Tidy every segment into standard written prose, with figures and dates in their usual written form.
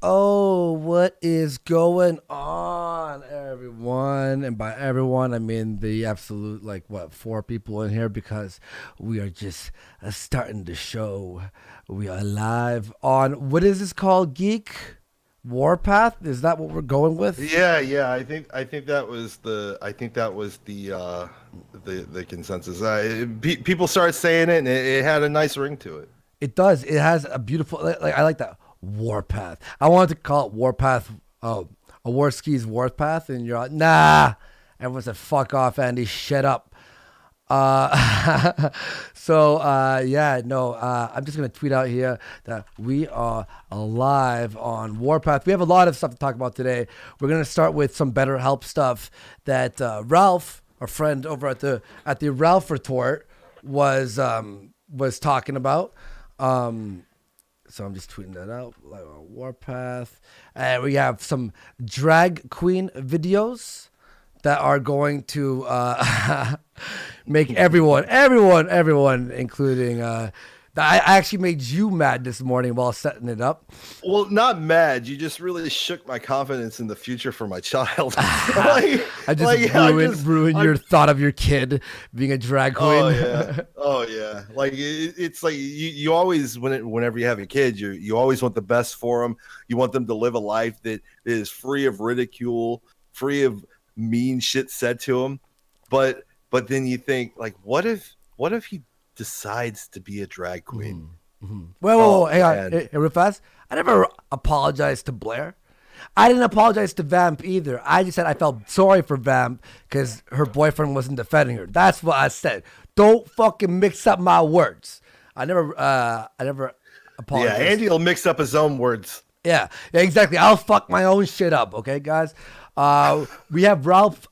Oh, what is going on, everyone? And by everyone, I mean the absolute, like, what, four people in here because we are just starting the show. We are live on, what is this called, Geek? Warpath? Is that what we're going with? Yeah. I think that was the consensus. People started saying it, and it had a nice ring to it. It does. It has a beautiful, like, I like that. Warpath. I wanted to call it Warpath, a War Skis Warpath, and you're like, nah. Everyone said, fuck off, Andy, shut up. Yeah, no, I'm just gonna tweet out here that we are live on Warpath. We have a lot of stuff to talk about today. We're gonna start with some better help stuff that Ralph, our friend over at the RalphRetort, was talking about. So I'm just tweeting that out, like on Warpath. And we have some drag queen videos that are going to make everyone, including I actually made you mad this morning while setting it up. Well, not mad. You just really shook my confidence in the future for my child. I just ruined your thought of your kid being a drag queen. Oh yeah, oh yeah. It's like you always whenever you have a kid, you always want the best for them. You want them to live a life that is free of ridicule, free of mean shit said to him. But then you think, like, what if he decides to be a drag queen? Whoa, hang on, hey, real fast. I never apologized to Blaire. I didn't apologize to Vamp either. I just said I felt sorry for Vamp because her boyfriend wasn't defending her. That's what I said. Don't fucking mix up my words. I never apologized. Yeah, Andy will mix up his own words. Yeah, exactly. I'll fuck my own shit up, okay, guys? We have Ralph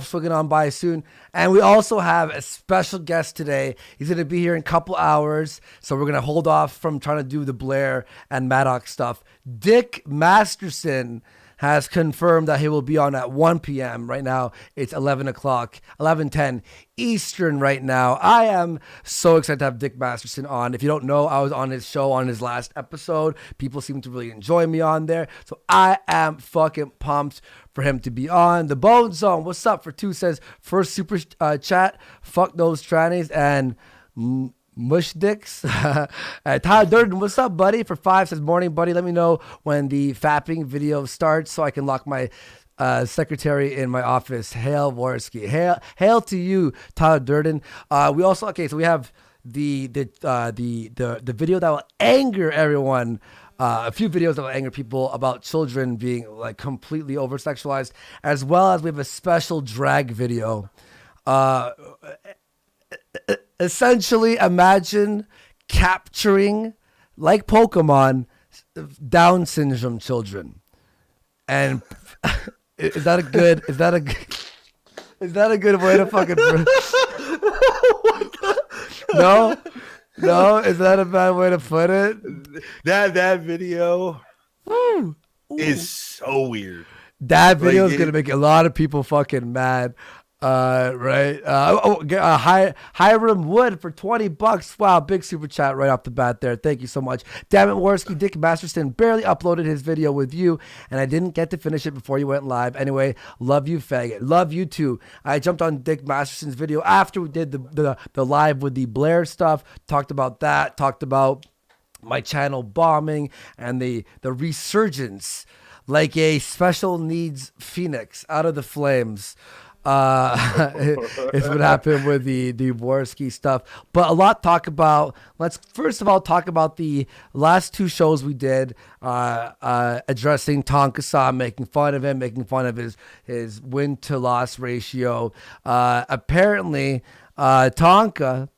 swinging on by soon, and we also have a special guest today. He's going to be here in a couple hours, so we're going to hold off from trying to do the Blaire and Maddox stuff. Dick Masterson has confirmed that he will be on at 1 p.m. Right now, it's 11 o'clock, 11:10 Eastern right now. I am so excited to have Dick Masterson on. If you don't know, I was on his show on his last episode. People seem to really enjoy me on there. So I am fucking pumped for him to be on. The Bone Zone, what's up for two says, first super chat, fuck those trannies and mush dicks. Tyler Durden, what's up, buddy? For 5 says, morning, buddy. Let me know when the fapping video starts so I can lock my secretary in my office. Hail Worski. Hail to you, Tyler Durden. We also so we have the video that will anger everyone. A few videos that will anger people about children being like completely over sexualized, as well as we have a special drag video. Essentially, imagine capturing, like Pokemon, Down syndrome children. And is that a good way to fucking No? No, is that a bad way to put it? That video Ooh. is so weird. That video is gonna make a lot of people fucking mad. Right. Hiram Wood for $20. Wow, big super chat right off the bat there. Thank you so much. Damn it, Worski. Dick Masterson barely uploaded his video with you, and I didn't get to finish it before you went live. Anyway, love you, faggot. Love you too. I jumped on Dick Masterson's video after we did the live with the Blaire stuff. Talked about that. Talked about my channel bombing and the resurgence like a special needs phoenix out of the flames. Is what happened with the Worski stuff. But a lot to talk about. Let's first of all talk about the last two shows we did, addressing Tonka, making fun of him, making fun of his win to loss ratio. Apparently, Tonka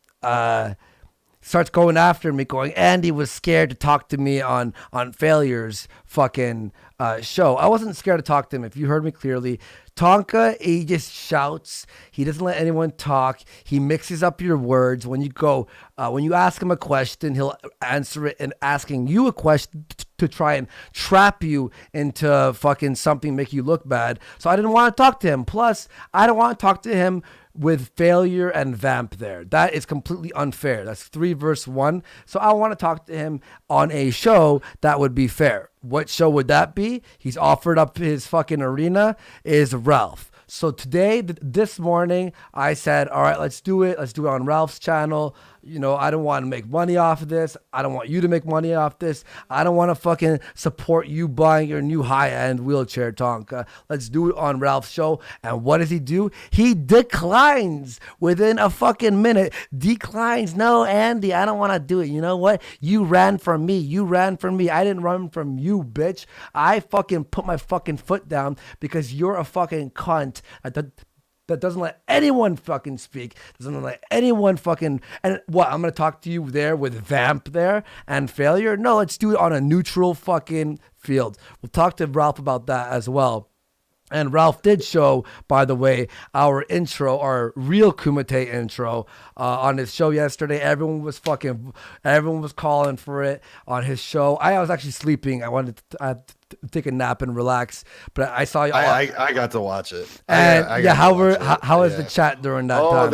starts going after me, going, Andy was scared to talk to me on Failure's fucking show. I wasn't scared to talk to him. If you heard me clearly, Tonka, he just shouts. He doesn't let anyone talk. He mixes up your words. When you ask him a question, he'll answer it and asking you a question to try and trap you into fucking something, make you look bad. So I didn't want to talk to him. Plus, I don't want to talk to him with Failure and Vamp there. That is completely unfair. That's 3 versus 1. So I want to talk to him on a show that would be fair. What show would that be? He's offered up his fucking arena is Ralph. So today, this morning, I said, all right, let's do it. Let's do it on Ralph's channel. You know, I don't want to make money off of this. I don't want you to make money off this. I don't want to fucking support you buying your new high-end wheelchair, Tonka. Let's do it on Ralph's show. And what does he do? He declines within a fucking minute. Declines. No, Andy, I don't want to do it. You know what? You ran from me. You ran from me. I didn't run from you, bitch. I fucking put my fucking foot down because you're a fucking cunt. That doesn't let anyone fucking speak, doesn't let anyone fucking, and what, I'm going to talk to you there with Vamp there and Failure? No, let's do it on a neutral fucking field. We'll talk to Ralph about that as well. And Ralph did show, by the way, our intro, our real Kumite intro on his show yesterday. Everyone was calling for it on his show. I was actually sleeping. I wanted to take a nap and relax, but I saw you. I got to watch it. And how was the chat during that time?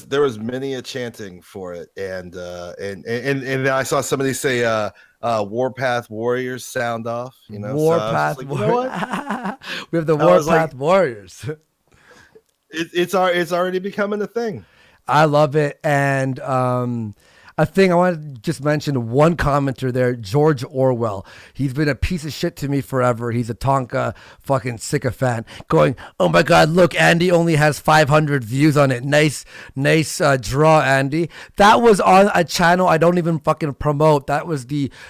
There was many a chanting for it, and then I saw somebody say Warpath Warriors sound off. You know, Warpath Warriors. We have the Warpath Warriors. It's already becoming a thing. I love it, and a thing I want to just mention, one commenter there, George Orwell. He's been a piece of shit to me forever. He's a Tonka fucking sycophant going, oh my God, look, Andy only has 500 views on it. Nice draw, Andy. That was on a channel I don't even fucking promote. That was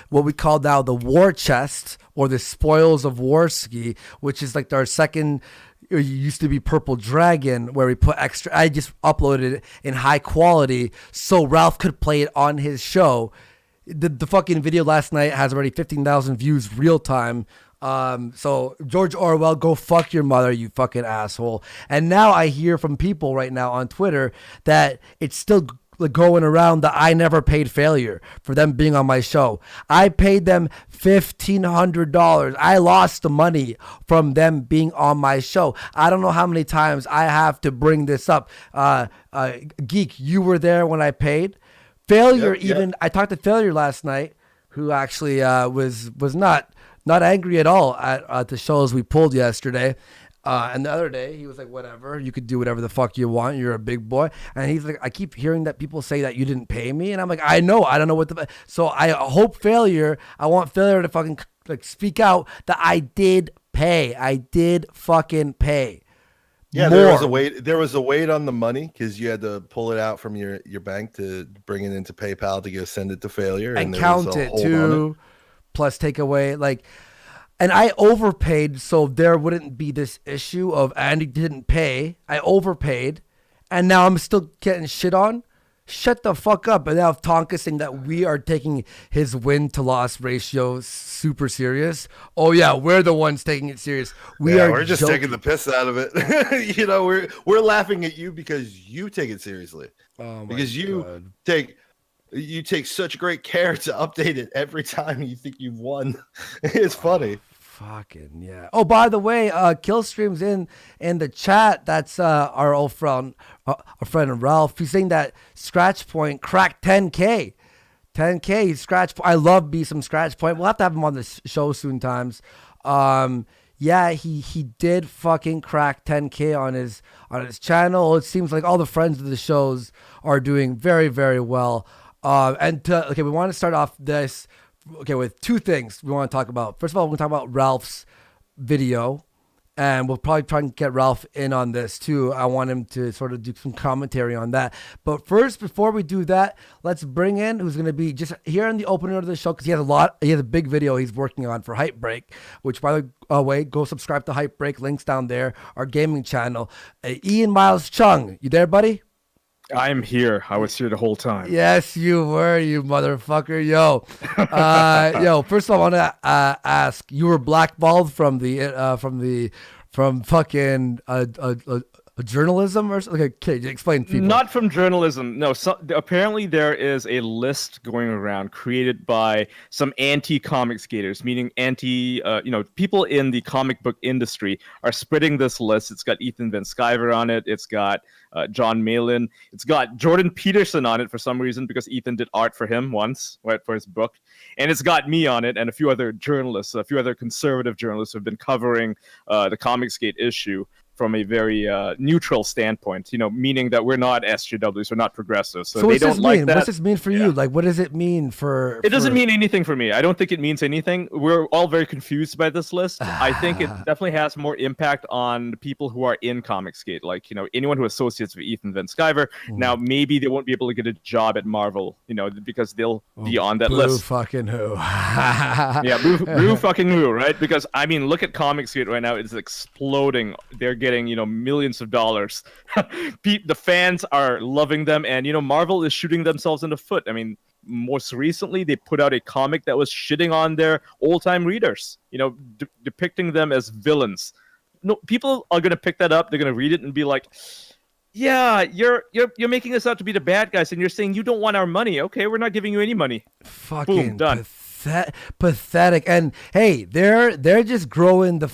what we call now the War Chest or the Spoils of Warski, which is like our second. It used to be Purple Dragon, where we put extra. I just uploaded it in high quality so Ralph could play it on his show. The fucking video last night has already 15,000 views real time. So George Orwell, go fuck your mother, you fucking asshole. And now I hear from people right now on Twitter that it's still going around that I never paid Failure for them being on my show. I paid them $1,500. I lost the money from them being on my show. I don't know how many times I have to bring this up. Geek, you were there when I paid. Failure, yep. I talked to Failure last night, who actually was not angry at all at the shows we pulled yesterday. And the other day, he was like, whatever, you could do whatever the fuck you want. You're a big boy. And he's like, I keep hearing that people say that you didn't pay me. And I'm like, I know. I don't know what so I hope I want Failure to fucking like speak out that I did pay. I did fucking pay. Yeah, more. There was a wait on the money because you had to pull it out from your bank to bring it into PayPal to go send it to Failure. And count it too, plus take away like... And I overpaid, so there wouldn't be this issue of Andy didn't pay. I overpaid, and now I'm still getting shit on. Shut the fuck up. And now Tonka saying that we are taking his win-to-loss ratio super serious. Oh, yeah, we're the ones taking it serious. We're just taking the piss out of it. You know, we're laughing at you because you take it seriously. Oh, my because God. You take such great care to update it every time you think you've won. It's funny. Fucking yeah. Oh, by the way, Killstream's in the chat. That's our old friend, our friend Ralph. He's saying that Scratch Point cracked 10K. 10K Scratch Point. I love some Scratch Point. We'll have to have him on the show soon times. Yeah, he did fucking crack 10K on his channel. It seems like all the friends of the shows are doing very, very well. We want to start off this with two things we want to talk about. First of all, we're going to talk about Ralph's video, and we'll probably try and get Ralph in on this too. I want him to sort of do some commentary on that. But first, before we do that, let's bring in who's going to be just here in the opener of the show because he has a big video he's working on for Hype Break, which by the way, go subscribe to Hype Break. Links down there, our gaming channel. Ian Miles Chung, you there, buddy? I'm here. I was here the whole time. Yes, you were, you motherfucker. Yo, first of all, I want to ask, you were blackballed from fucking journalism or something? Okay, explain to people. Not from journalism. No, apparently there is a list going around created by some anti-comic skaters, meaning people in the comic book industry are spreading this list. It's got Ethan Van Sciver on it. It's got John Malin. It's got Jordan Peterson on it for some reason because Ethan did art for him once, right, for his book. And it's got me on it and a few other journalists, a few other conservative journalists who have been covering the Comicsgate issue from a very neutral standpoint, meaning that we're not SJWs, we're not progressives. So they don't like that. What's this mean for you? Like, what does it mean for... It doesn't mean anything for me. I don't think it means anything. We're all very confused by this list. I think it definitely has more impact on the people who are in Comicsgate. Like, anyone who associates with Ethan Van Sciver. Now, maybe they won't be able to get a job at Marvel, because they'll be on that list. Fucking who. Yeah, boo fucking who, right? Because, look at Comicsgate right now. It's exploding. They're getting millions of dollars. The fans are loving them, and Marvel is shooting themselves in the foot. Most recently they put out a comic that was shitting on their old-time readers, depicting them as villains. No, people are going to pick that up, they're going to read it and be like, yeah, you're making us out to be the bad guys, and you're saying you don't want our money. Okay, we're not giving you any money. Fucking boom, done. Pathetic. And hey, they're just growing the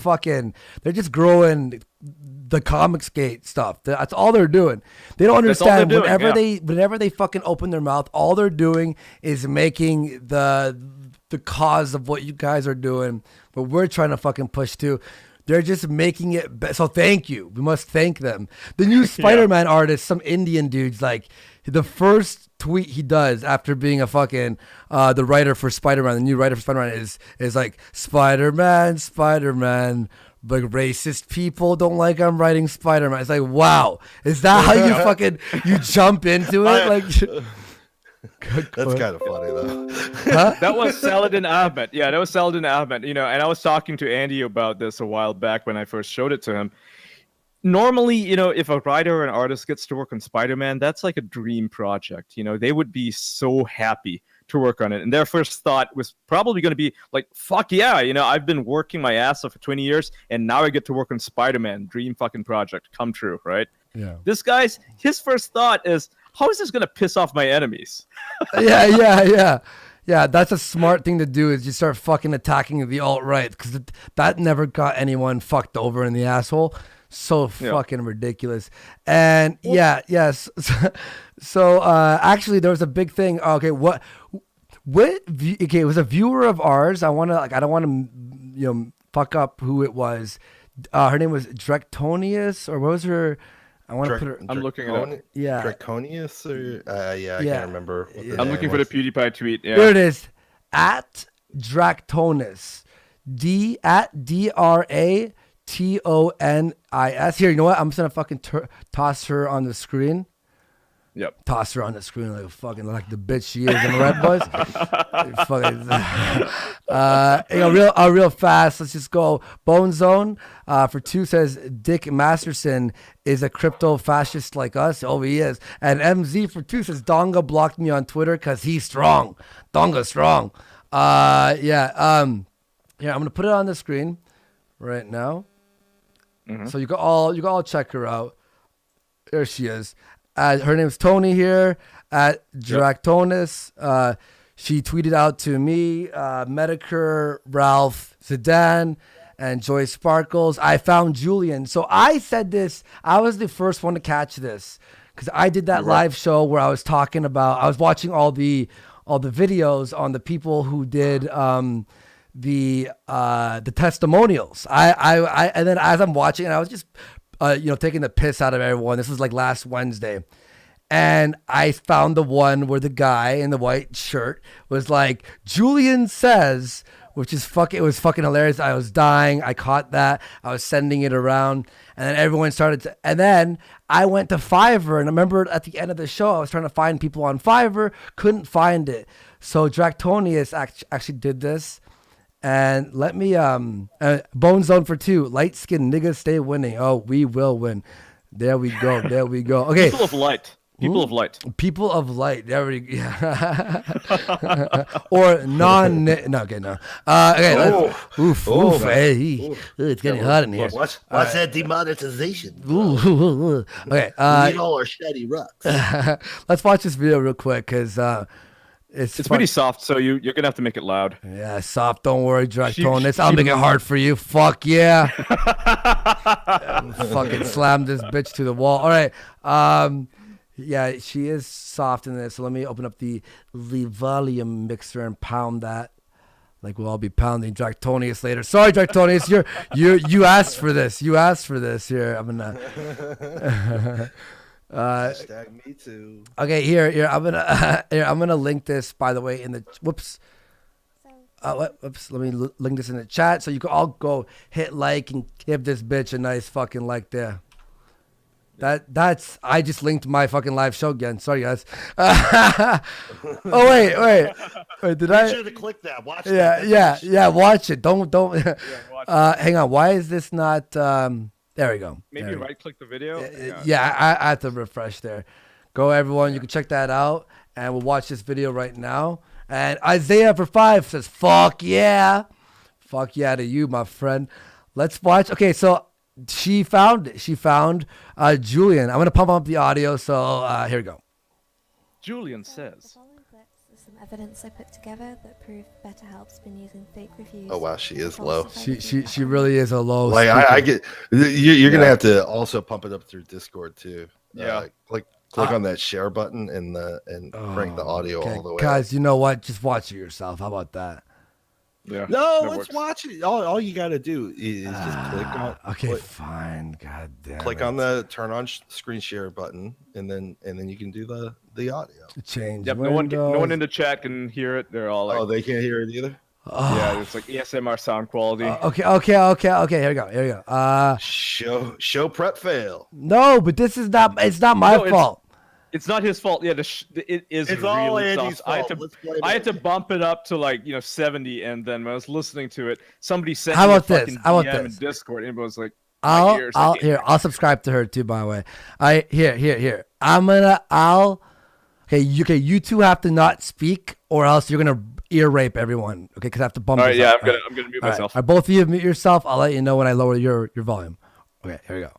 Comicsgate stuff. That's all they're doing. They don't understand. Whenever they fucking open their mouth, all they're doing is making the cause of what you guys are doing, but we're trying to fucking push to. They're just making it so thank you. We must thank them. The new Spider-Man artist, some Indian dude's like, the first tweet he does after being a fucking the writer for Spider-Man, the new writer for Spider-Man is like, Spider-Man, like, racist people don't like I'm writing Spider-Man. It's like, wow, is that how you fucking you jump into it? Like, that's kind of funny though. Huh? That was Saladin Ahmed. Yeah, that was Saladin Ahmed. And I was talking to Andy about this a while back when I first showed it to him. Normally, if a writer or an artist gets to work on Spider-Man, that's like a dream project. They would be so happy to work on it. And their first thought was probably going to be like, fuck yeah, I've been working my ass off for 20 years, and now I get to work on Spider-Man. Dream fucking project. Come true, right? Yeah. This guy's, his first thought is, how is this going to piss off my enemies? Yeah, that's a smart thing to do, is you start fucking attacking the alt-right, because that never got anyone fucked over in the asshole. So fucking ridiculous. And yes. So actually there was a big thing. Okay, it was a viewer of ours. I don't want to fuck up who it was. Her name was Dractonius, or what was her? I want to put her. I'm looking it up. Yeah, Draconius, or I can't remember. I'm looking for the PewDiePie tweet. Yeah. There it is. At Dractonis, DRATONIS. Here, you know what? I'm just gonna fucking toss her on the screen. Yep. Toss her on the screen like the bitch she is. Am I right, boys? Real fast. Let's just go. Bone Zone for 2 says Dick Masterson is a crypto fascist like us. Oh, he is. And MZ for 2 says Donga blocked me on Twitter because he's strong. Donga's strong. Yeah. I'm gonna put it on the screen right now. Mm-hmm. So you can all check her out. There she is. Her name's Tony here at Dractonis. She tweeted out to me, Medicare, Ralph, Zidane, and Joy Sparkles. I found Julian. So I said this. I was the first one to catch this because I did that live show where I was talking about. I was watching all the videos on the people who did the testimonials. I and then as I'm watching, and I was just taking the piss out of everyone. This was like last Wednesday. And I found the one where the guy in the white shirt was like, Julian says, which is it was fucking hilarious. I was dying. I caught that. I was sending it around. And then everyone and then I went to Fiverr. And I remember at the end of the show, I was trying to find people on Fiverr. Couldn't find it. So Dractonius actually did this. And let me, Bone Zone for 2, light-skinned niggas stay winning. Oh, we will win. There we go. Okay. Full of light. People of light. People of light. There we go. Or non. No, okay, no. Okay. Oof. Hey, it's getting hot in here. Watch that demonetization. Okay. We need all our shiny rocks. Let's watch this video real quick because it's pretty soft, so you're gonna have to make it loud. Yeah, soft. Don't worry, Dractonus. I'll make it hard for you. Fuck yeah. Fucking slam this bitch to the wall. All right. Yeah, she is soft in this. So let me open up the volume mixer and pound that. Like we'll all be pounding Dractonius later. Sorry, Dractonius, you asked for this. You asked for this. Here, I'm gonna. Hashtag me too. Okay, here. I'm gonna link this. By the way, in the whoops. Let me link this in the chat so you can all go hit like and give this bitch a nice fucking like there. That's I just linked my fucking live show again. Sorry guys. Oh wait. Did I? Make sure to click that. Watch that. Yeah. Watch it. Don't. Watch it. Hang on. Why is this not? There we go. Maybe right click the video. Yeah. I have to refresh there. Go everyone. You can check that out, and we'll watch this video right now. And Isaiah for 5 says, "Fuck yeah, fuck yeah to you, my friend." Let's watch. Okay, so. She found Julian. I'm gonna pump up the audio. So here we go. Julian says. The following clips is some evidence I put together that prove BetterHelp's been using fake reviews. Oh wow, she is low. She really is a low. Like I get. You're gonna have to also pump it up through Discord too. Yeah. Click on that share button and crank the audio all the way. Guys, you know what? Just watch it yourself. How about that? Yeah. No, let's watch it. All you got to do is just click on. Okay, fine. God damn. Click on the turn on screen share button, and then you can do the audio. Change. Yep. No one in the chat can hear it. They're all like, they can't hear it either. Yeah, it's like ASMR sound quality. Okay. Here we go. Show prep fail. No, but this is not. It's not my fault. It's not his fault. Yeah, it is. It's really all Andy's soft. fault. I had to bump it up to 70, and then when I was listening to it, somebody sent How me about a fucking this? How about DM this? in Discord, and it was like, I'll subscribe to her too. By the way, here. Okay, you two have to not speak, or else you're gonna ear rape everyone. Okay, because I have to bump. All right, this yeah, up. I'm gonna mute myself. All right, both of you mute yourself. I'll let you know when I lower your volume. Okay, here we go.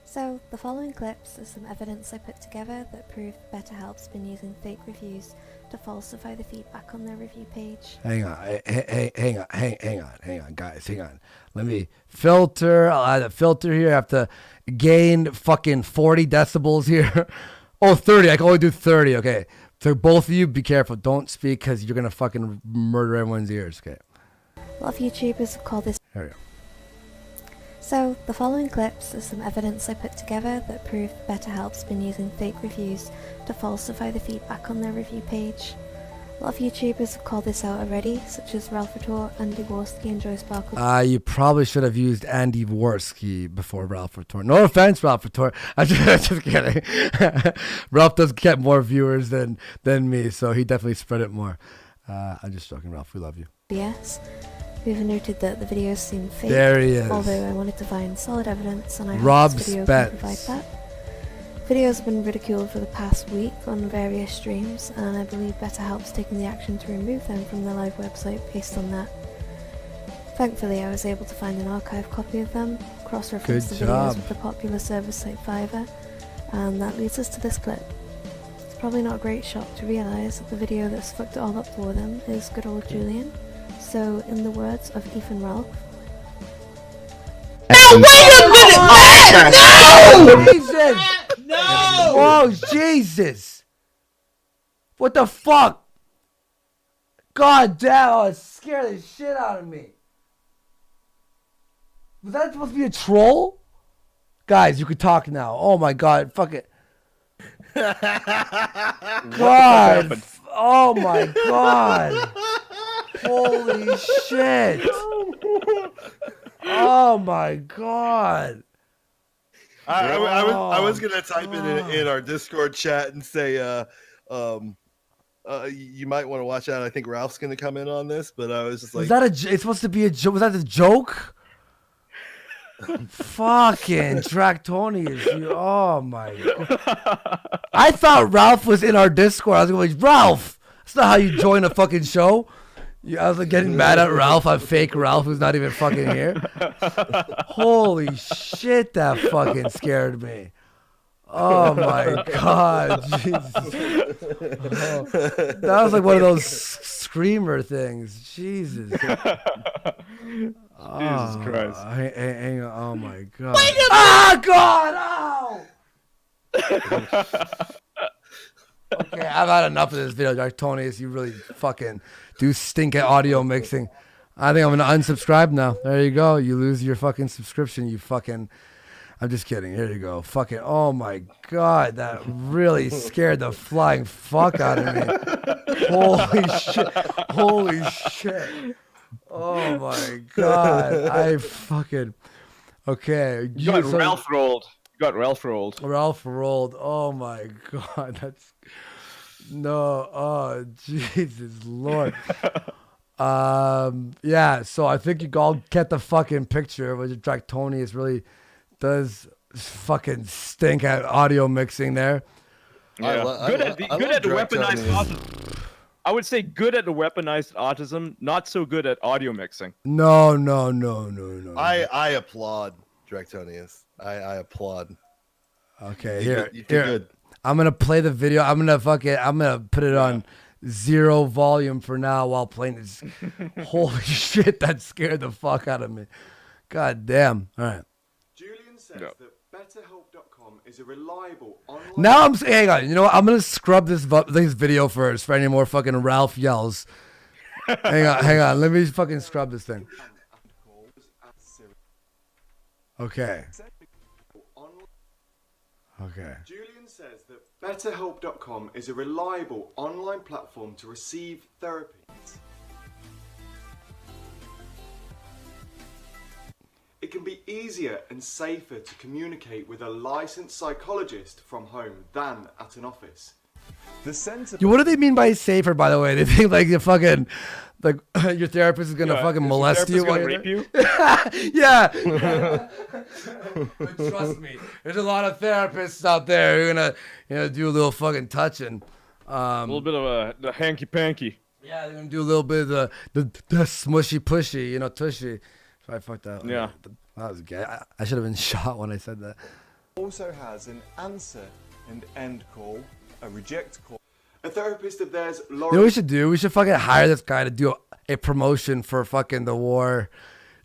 So, the following clips is some evidence I put together that prove BetterHelp's been using fake reviews to falsify the feedback on their review page. Hang on, guys, hang on. Let me filter. I'll add a filter here. I have to gain fucking 40 decibels here. Oh, 30. I can only do 30. Okay. So both of you, be careful. Don't speak because you're going to fucking murder everyone's ears. Okay. A lot of YouTubers have called this. There we go. So, the following clips is some evidence I put together that prove BetterHelp's been using fake reviews to falsify the feedback on their review page. A lot of YouTubers have called this out already, such as RalphRetort, Andy Worski, and Joy Sparkle. You probably should have used Andy Worski before RalphRetort. No offense, RalphRetort. I'm just kidding. Ralph does get more viewers than me, so he definitely spread it more. I'm just joking, Ralph. We love you. Yes. We've noted that the videos seem fake. There he is. Although I wanted to find solid evidence, and I Rob hope this video Spence. can provide that. Videos have been ridiculed for the past week on various streams, and I believe BetterHelp's taken the action to remove them from their live website based on that. Thankfully, I was able to find an archive copy of them, cross-reference the Good videos job. with the popular service site Fiverr, and that leads us to this clip. It's probably not a great shock to realise that the video that's fucked it all up for them is good old Julian. So, in the words of Ethan Ralph. No, wait a minute! No! Jesus! No! Oh, Jesus! What the fuck? God damn, oh, it scared the shit out of me. Was that supposed to be a troll? Guys, you could talk now. Oh my god, fuck it. God. Oh my god. Holy shit. Oh my god. I was gonna type it in our Discord chat and say you might want to watch out. I think Ralph's gonna come in on this, but I was just like, It's supposed to be a joke? Was that a joke? Fucking Dractonius. Oh my God. I thought Ralph was in our Discord. I was going, Ralph. That's not how you join a fucking show. I was like getting mad at Ralph. I'm fake Ralph who's not even fucking here. Holy shit, that fucking scared me. Oh my God. Jesus. Oh, that was like one of those screamer things. Jesus. Jesus Christ. Hang on. Oh my God. Ah, God. Ow. Okay, I've had enough of this video, Dractonius. You really fucking do stink at audio mixing. I think I'm gonna unsubscribe now. There you go. You lose your fucking subscription. You fucking. I'm just kidding. Here you go. Fucking. Oh my God, that really scared the flying fuck out of me. Holy shit. Holy shit. Oh my God. I fucking. Okay. You got Ralph rolled. Ralph rolled. Oh my God. That's. No. Oh, Jesus Lord. Yeah. So I think you all get the fucking picture. Which Dractonius really does fucking stink at audio mixing there. Yeah. Good at the weaponized autism. I would say good at the weaponized autism, not so good at audio mixing. No. I applaud Dractonius. I applaud. Okay, You did good. I'm gonna play the video. I'm gonna put it on 0 volume for now while playing this. Holy shit, that scared the fuck out of me. God damn. All right. Julian says that betterhelp.com is a reliable online. Now hang on. You know what? I'm gonna scrub this video first for any more fucking Ralph yells. hang on. Let me fucking scrub this thing. Okay. Okay. Julian says that betterhelp.com is a reliable online platform to receive therapy. It can be easier and safer to communicate with a licensed psychologist from home than at an office. The centre. What do they mean by safer, by the way? They think like your therapist is gonna fucking molest you while you're rape you? Yeah. But trust me, there's a lot of therapists out there who are gonna do a little fucking touching. A little bit of the hanky panky. Yeah, they're gonna do a little bit of the smushy pushy, tushy. So I fucked that. Yeah. That was gay. I should have been shot when I said that. Also has an answer and end call, a reject call. A therapist of theirs, You know what we should do? We should fucking hire this guy to do a promotion for fucking the war.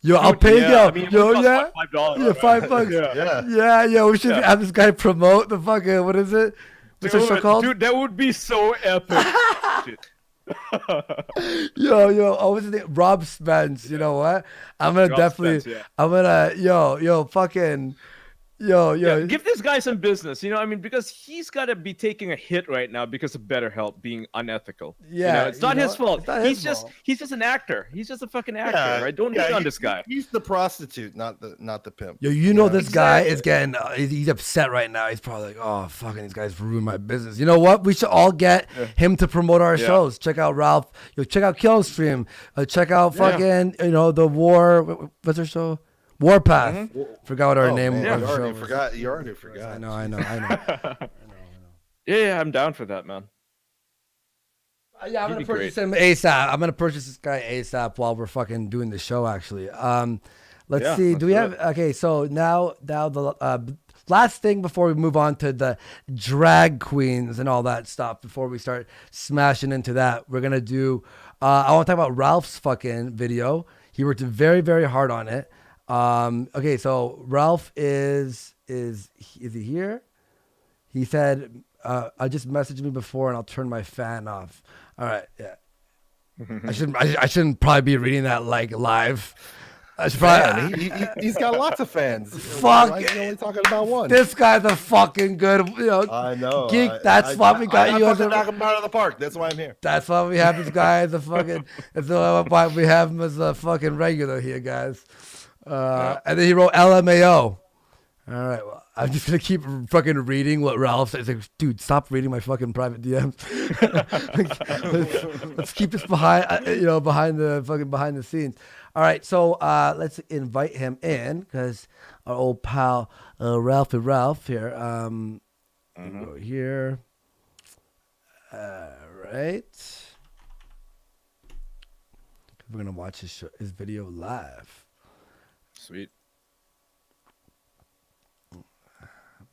Yo, I'll pay you. I mean, Yo, yeah. $5. Yeah, $5. Yeah. We should have this guy promote the fucking, what is it? What's the show called? Dude, that would be so epic. Yo, what was his name? Rob Spence. You know what? I'm gonna Rob definitely, Spence, yeah. I'm gonna, fucking, Yeah, give this guy some business, because he's got to be taking a hit right now because of BetterHelp being unethical. Yeah, it's not his fault. It's not his fault. He's just an actor. He's just a fucking actor, right? Don't hate on this guy. He's the prostitute, not the pimp. Yo, this guy is getting, he's upset right now. He's probably like, oh, fucking these guys ruined my business. You know what? We should all get him to promote our shows. Check out Ralph. Check out Killstream. Check out fucking, the War. What's our show? Warpath. Mm-hmm. Forgot what our name was. You already forgot. I know. Yeah, I'm down for that, man. Yeah, I'm gonna purchase him ASAP. I'm gonna purchase this guy ASAP while we're fucking doing the show. Actually, let's see. Do we have? Okay, so now the last thing before we move on to the drag queens and all that stuff. Before we start smashing into that, we're gonna do. I want to talk about Ralph's fucking video. He worked very, very hard on it. Okay, so Ralph is he here? He said, I just messaged me before and I'll turn my fan off. All right, yeah. I shouldn't probably be reading that like live. I should probably, he's got lots of fans. Fuck. He's only talking about one. This guy's a fucking good, I know. geek. That's why we got you. Knock him out of the park. That's why I'm here. That's why we have this guy as a fucking. That's why we have him as a fucking regular here, guys. And then he wrote LMAO. All right. Well, I'm just gonna keep fucking reading what Ralph says. Like, dude, stop reading my fucking private DMs. let's keep this behind the scenes. All right, so let's invite him in because our old pal Ralph here. Go here. Right. We're gonna watch his video live. Sweet.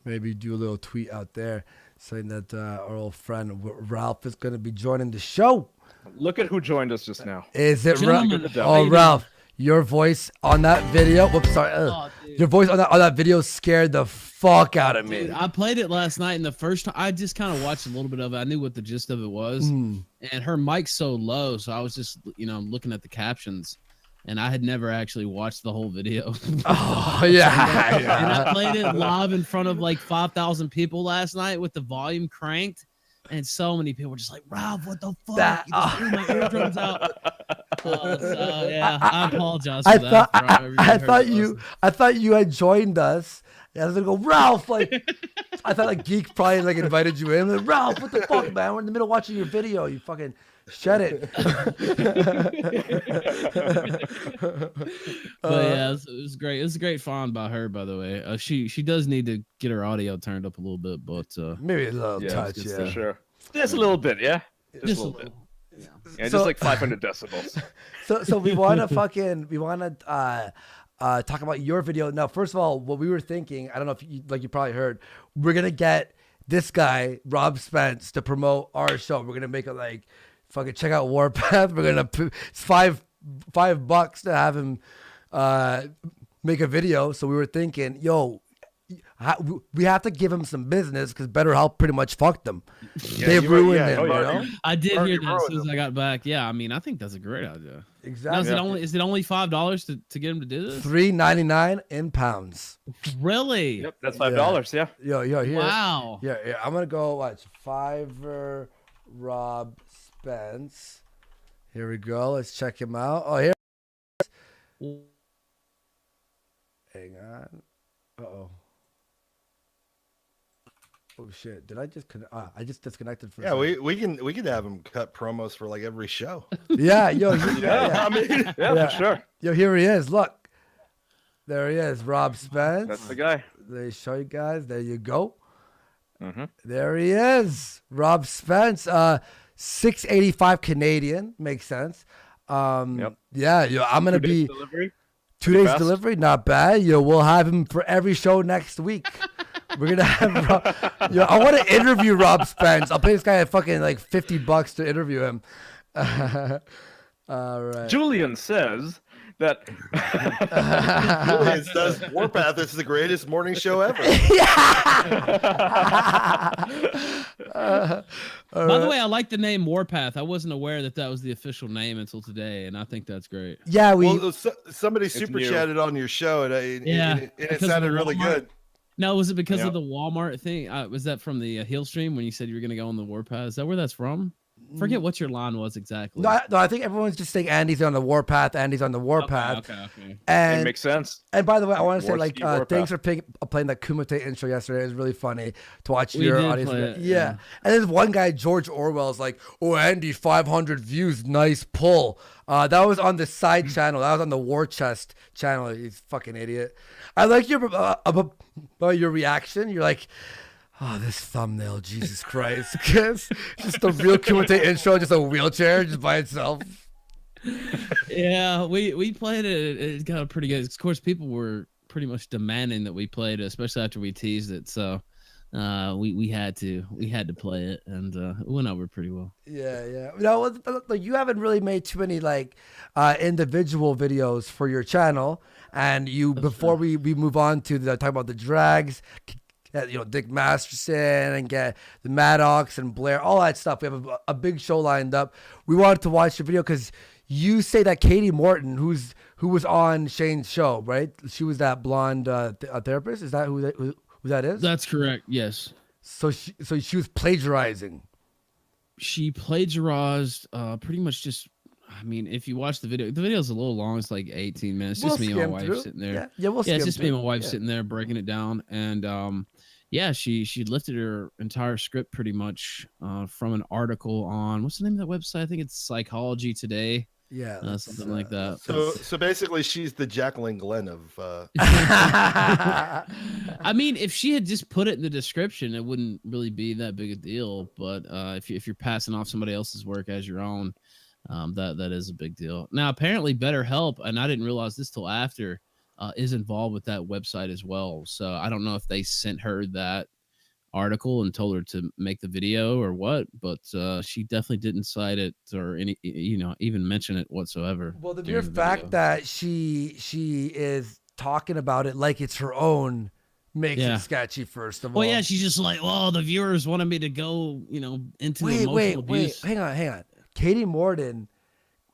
Maybe do a little tweet out there saying that our old friend Ralph is gonna be joining the show. Look at who joined us just now. Is it Gentlemen, Oh, Ralph, your voice on that video. Whoops, sorry. Your voice on that video scared the fuck out of me. Dude, I played it last night, and the first time I just kind of watched a little bit of it. I knew what the gist of it was, and her mic's so low, so I was just looking at the captions, and I had never actually watched the whole video. Oh yeah, And I played it live in front of like 5,000 people last night with the volume cranked, and so many people were just like, "Ralph, what the fuck? You just blew my eardrums out." So, yeah, I apologize for that. I thought you had joined us. And I was gonna go, Ralph. Like, I thought like Geek probably like invited you in. Like, Ralph, what the fuck, man? We're in the middle of watching your video. You fucking shut it. But yeah, it was great. It was a great find by her, by the way. She does need to get her audio turned up a little bit, but maybe a little touch, it's For sure. Just a little bit, yeah. Just a little bit. Yeah, So- just like 500 decibels. So we want to talk about your video. Now, first of all, what we were thinking, I don't know if you probably heard, we're gonna get this guy Rob Spence to promote our show. We're gonna make it like fucking check out Warpath. We're gonna it's $5 to have him make a video. So we were thinking, yo, we have to give him some business because BetterHelp pretty much fucked them. They ruined him. Oh, yeah. You know? I did Already hear that as ruined soon as I got back. Yeah, I mean, I think that's a great idea. Now, Exactly. is it only $5 to get him to do this? $3.99 in pounds. Really? Yep, that's $5, yeah. Yo, here. Wow. Yeah, I'm gonna go watch Fiverr Rob Spence. Here we go. Let's check him out. Oh, here. Hang on. Uh-oh. Oh shit! Did I just I just disconnected for? Yeah, we can have him cut promos for like every show. Yeah, yo, I mean, yeah, for sure. Yo, here he is. Look, there he is, Rob Spence. That's the guy. They show you guys. There you go. Mm-hmm. There he is, Rob Spence. $6.85 Canadian, makes sense. Yep. Yeah, yo, I'm gonna be Delivery. 2 days fast. delivery, not bad. Yo, we'll have him for every show next week. We're gonna have Rob, I want to interview Rob Spence. I'll pay this guy fucking like $50 to interview him. All right. Julian says that. Julian says Warpath is the greatest morning show ever. By the way, I like the name Warpath. I wasn't aware that was the official name until today, and I think that's great. Yeah, Somebody super new. chatted on your show, and it because of sounded the really Walmart. good. Now, was it because Yeah. of the Walmart thing? Was that from the Heel Stream when you said you were going to go on the Warpath? Is that where that's from? Forget what your line was exactly. no, I think everyone's just saying Andy's on the warpath. Andy's on the warpath. Okay. It And makes sense. and by the way, I want to say like Warpath. thanks for playing that Kumite intro yesterday. It was really funny to watch We your did audience. play it, yeah. yeah. And then one guy, George Orwell's like, "Oh, Andy, 500 views, nice pull." That was on the side channel. That was on the War Chest channel. He's fucking idiot. I like your reaction. You're like, oh, this thumbnail, Jesus Christ. Just a real Kumite intro, just a wheelchair just by itself. Yeah, we played it. It got pretty good. Of course, people were pretty much demanding that we played it, especially after we teased it. So we had to play it, and it went over pretty well. Yeah. No, like you haven't really made too many like individual videos for your channel, and before we move on to talk about the drags, Dick Masterson and get the Maddox and Blaire, all that stuff. We have a big show lined up. We wanted to watch your video because you say that Katie Morton, who was on Shane's show, right? She was that blonde therapist. Is that who that is? That's correct. Yes. So she was plagiarizing. She plagiarized pretty much just I mean, if you watch the video's a little long. It's like 18 minutes. We'll Just me and my skim wife through. sitting there. Yeah, we'll Yeah, it's skim just me and my through. wife Yeah. sitting there breaking it down. And yeah, she lifted her entire script pretty much from an article on what's the name of that website? I think it's Psychology Today. Yeah, Something like that. So basically, she's the Jacqueline Glenn of. I mean, if she had just put it in the description, it wouldn't really be that big a deal. But if you're passing off somebody else's work as your own, that is a big deal. Now, apparently, BetterHelp, and I didn't realize this till after, is involved with that website as well. So I don't know if they sent her that article and told her to make the video or what, but she definitely didn't cite it or even mention it whatsoever. Well, the mere fact that she is talking about it like it's her own makes it sketchy. First of all, well, yeah, she's just like, well, the viewers wanted me to go, into emotional abuse. Hang on. Katie Morton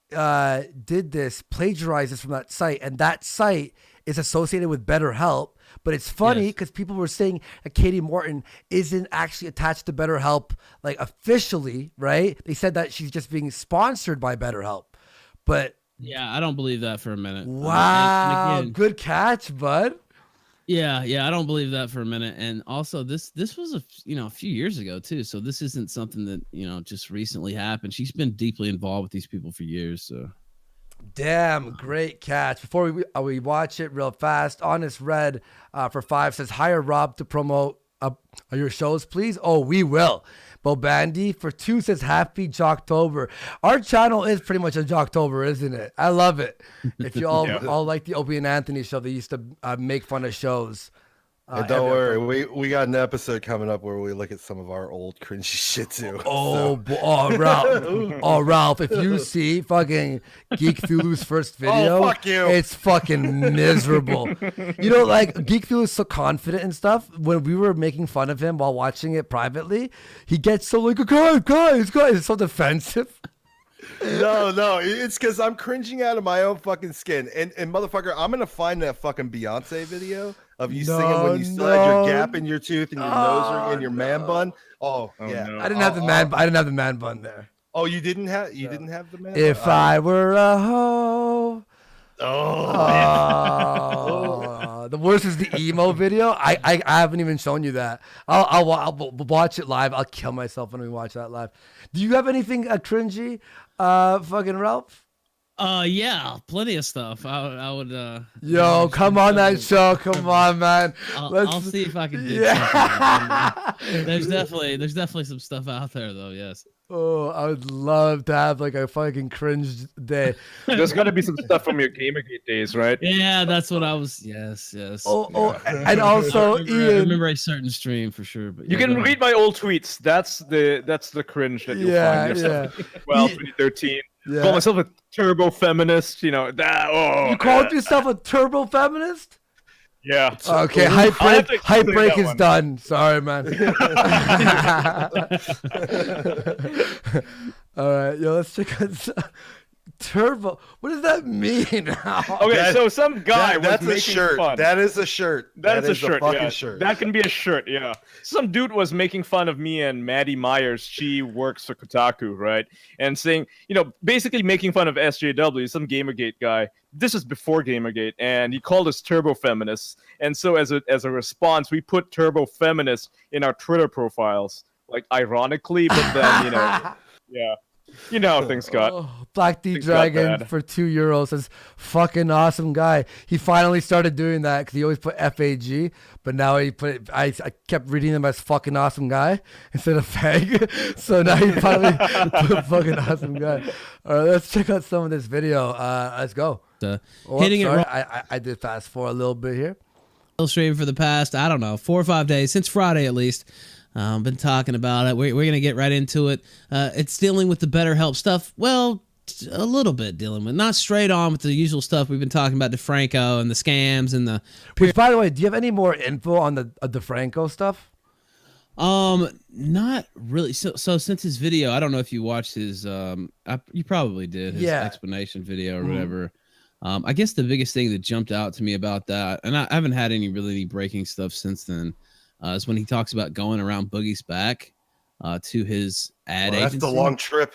did this, plagiarized this from that site, and that site is associated with BetterHelp. But it's funny because people were saying that Katie Morton isn't actually attached to BetterHelp, like officially, right? They said that she's just being sponsored by BetterHelp. But yeah, I don't believe that for a minute. Wow, and again, good catch, bud. Yeah, I don't believe that for a minute. And also, this was a few years ago too. So this isn't something that just recently happened. She's been deeply involved with these people for years. So. Damn, great catch. Before we watch it real fast, Honest Red for 5 says, hire Rob to promote your shows, please. Oh, we will. Bobandy for 2 says, happy Jocktober. Our channel is pretty much a Jocktober, isn't it? I love it. If you all like the Opie and Anthony show, they used to make fun of shows. And don't worry, we got an episode coming up where we look at some of our old cringy shit too. Ralph, if you see fucking Geek Thulu's first video, fuck you. It's fucking miserable. Like Geek Thulu's so confident and stuff. When we were making fun of him while watching it privately, he gets so like, guys, it's so defensive. No, it's because I'm cringing out of my own fucking skin. And motherfucker, I'm gonna find that fucking Beyonce video of you singing when you still had your gap in your tooth and your nose ring and your man bun. Oh yeah, no. I didn't have the man bun there. Oh, you didn't have the man. If bun? I were a hoe. The worst is the emo video. I haven't even shown you that. I'll watch it live. I'll kill myself when we watch that live. Do you have anything cringy, fucking Ralph? Yeah, plenty of stuff. I would. Yo, come on that show. Come on, man. I'll see if I can do something. There's definitely some stuff out there though. Yes. Oh, I would love to have like a fucking cringe day. There's got to be some stuff from your Gamergate days, right? Yeah, that's what I was. Yes. And also I Ian. remember a certain stream for sure. But you can read my old tweets. That's the cringe that you'll find yourself. 2013. Yeah. Call myself a turbo feminist. You called yourself a turbo feminist? Yeah. Okay, hype break is done. Sorry, man. All right, yo, let's check out turbo. What does that mean? Okay, so some guy that's was making a shirt. fun. That is a shirt. That's a shirt. Fucking shirt. That can be a shirt. Yeah. Some dude was making fun of me and Maddie Myers. She works for Kotaku, right? And saying, basically making fun of SJW, some Gamergate guy. This is before Gamergate, and he called us turbo feminists. And so as a response, we put turbo feminist in our Twitter profiles, like ironically, but then yeah. You know how things got. Black D Dragon for €2 says, fucking awesome guy. He finally started doing that because he always put FAG, but now he put it, I kept reading him as fucking awesome guy instead of fag. So now he finally put fucking awesome guy. All right, let's check out some of this video. Let's go. Hitting it. I did fast forward a little bit here. Illustrating for the past, 4 or 5 days, since Friday at least. Been talking about it. We're going to get right into it. It's dealing with the BetterHelp stuff. Well, a little bit dealing with, not straight on with the usual stuff we've been talking about, DeFranco and the scams and the. Which, by the way, do you have any more info on the DeFranco stuff? Not really. So since his video, I don't know if you watched his. You probably did his explanation video or whatever. I guess the biggest thing that jumped out to me about that, and I haven't had any breaking stuff since then. Is when he talks about going around Boogie's back to his ad agency. That's the long trip.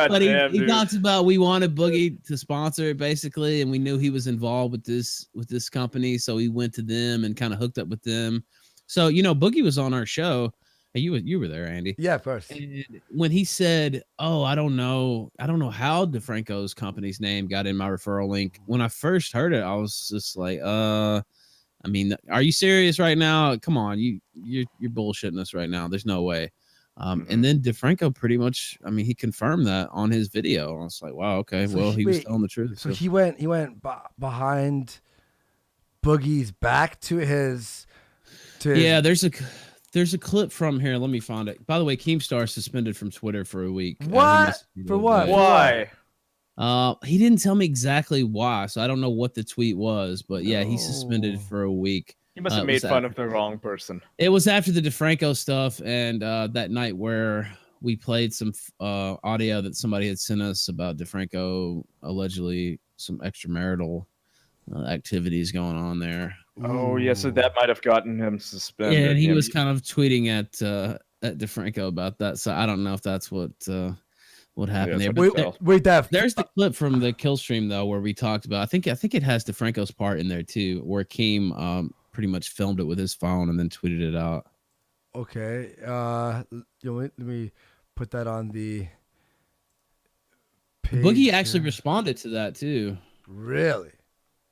But he talks about we wanted Boogie to sponsor it basically, and we knew he was involved with this company, so we went to them and kind of hooked up with them. So Boogie was on our show. You were there, Andy. Yeah, of course. And when he said, "Oh, I don't know how DeFranco's company's name got in my referral link," when I first heard it, I was just like, I mean, are you serious right now? Come on, you're bullshitting us right now. There's no way." And then DeFranco pretty much, I mean, he confirmed that on his video. I was like, wow, okay, well, he was telling the truth. So he went behind Boogie's back to his. Yeah, there's a clip from here. Let me find it. By the way, Keemstar suspended from Twitter for a week. What? For what? Why? He didn't tell me exactly why, so I don't know what the tweet was, but yeah, he's suspended for a week. He must have made fun of the wrong person. It was after the DeFranco stuff, and that night where we played some audio that somebody had sent us about DeFranco allegedly some extramarital activities going on there. Oh, yeah, so that might have gotten him suspended. Yeah, and he was kind of tweeting at DeFranco about that. So I don't know if that's what happened there. Wait, there's the clip from the kill stream though where we talked about. I think it has DeFranco's part in there too, where Keem pretty much filmed it with his phone and then tweeted it out. Okay, let me put that on the page. Boogie actually responded to that too. Really?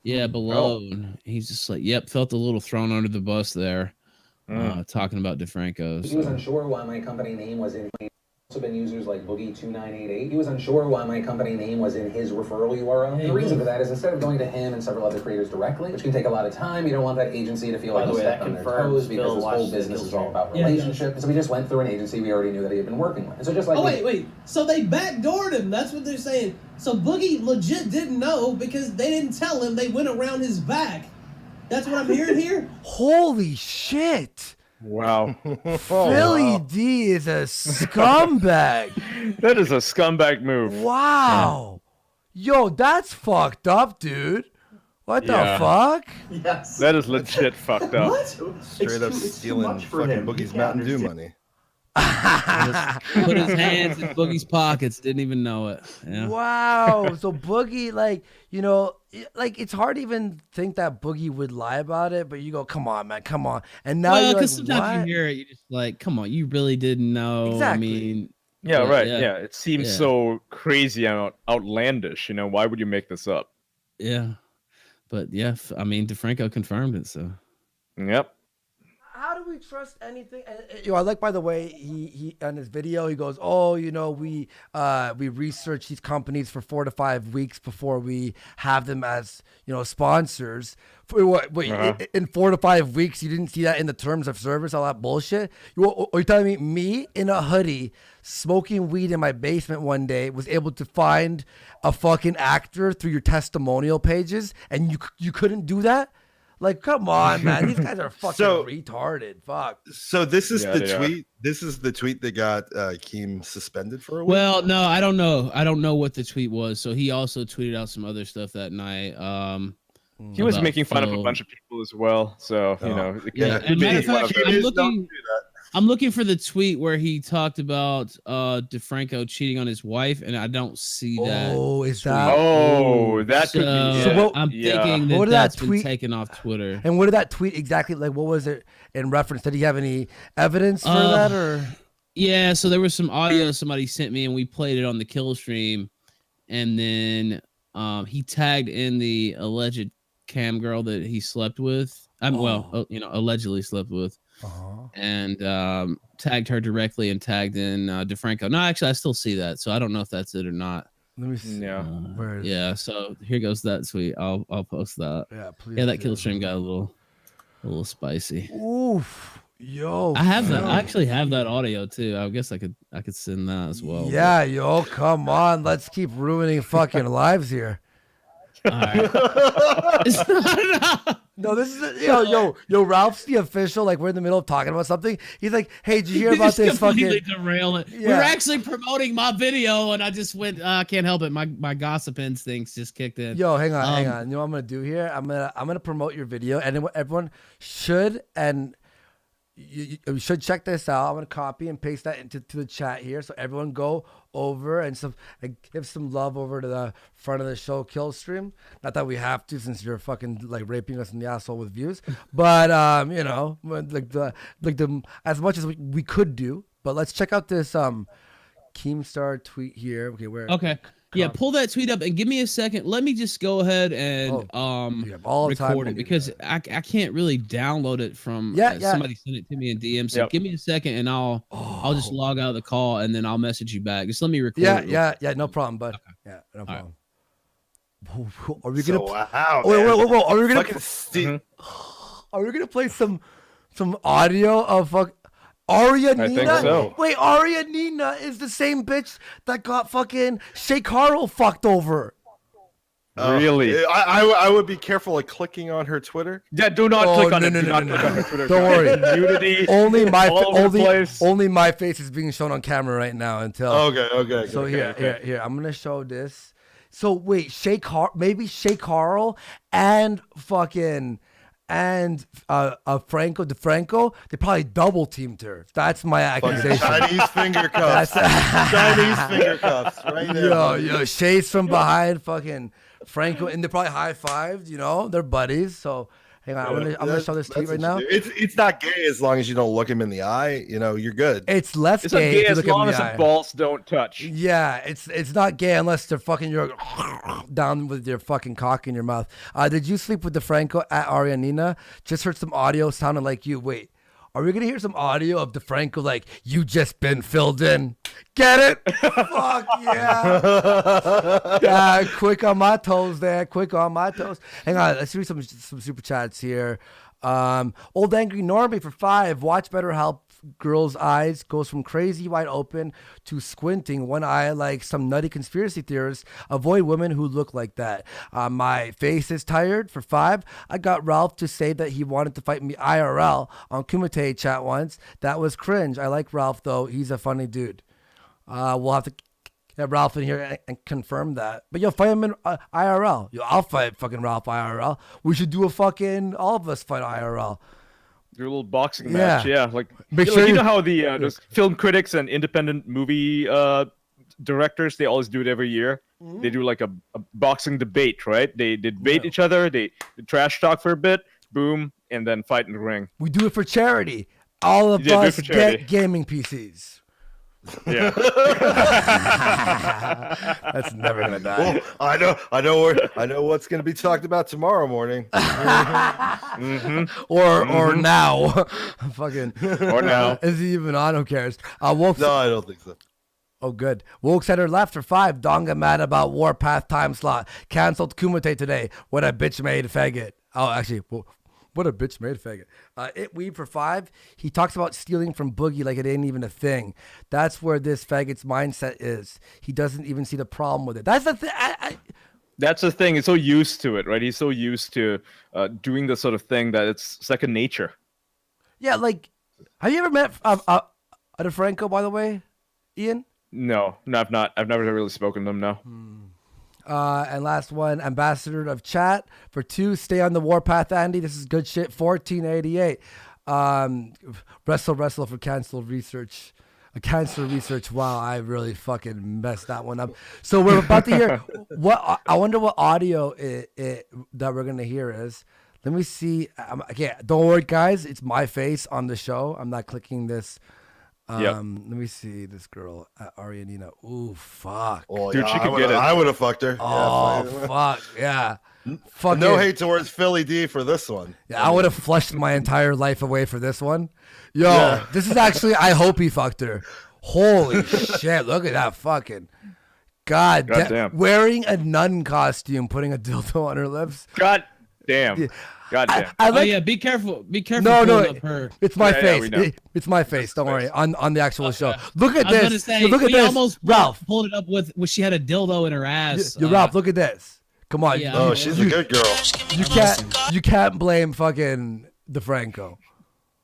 Yeah, below. He's just like, yep, felt a little thrown under the bus there, talking about DeFranco. He was unsure why my company name was in. Also been users like Boogie2988. He was unsure why my company name was in his referral URL. The reason for that is instead of going to him and several other creators directly, which can take a lot of time, you don't want that agency to feel like he's stepped on their toes because this whole business is all about relationship. And so we just went through an agency we already knew that he had been working with. And so just like wait. So they backdoored him. That's what they're saying. So Boogie legit didn't know because they didn't tell him. They went around his back. That's what I'm hearing here. Holy shit. Wow. Philly D is a scumbag. That is a scumbag move. Wow. Yeah. Yo, that's fucked up, dude. What the fuck? Yes. That is legit fucked up. What? Straight up stealing fucking Boogie's Mountain Dew money. Put his hands in Boogie's pockets, didn't even know it. Yeah. Wow. So Boogie, it's hard to even think that Boogie would lie about it, but you go, come on, man, come on. And now you're like, sometimes what? you hear it, you're just like, come on, you really didn't know. Exactly. I mean, yeah, right. Yeah, it seems so crazy and outlandish. Why would you make this up? Yeah, but yeah, I mean, DeFranco confirmed it. So, yep. How do we trust anything? I like, by the way, he on his video, he goes, oh, we research these companies for 4 to 5 weeks before we have them as, sponsors. For what? Wait, in 4 to 5 weeks, you didn't see that in the terms of service, all that bullshit? Are you telling me in a hoodie, smoking weed in my basement one day, was able to find a fucking actor through your testimonial pages, and you couldn't do that? Like, come on, man. These guys are fucking retarded. Fuck. So this is the tweet. This is the tweet that got Keem suspended for a week. Well, no, I don't know. I don't know what the tweet was. So he also tweeted out some other stuff that night. He was making fun of a bunch of people as well. So, Yeah. And matter of fact, I'm looking for the tweet where he talked about DeFranco cheating on his wife, and I don't see that. Oh, is tweet. that? Oh, that could be. So I'm thinking that's been taken off Twitter. And what did that tweet exactly, like, what was it in reference? Did he have any evidence for that, or? Yeah, so there was some audio somebody sent me, and we played it on the kill stream, and then he tagged in the alleged cam girl that he slept with. Allegedly slept with. And tagged her directly and tagged in DeFranco. No, actually, I still see that, so I don't know if that's it or not. Let me see. Yeah. So here goes that tweet. I'll post that. Yeah, please. Yeah, that kill stream got a little spicy. Oof, yo. I have that. I actually have that audio too. I guess I could send that as well. Yeah, yo, come on. Let's keep ruining fucking lives here. All right. No, this is yo. Ralph's the official. Like, we're in the middle of talking about something. He's like, "Hey, did you hear about this fucking?" Derail it. Yeah. We were actually promoting my video, and I just went. I can't help it. My gossip instincts just kicked in. Yo, hang on. You know what I'm gonna do here? I'm gonna promote your video, and everyone should and you should check this out. I'm gonna copy and paste that into the chat here, so everyone go over and give some love over to the front of the show kill stream. Not that we have to, since you're fucking like raping us in the asshole with views, but you know, like the as much as we could do. But let's check out this Keemstar tweet here. Okay. Yeah, pull that tweet up and give me a second. Let me just go ahead and record it because I can't really download it from somebody sent it to me in DM. So give me a second and I'll just log out of the call and then I'll message you back. Just let me record it. Yeah, no problem, bud. Okay. Yeah, no problem. Right. Are we gonna? Whoa, are we gonna? Are we gonna play some audio of Aria Nina? I think so. Wait, Aria Nina is the same bitch that got fucking Shay Carl fucked over. Really? I would be careful of clicking on her Twitter. Yeah, do not click on it. Do not click on her Twitter. Don't worry. Nudity. Only my face is being shown on camera right now until. Okay. So here. I'm gonna show this. So wait, maybe Shay Carl and fucking. And Franco DeFranco, they probably double teamed her. That's my accusation. Chinese finger cuffs. Chinese finger cuffs right there. Yo, Shay's from behind fucking Franco, and they're probably high-fived, you know? They're buddies, so... Hang on, I'm gonna show this tweet right now. It's not gay as long as you don't look him in the eye. You know, you're good. It's less gay as long as the balls don't touch. Yeah, it's not gay unless they're fucking you're down with your fucking cock in your mouth. Did you sleep with DeFranco at Arianina? Just heard some audio sounding like you. Wait, are we gonna hear some audio of DeFranco like you just been filled in? Get it? Fuck yeah! Quick on my toes there. Quick on my toes. Hang on, let's read some super chats here. Old Angry Normie for 5. Watch Better Help. Girl's eyes goes from crazy wide open to squinting one eye like some nutty conspiracy theorists. Avoid women who look like that. My face is tired for 5. I got Ralph to say that he wanted to fight me IRL on Kumite chat once. That was cringe. I like Ralph though. He's a funny dude. We'll have to get Ralph in here and confirm that. But yo, fight him in IRL. Yo, I'll fight fucking Ralph IRL. We should do a fucking all of us fight IRL. Do a little boxing match, yeah. Like, make sure you know how the those film critics and independent movie directors, they always do it every year. Mm-hmm. They do like a boxing debate, right? They debate each other, they trash talk for a bit, boom, and then fight in the ring. We do it for charity. All of us get gaming PCs. Yeah. That's never gonna die. Well, I know what's gonna be talked about tomorrow morning. Or now. Fucking or now. Is he even on? Who cares? No, I don't think so. Oh, good. Woke Center left for 5. Donga mad about Warpath time slot. Cancelled Kumite today. What a bitch made faggot. Oh, actually, what a bitch made faggot. It Weeb for 5. He talks about stealing from Boogie like it ain't even a thing. That's where this faggot's mindset is. He doesn't even see the problem with it. That's the thing. That's the thing. He's so used to it, right? He's so used to doing this sort of thing that it's second nature. Yeah, like, have you ever met DeFranco, by the way, Ian? No, I've not. I've never really spoken to him, no. And last one, Ambassador of Chat for 2. Stay on the warpath, Andy. This is good shit. 1488. Wrestle for cancel research. Cancer research. Wow, I really fucking messed that one up. So we're about to hear what I wonder what audio that we're gonna hear is. Let me see. Okay, don't worry, guys. It's my face on the show. I'm not clicking this. Let me see this girl Arianina. Ooh, fuck. Oh, dude, she could get it. I would have fucked her. Oh, fuck. Yeah. Fuck no hate towards Philly D for this one. Yeah, I would have flushed my entire life away for this one. Yo, this is actually, I hope he fucked her. Holy shit. Look at that fucking. God damn. Wearing a nun costume, putting a dildo on her lips. God damn. Yeah. God damn. I like, be careful. Be careful. No, up her. It's my face. It's my face. Don't worry. On the actual show. Look at this. I was gonna say, look at this. Almost Ralph pulled it up with she had a dildo in her ass. Ralph, look at this. Come on. Yeah, oh, she's a good girl. You can't blame fucking DeFranco.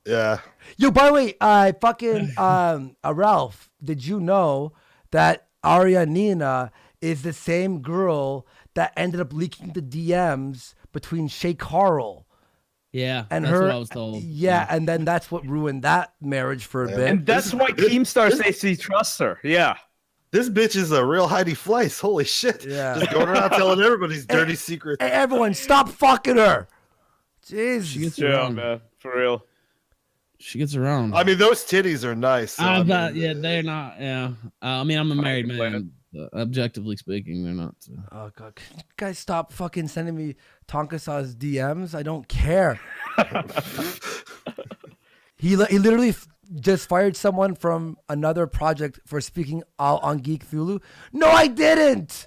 Yeah. Yo, by the way, fucking Ralph, did you know that Arianina is the same girl that ended up leaking the DMs between Shay Carl? Yeah, and that's her, what I was told. Yeah, and then that's what ruined that marriage for a bit. And that's why Keemstar says he trusts her. Yeah. This bitch is a real Heidi Fleiss. Holy shit. Yeah. Just going around telling everybody's dirty secrets. Hey, everyone, stop fucking her. Jeez. She gets Yeah, around. man. For real. She gets around. I mean, those titties are nice. So, I mean, yeah, they're not. Yeah, I mean, I'm a married man. Objectively speaking, they're not. Oh god, can you guys stop fucking sending me Tonka Saw's DMs? I don't care. He literally just fired someone from another project for speaking out on Geek Thulu. No, I didn't.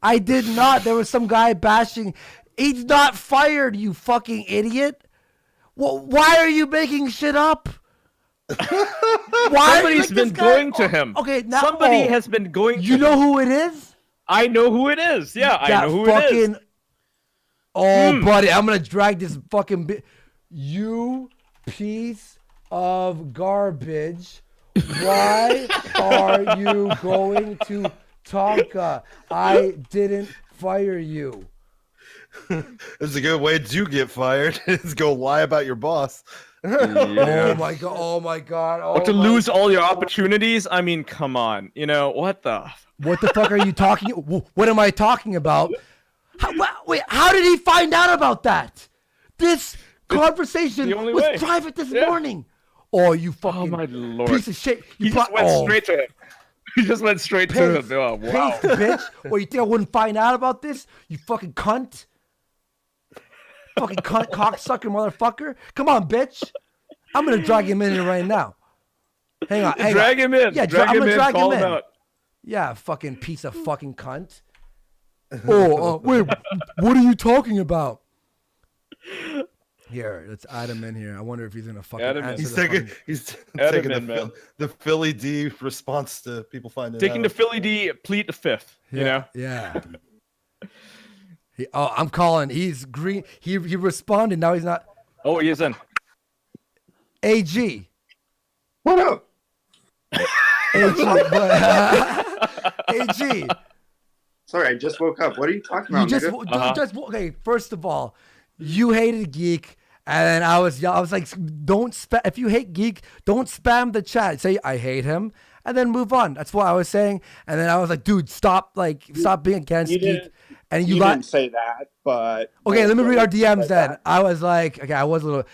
I did not. There was some guy bashing. He's not fired, you fucking idiot. Well, why are you making shit up? Why? Somebody's been going to him. Okay, now somebody has been going to You know who it is? I know who it is. Yeah, I know who it is. Oh, buddy, I'm gonna drag this fucking you piece of garbage. Why are you going to Tonka? I didn't fire you. It's a good way to get fired. Is go lie about your boss. Oh my god! Oh my god! Oh to lose all your opportunities? I mean, come on. You know what the? What the fuck are you talking? What am I talking about? Wait, how did he find out about that? This conversation was private this morning. Oh, you fucking my Lord. piece of shit! He just went straight to him. He just went straight to him. Oh, wow. Paste, bitch. Well, you think I wouldn't find out about this? You fucking cunt. Fucking cunt, cocksucker, motherfucker. Come on, bitch. I'm going to drag him in here right now. Hang on. Drag him in. Yeah, drag him in. Call him out. Yeah, fucking piece of fucking cunt. Wait, what are you talking about? Here, let's add him in here. I wonder if he's going to fucking answer He's taking the Philly D response to people finding out. Taking the Philly D, plead the fifth, you know? Yeah. I'm calling. He's green. He responded. Now he's not. Oh, he is in. AG. What up? AG. AG. Sorry, I just woke up. What are you talking about? Okay. First of all, you hated Geek, and then I was like, don't spam. If you hate Geek, don't spam the chat. Say I hate him, and then move on. That's what I was saying. And then I was like, dude, stop being against Geek. And you didn't say that, but okay. Let me read our DMs then. I was like, okay, I was a little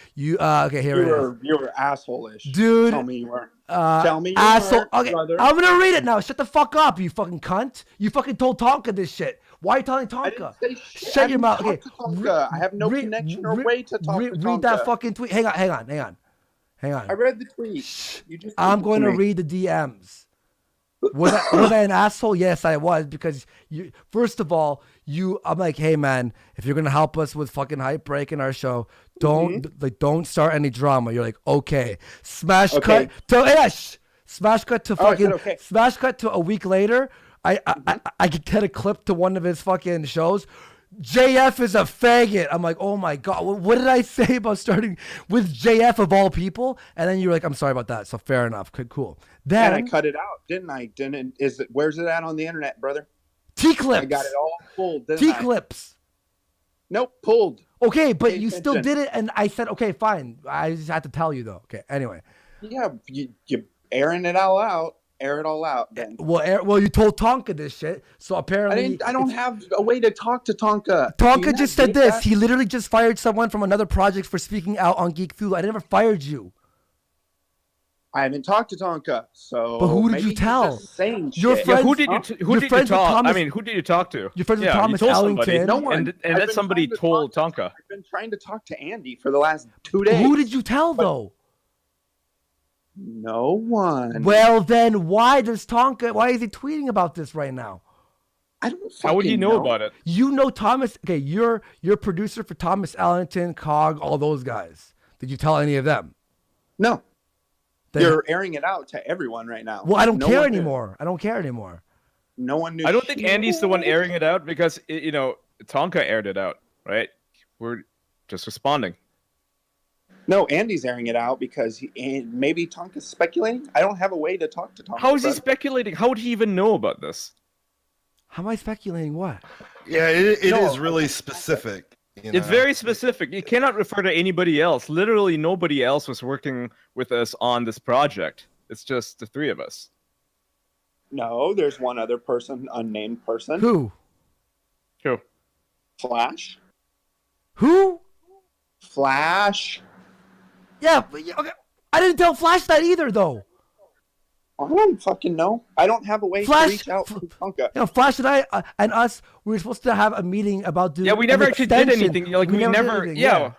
okay. Here it is. You were asshole-ish, dude. Tell me you were. Tell me you asshole. were, okay, brother. I'm gonna read it now. Shut the fuck up, you fucking cunt. You fucking told Tonka this shit. Why are you telling Tonka? I didn't say Shut your mouth. Okay. I have no connection or way to talk to Tonka. Read that fucking tweet. Hang on. I read the tweet. I'm going to read the DMs. Was I an asshole? Yes, I was, because you. First of all, I'm like, hey man, if you're gonna help us with fucking hype breaking our show, don't start any drama. You're like, okay, smash cut to smash cut to fucking smash cut to a week later. I could get a clip to one of his fucking shows. JF is a faggot. I'm like, oh my god, what did I say about starting with JF of all people? And then you're like, I'm sorry about that. So fair enough. Cool. Then and I cut it out, didn't I? Where's it at on the internet, brother? T-clips. I got it all pulled. T-clips. Nope, pulled. Okay, but you still did it, and I said, okay, fine. I just had to tell you though. Okay, anyway. Yeah, you airing it all out. Air it all out then. Well, you told Tonka this shit, so apparently I don't have a way to talk to Tonka. Tonka just said this. He literally just fired someone from another project for speaking out on Geek Thulu. I never fired you. I haven't talked to Tonka, so. But who did you tell? Your friends. Who did you talk? I mean, who did you talk to? Your friends with Thomas Ellington. No one. And then somebody told Tonka. I've been trying to talk to Andy for the last 2 days. Who did you tell though? No one. Well, then why is he tweeting about this right now? I don't How would he know about it? You know Thomas. Okay, you're producer for Thomas Ellington, Cog, all those guys. Did you tell any of them? No. You're airing it out to everyone right now. Well, I don't care anymore. I don't care anymore. No one knew. I don't think Andy's the one airing it out because, Tonka aired it out, right? We're just responding. No, Andy's airing it out because maybe Tonka's speculating. I don't have a way to talk to Tonka. How is he speculating? How would he even know about this? How am I speculating what? Yeah, it is really specific. It's very specific. You cannot refer to anybody else. Literally, nobody else was working with us on this project. It's just the three of us. No, there's one other person, unnamed person. Who? Flash. Who? Flash. Yeah, okay. I didn't tell Flash that either, though. I don't fucking know. I don't have a way to reach out to Tonka. You know, Flash and I and us, we were supposed to have a meeting about doing. Yeah, we never actually did anything. Like we never. did anything,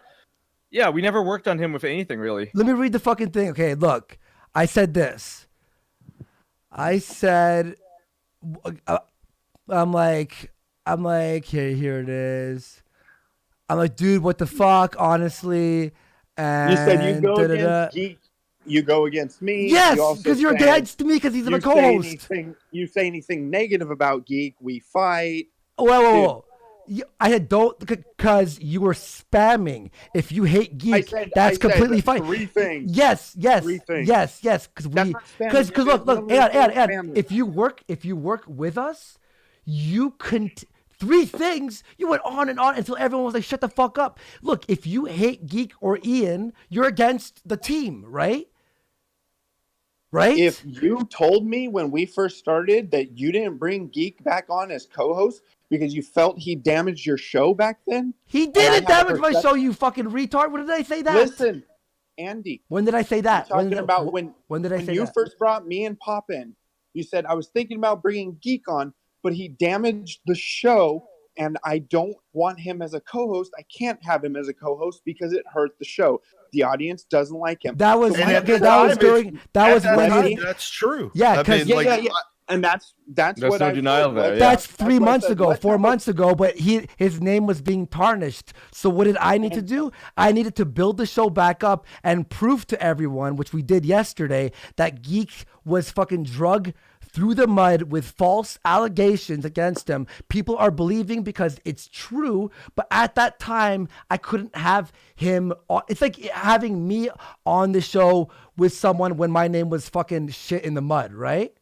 Yeah, we never worked on him with anything really. Let me read the fucking thing. Okay, look, I said this. I said, I'm like, here it is. I'm like, dude, what the fuck, honestly. And you said you go against Geek. You go against me. Yes, because you're against me because he's my co-host. You say anything negative about Geek, we fight. Whoa. I had don't because you were spamming. If you hate Geek, that's completely fine. 3 things. Yes. 3 things. Yes. Because look, and if you work with us, you can. 3 things. You went on and on until everyone was like, "Shut the fuck up." Look, if you hate Geek or Ian, you're against the team, right? Right? If you told me when we first started that you didn't bring Geek back on as co-host because you felt he damaged your show back then, he didn't damage my show. You fucking retard. When did I say that? Listen, Andy. When did I say that? When did I say that? You first brought me and Pop in, you said I was thinking about bringing Geek on, but he damaged the show, and I don't want him as a co-host. I can't have him as a co-host because it hurt the show. The audience doesn't like him. That was when that's true. Yeah, and that's what no denial there. That's 3 months ago, 4 months ago, but his name was being tarnished. So what did I need to do? I needed to build the show back up and prove to everyone, which we did yesterday, that Geek was fucking drug through the mud with false allegations against him. People are believing because it's true, but at that time, I couldn't have him on. It's like having me on the show with someone when my name was fucking shit in the mud, right?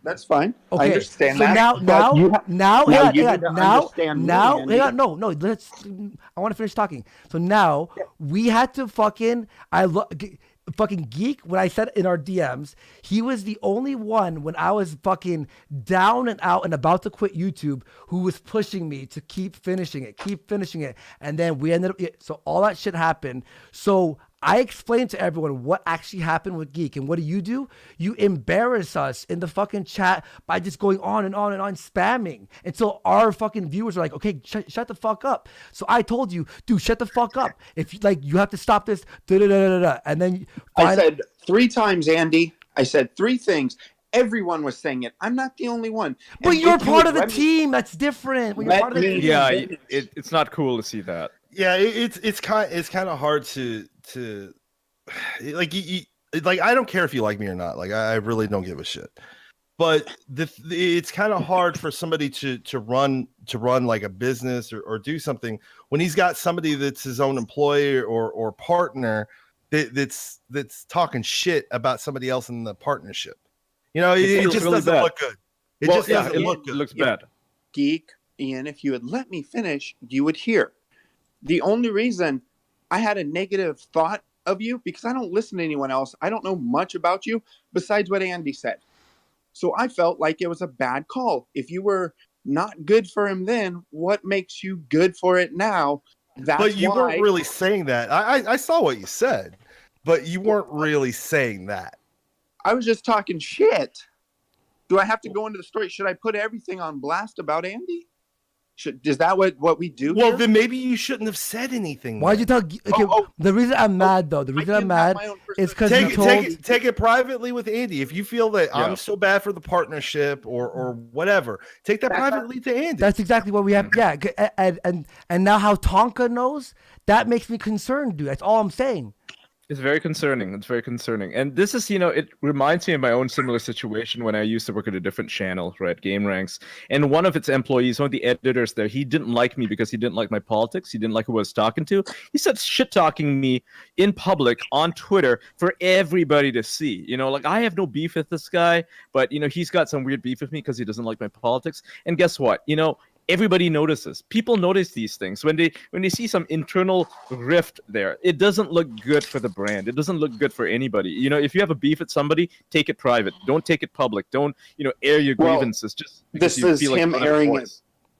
That's fine. Okay. I understand so that. Now, no. I want to finish talking. So now we had to fucking Geek, when I said in our DMs, he was the only one when I was fucking down and out and about to quit YouTube who was pushing me to keep finishing it. And then we ended up, so all that shit happened. So I explained to everyone what actually happened with Geek. And what do? You embarrass us in the fucking chat by just going on and on and on spamming until our fucking viewers are like, okay, shut the fuck up. So I told you, dude, shut the fuck up. If you have to stop this, and then I said 3 times, Andy. I said 3 things. Everyone was saying it. I'm not the only one. But you're part of the team. That's different. When you're part of the team. Yeah, it's not cool to see that. Yeah, it's kind of hard to like I don't care if you like me or not. Like I really don't give a shit. But it's kind of hard for somebody to run like a business or do something when he's got somebody that's his own employee or partner that's talking shit about somebody else in the partnership. You know, it just really doesn't bad. look good. It just doesn't look good. It looks bad. Geek, Ian, if you had let me finish, you would hear. The only reason I had a negative thought of you, because I don't listen to anyone else. I don't know much about you besides what Andy said. So I felt like it was a bad call. If you were not good for him then, what makes you good for it now? But you weren't really saying that. I saw what you said, but you weren't really saying that. I was just talking shit. Do I have to go into the story? Should I put everything on blast about Andy? Is that what we do? Well, here? then maybe you shouldn't have said anything. Why'd you tell? Okay, the reason I'm mad though, is because you told. Take it privately with Andy. If you feel that I'm so bad for the partnership or whatever, take that privately to Andy. That's exactly what we have. Yeah, and now how Tonka knows, that makes me concerned, dude. That's all I'm saying. It's very concerning. And this is, it reminds me of my own similar situation when I used to work at a different channel, right, Game Ranks. And one of its employees, one of the editors there, he didn't like me because he didn't like my politics. He didn't like who I was talking to. He started shit-talking me in public on Twitter for everybody to see. Like, I have no beef with this guy, but, he's got some weird beef with me because he doesn't like my politics. And guess what? everybody notices. People notice these things when they see some internal rift there. It doesn't look good for the brand. It doesn't look good for anybody. You know, if you have a beef with somebody, take it private. Don't take it public. Don't, you know, air your grievances. Just this is him airing it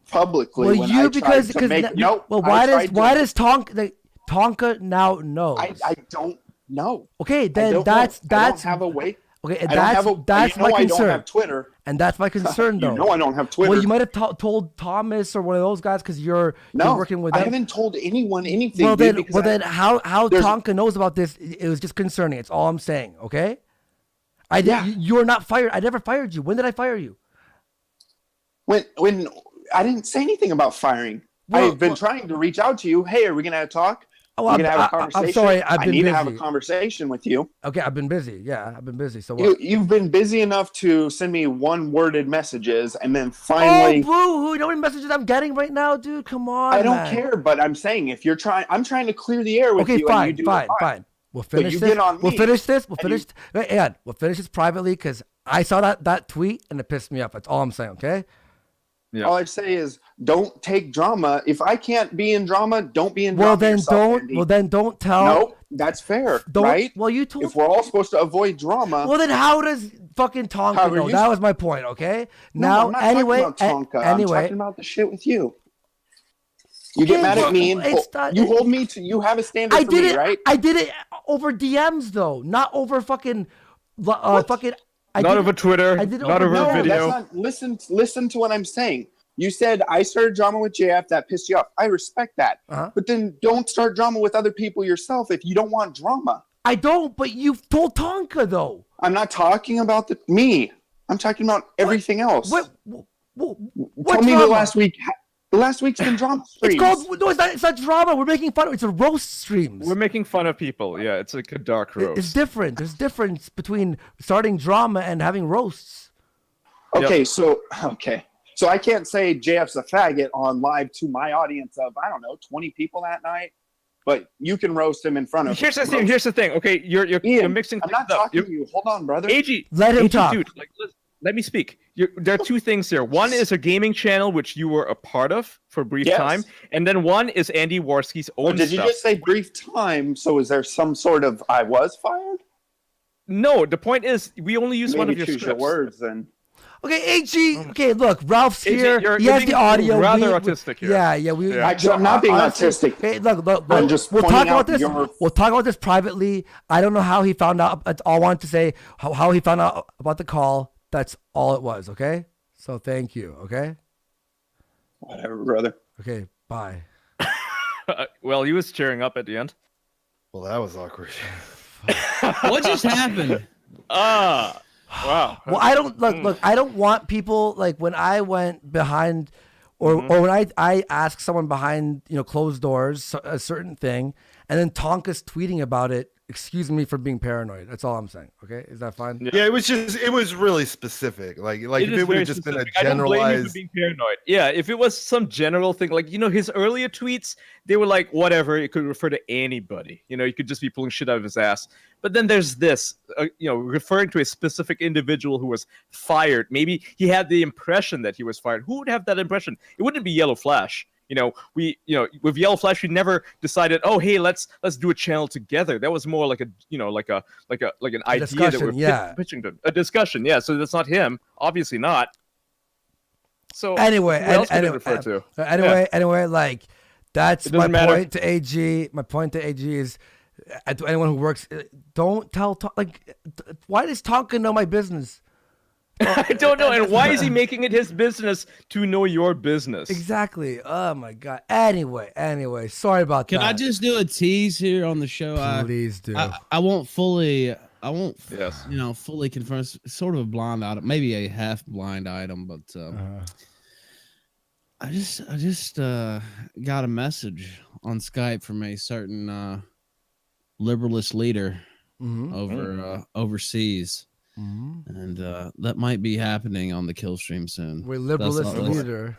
publicly. Well, when you I because tried to make, nope, well, why does Tonka now knows? I don't know. Okay, then I don't have a way. Okay, and that's my concern. I don't have Twitter. And that's my concern, though. You know I don't have Twitter. Well, you might have told Thomas or one of those guys because you're working with them. I haven't told anyone anything. Well, then how Tonka knows about this? It was just concerning. It's all I'm saying. Okay. You're not fired. I never fired you. When did I fire you? When I didn't say anything about firing. I've been trying to reach out to you. Hey, are we gonna talk? Oh, we're gonna have a conversation. I'm sorry. I need to have a conversation with you. Okay, I've been busy. Yeah, I've been busy. So what? You've been busy enough to send me one-worded messages, and then finally. Oh, boo! You know how many messages I'm getting right now, dude? Come on. I don't care, but I'm saying if you're trying, I'm trying to clear the air with you. Okay, and you do fine. We'll finish this. We'll finish this privately because I saw that tweet and it pissed me off. That's all I'm saying. Okay. Yeah. All I say is, don't take drama. If I can't be in drama, don't be in drama. Well, then don't tell. No, that's fair, right? Well, you told. If we're all supposed to avoid drama. Well, then how does fucking Tonka know? That was my point. Okay. Now, I'm not anyway, talking about Tonka. I'm talking about the shit with you. You get mad at me and you hold me to. You have a standard for me, right? I did it over DMs though, not over fucking, Not over Twitter. I did it not over video. That's not, listen to what I'm saying. You said I started drama with JF. That pissed you off. I respect that. But then don't start drama with other people yourself if you don't want drama. I don't. But you've told Tonka though. I'm not talking about me. I'm talking about everything else. What Tell me the last week. The last week's been drama streams. It's not drama. We're making fun of it. It's a roast streams. We're making fun of people. Yeah, it's like a dark roast. It's different. There's difference between starting drama and having roasts. Okay, so I can't say JF's a faggot on live to my audience of, I don't know, 20 people that night, but you can roast him in front of. Here's the thing. Okay, you're mixing. I'm not talking to you. Hold on, brother. AG, let him talk. Dude, let me speak. There are two things here. One is a gaming channel which you were a part of for a brief time, and then one is Andy Warski's own Did you just say brief time? So is there some sort of I was fired? No, the point is we only use one of your scripts. Your words then. Okay, AG. Okay, look, Ralph's here. You're has the audio. Rather autistic here. Yeah. Actually, I'm not being autistic. Okay, look. I'm just we'll talk about this. Your... We'll talk about this privately. I don't know how he found out. That's all I wanted to say. How he found out about the call. That's all it was. Okay. So thank you. Okay. Whatever, brother. Okay. Bye. Well, he was cheering up at the end. Well, that was awkward. What just happened? Wow. Well, I don't look. I don't want people like when I went behind, or when I ask someone behind closed doors a certain thing, and then Tonka's tweeting about it. Excuse me for being paranoid. That's all I'm saying. Okay, is that fine? Yeah, it was really specific. Like if it would have just been a generalized. I don't blame you for being paranoid. Yeah, if it was some general thing, like his earlier tweets, they were like whatever. It could refer to anybody. He could just be pulling shit out of his ass. But then there's this, referring to a specific individual who was fired. Maybe he had the impression that he was fired. Who would have that impression? It wouldn't be Yellow Flash. With Yellow Flash, we never decided, oh, hey, let's do a channel together. That was more like an idea that we're pitching to a discussion. Yeah, so that's not him, obviously not. So anyway, like that's my matter. point to AG. My point to AG is to anyone who works, don't tell why does Tonka know my business? I don't know. And why is he making it his business to know your business? Exactly. Oh my God. Anyway, sorry about that. Can I just do a tease here on the show? Please do. I won't fully fully confirm. It's sort of a blind item, maybe a half blind item, but I just got a message on Skype from a certain liberalist leader overseas. And that might be happening on the kill stream soon. We're liberalist leader.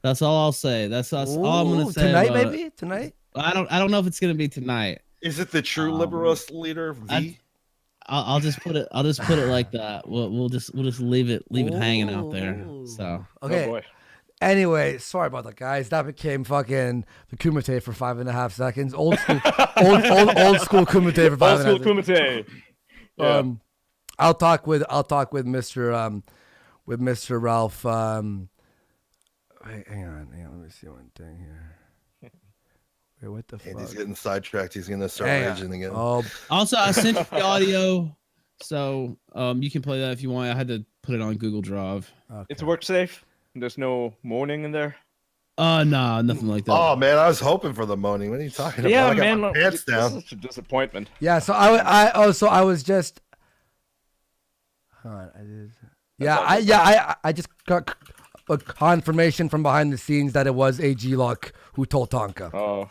That's all I'll say. That's all I'm gonna say. Tonight, maybe tonight. I don't know if it's gonna be tonight. Is it the true liberalist leader? I'll just put it. I'll just put it like that. We'll just leave it hanging out there. So okay. Oh boy. Anyway, sorry about that, guys. That became fucking the Kumite for 5.5 seconds. Old school, old school Kumite for 5.5 Old school seconds. Kumite. Yeah. I'll talk with Mr. Ralph. Wait, hang on. Let me see one thing here. Wait, what the fuck? Andy's getting sidetracked. He's gonna start raging again. Oh, Also, I sent you the audio, so you can play that if you want. I had to put it on Google Drive. okay. It's work safe. There's no moaning in there. Nah, nothing like that. Oh man, I was hoping for the moaning. What are you talking about? Yeah, I got man. my pants down. This is a disappointment. Yeah, so I was just. Hold on, I just got a confirmation from behind the scenes that it was AG Luck who told Tonka. Oh.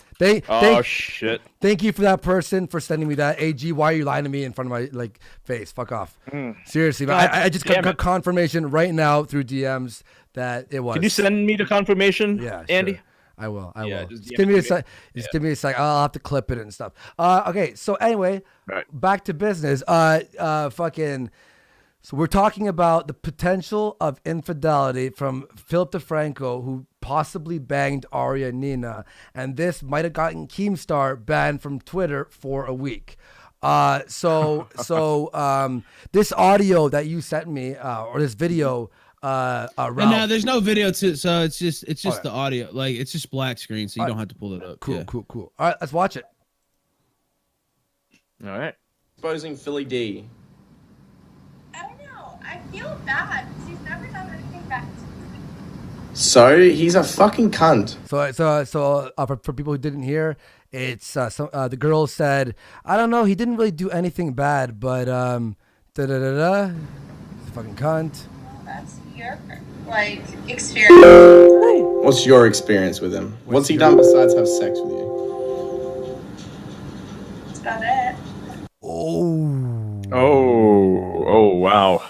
Shit! Thank you for that person for sending me that. AG, why are you lying to me in front of my face? Fuck off. Seriously, but I just got confirmation right now through DMs that it was. Can you send me the confirmation? Yeah, Andy. Sure. I will. Just give me a sec. Give me a sec. I'll have to clip it and stuff. Okay. So anyway, back to business. Fucking. So we're talking about the potential of infidelity from Philip DeFranco, who possibly banged Aria Nina, and this might have gotten Keemstar banned from Twitter for a week. This audio that you sent me, or this video, Ralph, and now there's no video so it's just the audio, like it's just black screen, so you don't have to pull it up. Cool. All right, let's watch it. All right. Exposing Philly D. I don't know. I feel bad because he's never done anything bad to me. So he's a fucking cunt. So for people who didn't hear, it's the girl said, I don't know, he didn't really do anything bad, but he's a fucking cunt. Well, that's your experience. What's your experience with him? What's he done besides have sex with you? That's about it. Oh, wow.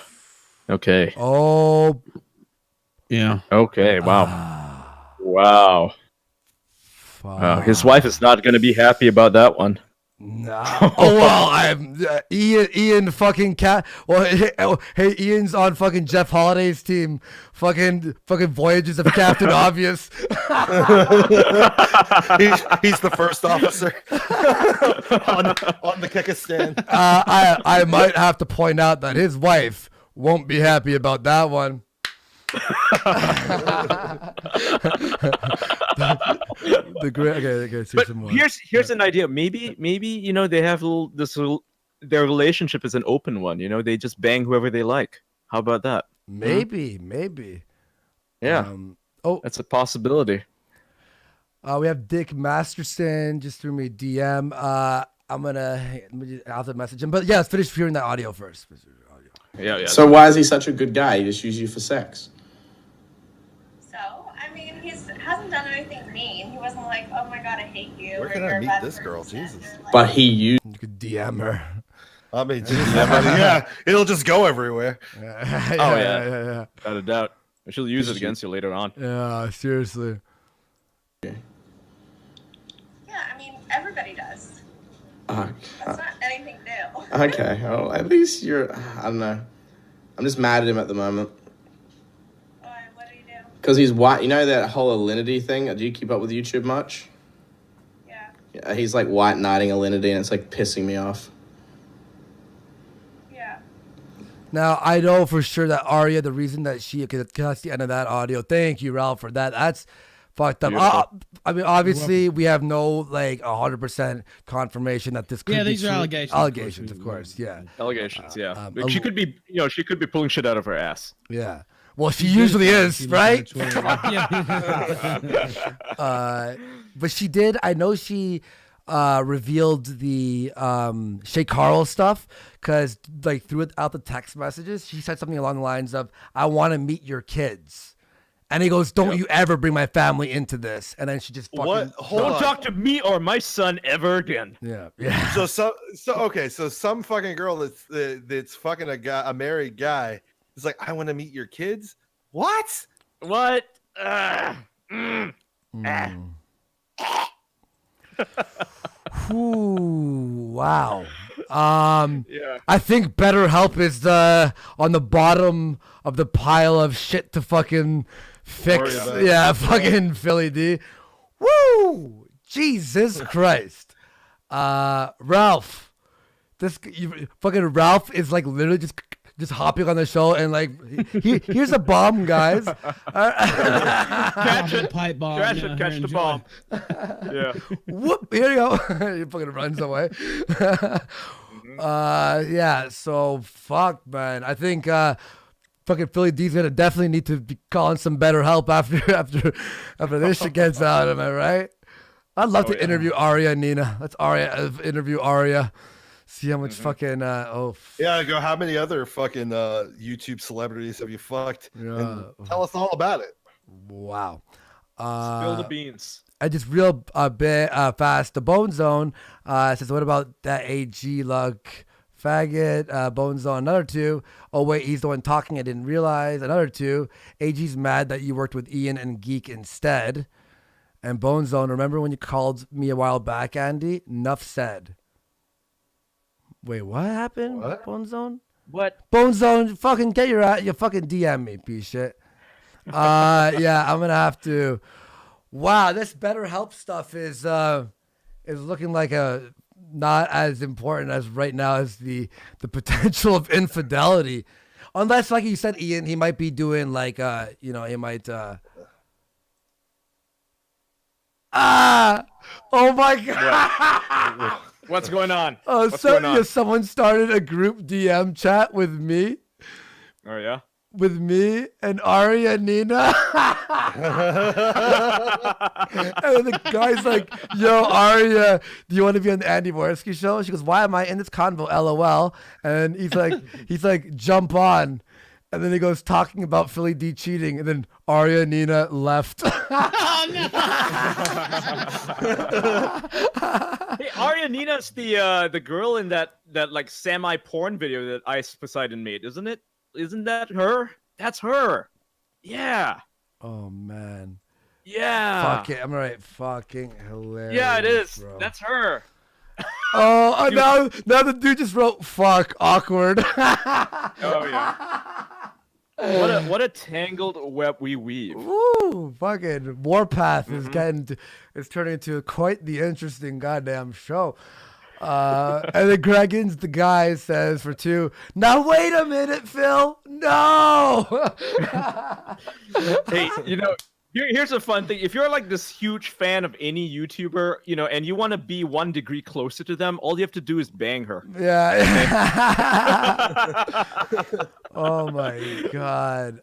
Okay. Oh. Yeah. Okay, wow. Wow. His wife is not going to be happy about that one. No. Oh, well, I'm Ian fucking cat. Well, hey, Ian's on fucking Jeff Holliday's team. Fucking Voyages of Captain Obvious. he's the first officer on the Kyrgyzstan. I might have to point out that his wife won't be happy about that one. But here's an idea. Maybe they have their relationship is an open one. They just bang whoever they like. How about that? Maybe. Yeah. That's a possibility. We have Dick Masterson just threw me a DM. I'm gonna have to message him, but yeah, let's finish hearing that audio first. Yeah. So why is he such a good guy? He just used you for sex. So, I mean, he hasn't done anything mean. He wasn't like, oh my god, I hate you. Where can I meet this girl? Jesus. But he used. You could DM her. I mean, yeah, it'll just go everywhere. Yeah. Without a doubt. She'll use it against you later on. Yeah, seriously. Yeah, I mean, everybody does. That's not anything new. Okay, well, at least I don't know. I'm just mad at him at the moment. Why? What do you do? Because he's white. You know that whole Alinity thing? Do you keep up with YouTube much? Yeah. He's like white knighting Alinity, and it's like pissing me off. Yeah. Now, I know for sure that Aria, the reason that because that's the end of that audio. Thank you, Ralph, for that. That's fucked up. I mean, obviously, we have no 100% confirmation that this could be these are true. allegations. Allegations, of course. Yeah. Allegations. Yeah. She could be pulling shit out of her ass. Yeah. Well, she usually is, right? But she did. I know she revealed the Shay Carl stuff because throughout the text messages, she said something along the lines of, "I want to meet your kids." And he goes, "Don't you ever bring my family into this." And then she just fucking Don't talk to me or my son ever again. Yeah. So some fucking girl that's fucking a married guy is like, "I want to meet your kids." What? Ooh, wow. I think BetterHelp is on the bottom of the pile of shit to fucking Fix. Worry about it. Yeah, fucking Philly D. Woo! Jesus Christ. Ralph. Fucking Ralph is like literally just hopping on the show and like here's a bomb, guys. Catch it. Pipe bomb. Catch yeah, it. Catch the enjoy. bomb. Yeah. Whoop! Here you go. He fucking runs away. Yeah. So fuck, man. I think fucking Philly D's gonna definitely need to be calling some better help after this shit gets out. Am I right? I'd love to interview Aria and Nina. Let's interview Aria. See how much fucking Yeah, go. How many other fucking YouTube celebrities have you fucked? And tell us all about it. Wow. Spill the beans. I just real bit fast. The Bone Zone says, "What about that AG luck faggot?" Bone Zone, another 2. Oh wait, he's the one talking. I didn't realize. Another 2. AG's mad that you worked with Ian and Geek instead. And Bone Zone, remember when you called me a while back, Andy? Nuff said. Wait, what happened? What? Bone Zone? What? Bone Zone, fucking get your fucking DM me, piece of shit. Yeah, I'm gonna have to. Wow, this BetterHelp stuff is looking like not as important as right now as the potential of infidelity. Unless, like you said, Ian, he might be doing like he might oh my god. What's going on? Oh, What's going on? Someone started a group DM chat with me. Oh yeah. With me and Aria and Nina. And the guy's like, "Yo, Aria, do you want to be on the Andy Worski show?" She goes, "Why am I in this convo? LOL." And he's like, "Jump on." And then he goes talking about Philly D cheating, and then Aria and Nina left. Oh no! Hey, Aria Nina's the girl in that like semi porn video that Ice Poseidon made, isn't it? Isn't that her? That's her. Yeah. Oh man. Yeah. Fuck it. I'm right. Fucking hilarious. Yeah, it is. Bro. That's her. Oh, now the dude just wrote "fuck awkward." Oh yeah. What a tangled web we weave. Woo! Fucking Warpath is turning into quite the interesting goddamn show. And then Greggins, the guy, says for 2, "Now wait a minute, Phil. No." Hey, here's a fun thing. If you're like this huge fan of any YouTuber, and you want to be 1 degree closer to them, all you have to do is bang her. Yeah. Oh my god.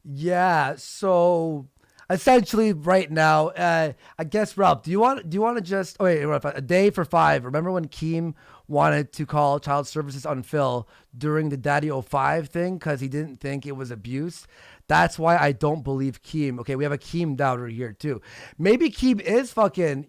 Yeah. So essentially, right now, I guess, Ralph, do you want to just Ralph, a day for 5? Remember when Keem wanted to call child services on Phil during the Daddy 05 thing because he didn't think it was abuse? That's why I don't believe Keem. Okay, we have a Keem doubter here too. Maybe Keem is fucking,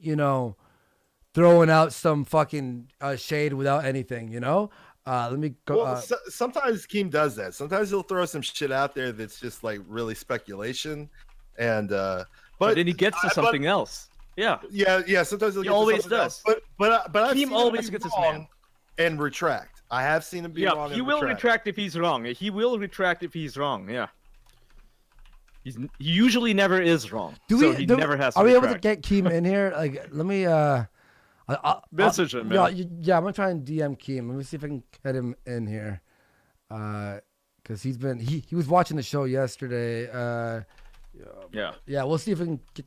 throwing out some fucking shade without anything, Let me go. Well, sometimes Keem does that. Sometimes he'll throw some shit out there that's just like really speculation, and but then he gets to something else. Yeah. Yeah. Sometimes he always does. Else. But I've Keem always gets his man and retract. I have seen him be wrong. Yeah, he will retract if he's wrong. He will retract if he's wrong. Yeah. He usually never is wrong. He never has to Are we able retract. to get Keem in here? Like, let me message him, man. Yeah, I'm gonna try and DM Keem. Let me see if I can get him in here. Because he was watching the show yesterday. Yeah, we'll see if we can get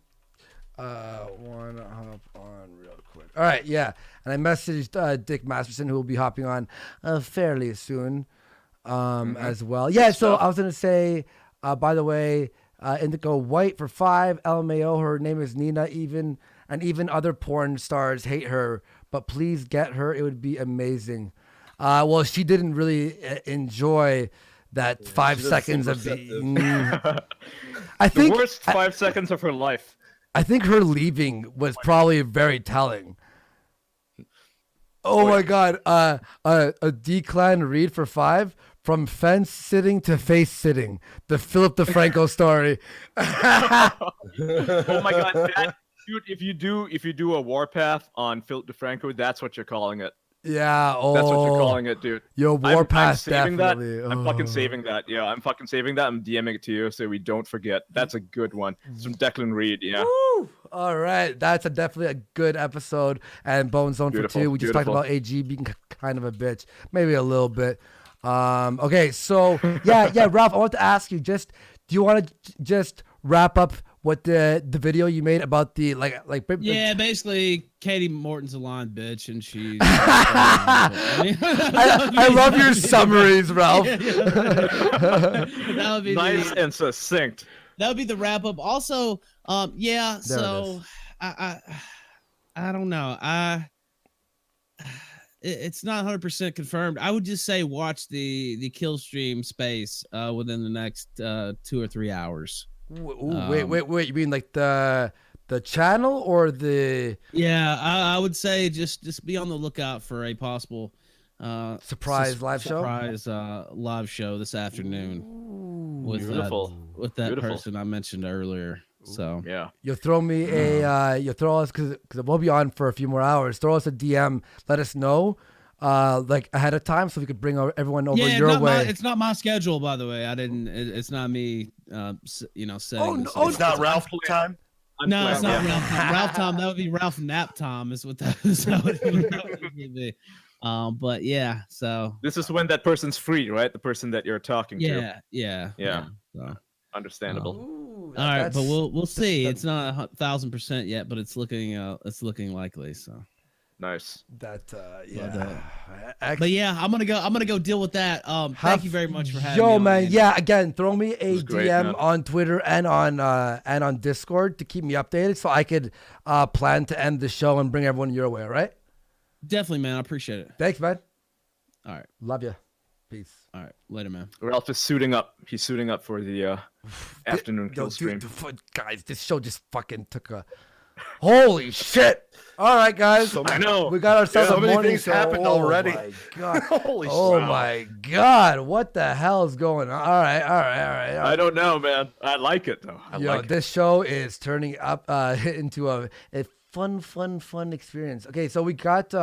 wanna hop on real quick. All right, yeah. And I messaged Dick Masterson, who will be hopping on fairly soon as well. Yeah, so I was gonna say, by the way, Indigo White for 5, LMAO, her name is Nina, even other porn stars hate her, but please get her, it would be amazing. Well, she didn't really enjoy that 5 seconds of being. I think the worst 5 seconds of her life. I think her leaving was probably very telling. Oh my god, a D-Clan read for 5. From fence sitting to face sitting, the Philip DeFranco story. Oh my god, dude! If you do a Warpath on Philip DeFranco, that's what you're calling it. Yeah. Oh, That's what you're calling it, dude. Yo, I'm Warpath saving definitely. that. I'm fucking saving that. Yeah, I'm fucking saving that. I'm DMing it to you so we don't forget. That's a good one. It's from Declan Reed. Yeah. Woo! All right, that's definitely a good episode. And Bone Zone for 2. We just talked about AG being kind of a bitch, maybe a little bit. Okay, so yeah, Ralph, I want to ask you, do you want to just wrap up what the video you made about the like yeah, basically Katie Morton's a lying bitch and she's I love your summaries, Ralph. That would be nice and succinct. That would be the wrap up. Also, yeah, so I don't know. It's not 100% confirmed. I would just say watch the kill stream space within the next 2 or 3 hours. Wait! You mean like the channel or the? Yeah, I would say just be on the lookout for a possible surprise live show this afternoon with that person I mentioned earlier. So yeah, you'll throw me you'll throw us because we'll be on for a few more hours. Throw us a DM, let us know. Like ahead of time, so we could bring everyone over your way. It's not my schedule, by the way. I didn't. It's not me. Setting. It's not Ralph time. No, it's not Ralph time. Ralph time. That would be Ralph Nap time. Is what that would be. But yeah. So this is when that person's free, right? The person that you're talking to. Yeah. So, understandable. All right, but we'll see. It's not 1,000% yet, but it's looking likely. So. Nice. But yeah, I'm gonna go deal with that. Thank you very much for having me. Yo, man, yeah. Again, throw me a DM on Twitter and on Discord to keep me updated, so I could plan to end the show and bring everyone your way. All right? Definitely, man. I appreciate it. Thanks, man. All right. Love you. Peace. All right. Later, man. Ralph is suiting up. He's suiting up for the afternoon kill stream. Guys, this show just fucking took a. Holy shit! All right, guys. I know we got ourselves a morning things show. happened already. My God. Holy oh shit. my God! What the hell is going on? All right. I don't know, man. I like it though. This show is turning up into a fun experience. Okay, so we got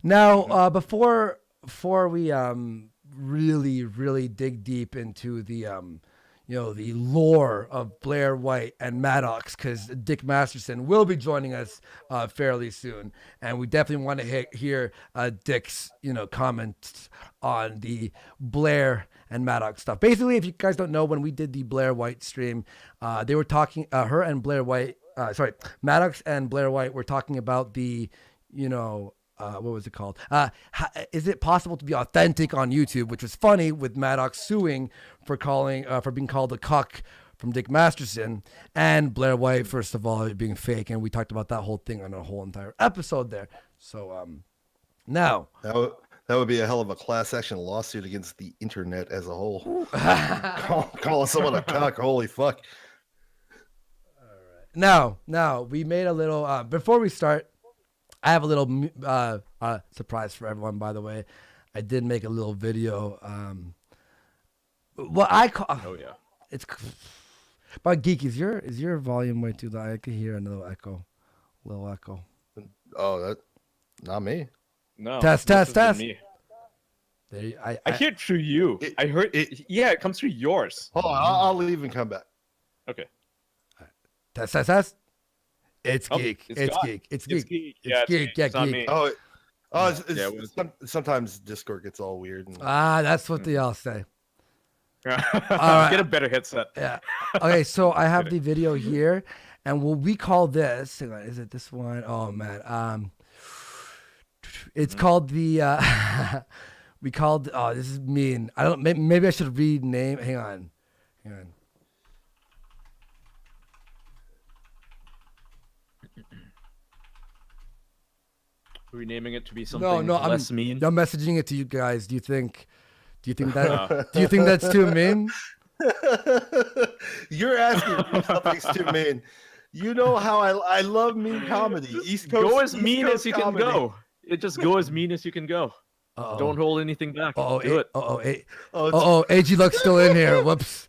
now before we really dig deep into the the lore of Blaire White and Maddox, because Dick Masterson will be joining us fairly soon, and we definitely want to hear Dick's comments on the Blaire and Maddox stuff. Basically, if you guys don't know, when we did the Blaire White stream, they were talking. Her and Blaire White, Maddox and Blaire White were talking about the what was it called? Is it possible to be authentic on YouTube? Which was funny, with Maddox suing for being called a cuck from Dick Masterson, and Blaire White, first of all, being fake. And we talked about that whole thing on a whole entire episode there. So now that would be a hell of a class action lawsuit against the internet as a whole. Calling someone a cuck, holy fuck. Now we made a little before we start. I have a little surprise for everyone, by the way. I did make a little video. What I call it's. But Geek, is your volume way too loud? I can hear a little echo. Oh, that not me. No. Test. Me. I hear it through you. I heard it. Yeah, it comes through yours. Hold on, I'll leave and come back. Okay. Test. It's Geek. It's Geek. It's Geek. Yeah, Geek. Me. Sometimes Discord gets all weird. That's what they all say. Get a better headset. Yeah. Okay, so I have the video here, and what we call this, is it this one? Oh man. It's called the we called this is mean. I don't maybe I should read name. Hang on. Renaming it to be something less mean. I'm messaging it to you guys. Do you think that do you think that's too mean? You're asking if something's too mean. You know how I love mean comedy. East Coast. Go as mean as you can go. It just go as mean as you can go. Don't hold anything back. Do it. AG Luck's still in here. Whoops.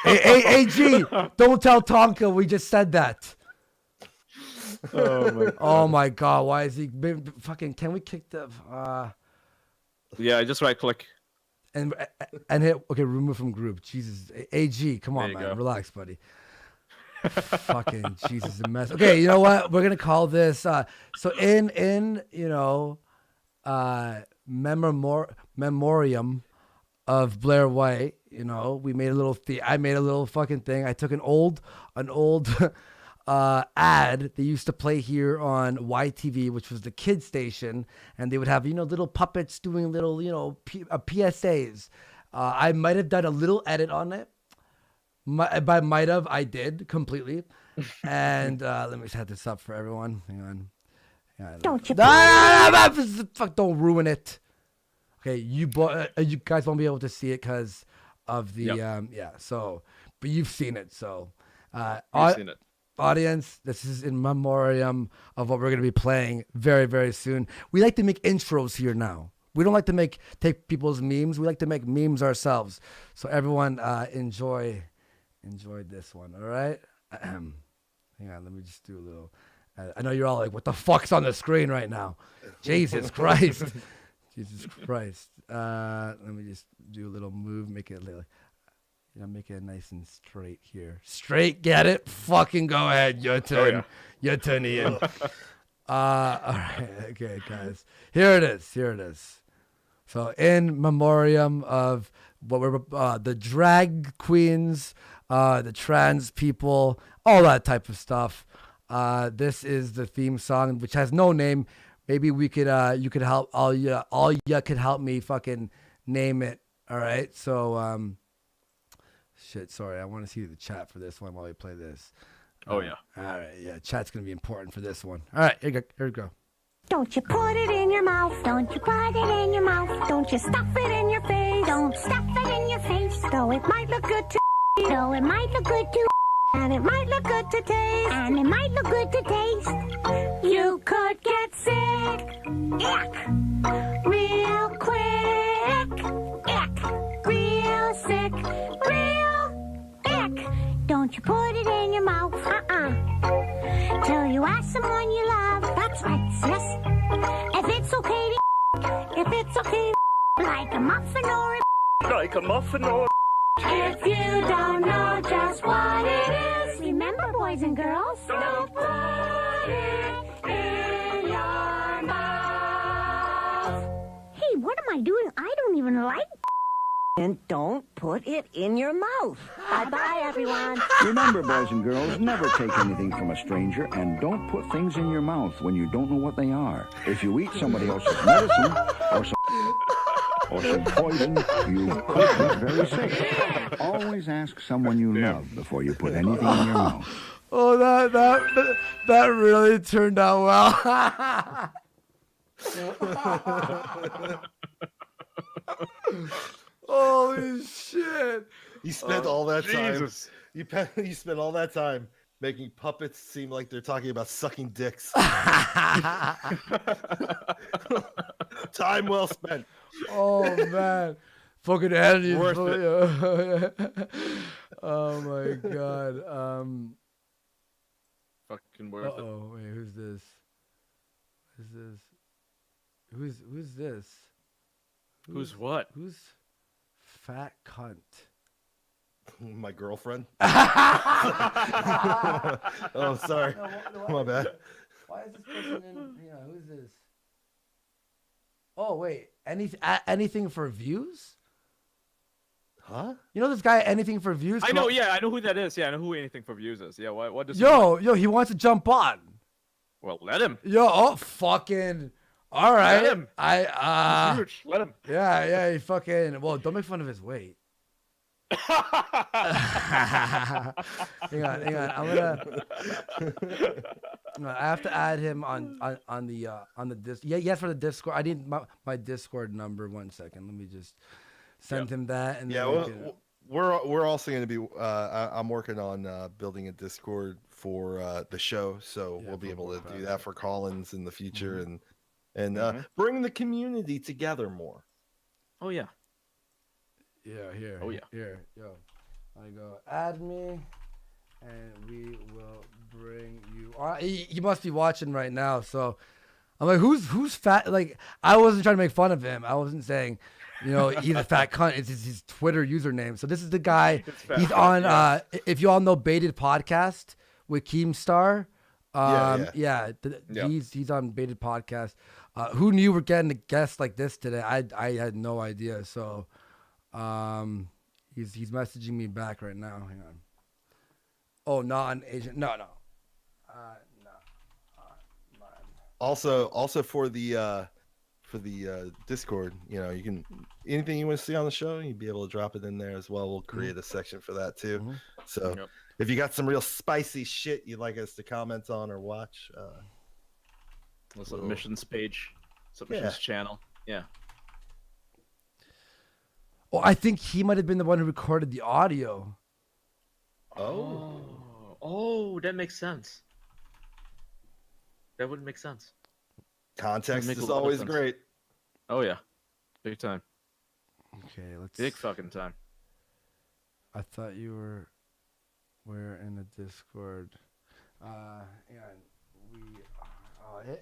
AG, don't tell Tonka we just said that. Oh my god, why is he fucking? Can we kick the? Yeah, just right click. And hit remove from group. Jesus, AG, come on, There you man, go. relax, buddy. Fucking Jesus, a mess. Okay, you know what? We're gonna call this. So in memoriam of Blaire White. You know, we made a little. I made a little fucking thing. I took an old ad they used to play here on YTV, which was the kids station, and they would have little puppets doing little PSAs. I might have done a little edit on it. I did completely. And let me set this up for everyone. Hang on. Don't you? Fuck! Don't ruin it. Okay, you guys won't be able to see it because of the So, but you've seen it. So, You've seen it. Audience, this is in memoriam of what we're going to be playing very, very soon. We like to make intros here now. We don't like to take people's memes. We like to make memes ourselves. So everyone enjoy this one, all right? Hang on, let me just do a little. I know you're all like, what the fuck's on the screen right now? Jesus Christ. Jesus Christ. Let me just do a little move, make it make it nice and straight here. Straight, get it? Fucking go ahead. Your turn. yeah. Your turn, Ian. All right. Okay, guys. Here it is. So in memoriam of what we're the drag queens, the trans people, all that type of stuff. This is the theme song, which has no name. Maybe we could you could help all you could help me fucking name it. All right. So shit, sorry. I want to see the chat for this one while we play this. Oh yeah. All right, yeah, chat's gonna be important for this one. All right, here we go. Don't you put it in your mouth. Don't you put it in your mouth. Don't you stuff it in your face. Don't stuff it in your face. Though it might look good to though it might look good to and it might look good to taste. And it might look good to taste. You could get sick. Ick. Real quick. Ick. Real sick. Real ick. Don't you put it in your mouth. Till you ask someone you love. That's right, sis. If it's okay to if it's okay like a muffin or like a muffin or if you don't know just what it is, remember, boys and girls, don't put it in your mouth. Hey, what am I doing? I don't even like. And don't put it in your mouth. Bye-bye, everyone. Remember, boys and girls, never take anything from a stranger, and don't put things in your mouth when you don't know what they are. If you eat somebody else's medicine or some poison, you could get very sick. Always ask someone you love before you put anything in your mouth. Oh, that really turned out well. Holy shit! You spent all that time. You spent all that time making puppets seem like they're talking about sucking dicks. Time well spent. Oh man, fucking Andy. Worth it. Oh my god. Fucking worth it. Oh wait, who's this? Who's this? Who's what? Who's fat cunt? My girlfriend. Oh, sorry. My bad. Why is this person in? Who's this? Oh wait, anything for views? Huh? You know this guy, Anything for Views? I know. Yeah, I know who that is. Yeah, I know who Anything for Views is. Yeah, what does? Yo, he wants to jump on. Well, let him. Yo, fucking. All right. Let him. He's huge. Let him. Yeah, he fucking. Well, don't make fun of his weight. Hang on. I have to add him on the disc. Yeah, yes, for the Discord. I need my Discord number. 1 second. Let me just send him that. And then we're also going to be. I'm working on building a Discord for the show, so we'll be able to do that for Collins in the future and bring the community together more. Oh yeah. Yeah, here. Oh yeah. Here, yo. I go. Add me. and we will bring you. He must be watching right now. So I'm like, who's fat? Like, I wasn't trying to make fun of him. I wasn't saying, he's a fat cunt. It's his Twitter username. So this is the guy. He's on. If you all know Baited Podcast with Keemstar. He's on Baited Podcast. Who knew we're getting a guest like this today? I had no idea. So, he's messaging me back right now. Hang on. Oh, non-Asian. No. Also for the Discord, you can anything you want to see on the show, you'd be able to drop it in there as well. We'll create a section for that too. Mm-hmm. So if you got some real spicy shit you'd like us to comment on or watch, submissions page, submissions channel. Yeah. Oh, I think he might have been the one who recorded the audio. Oh, that makes sense. That would make sense. Context is always great. Oh yeah, big time. Okay, big fucking time. I thought you were in the Discord.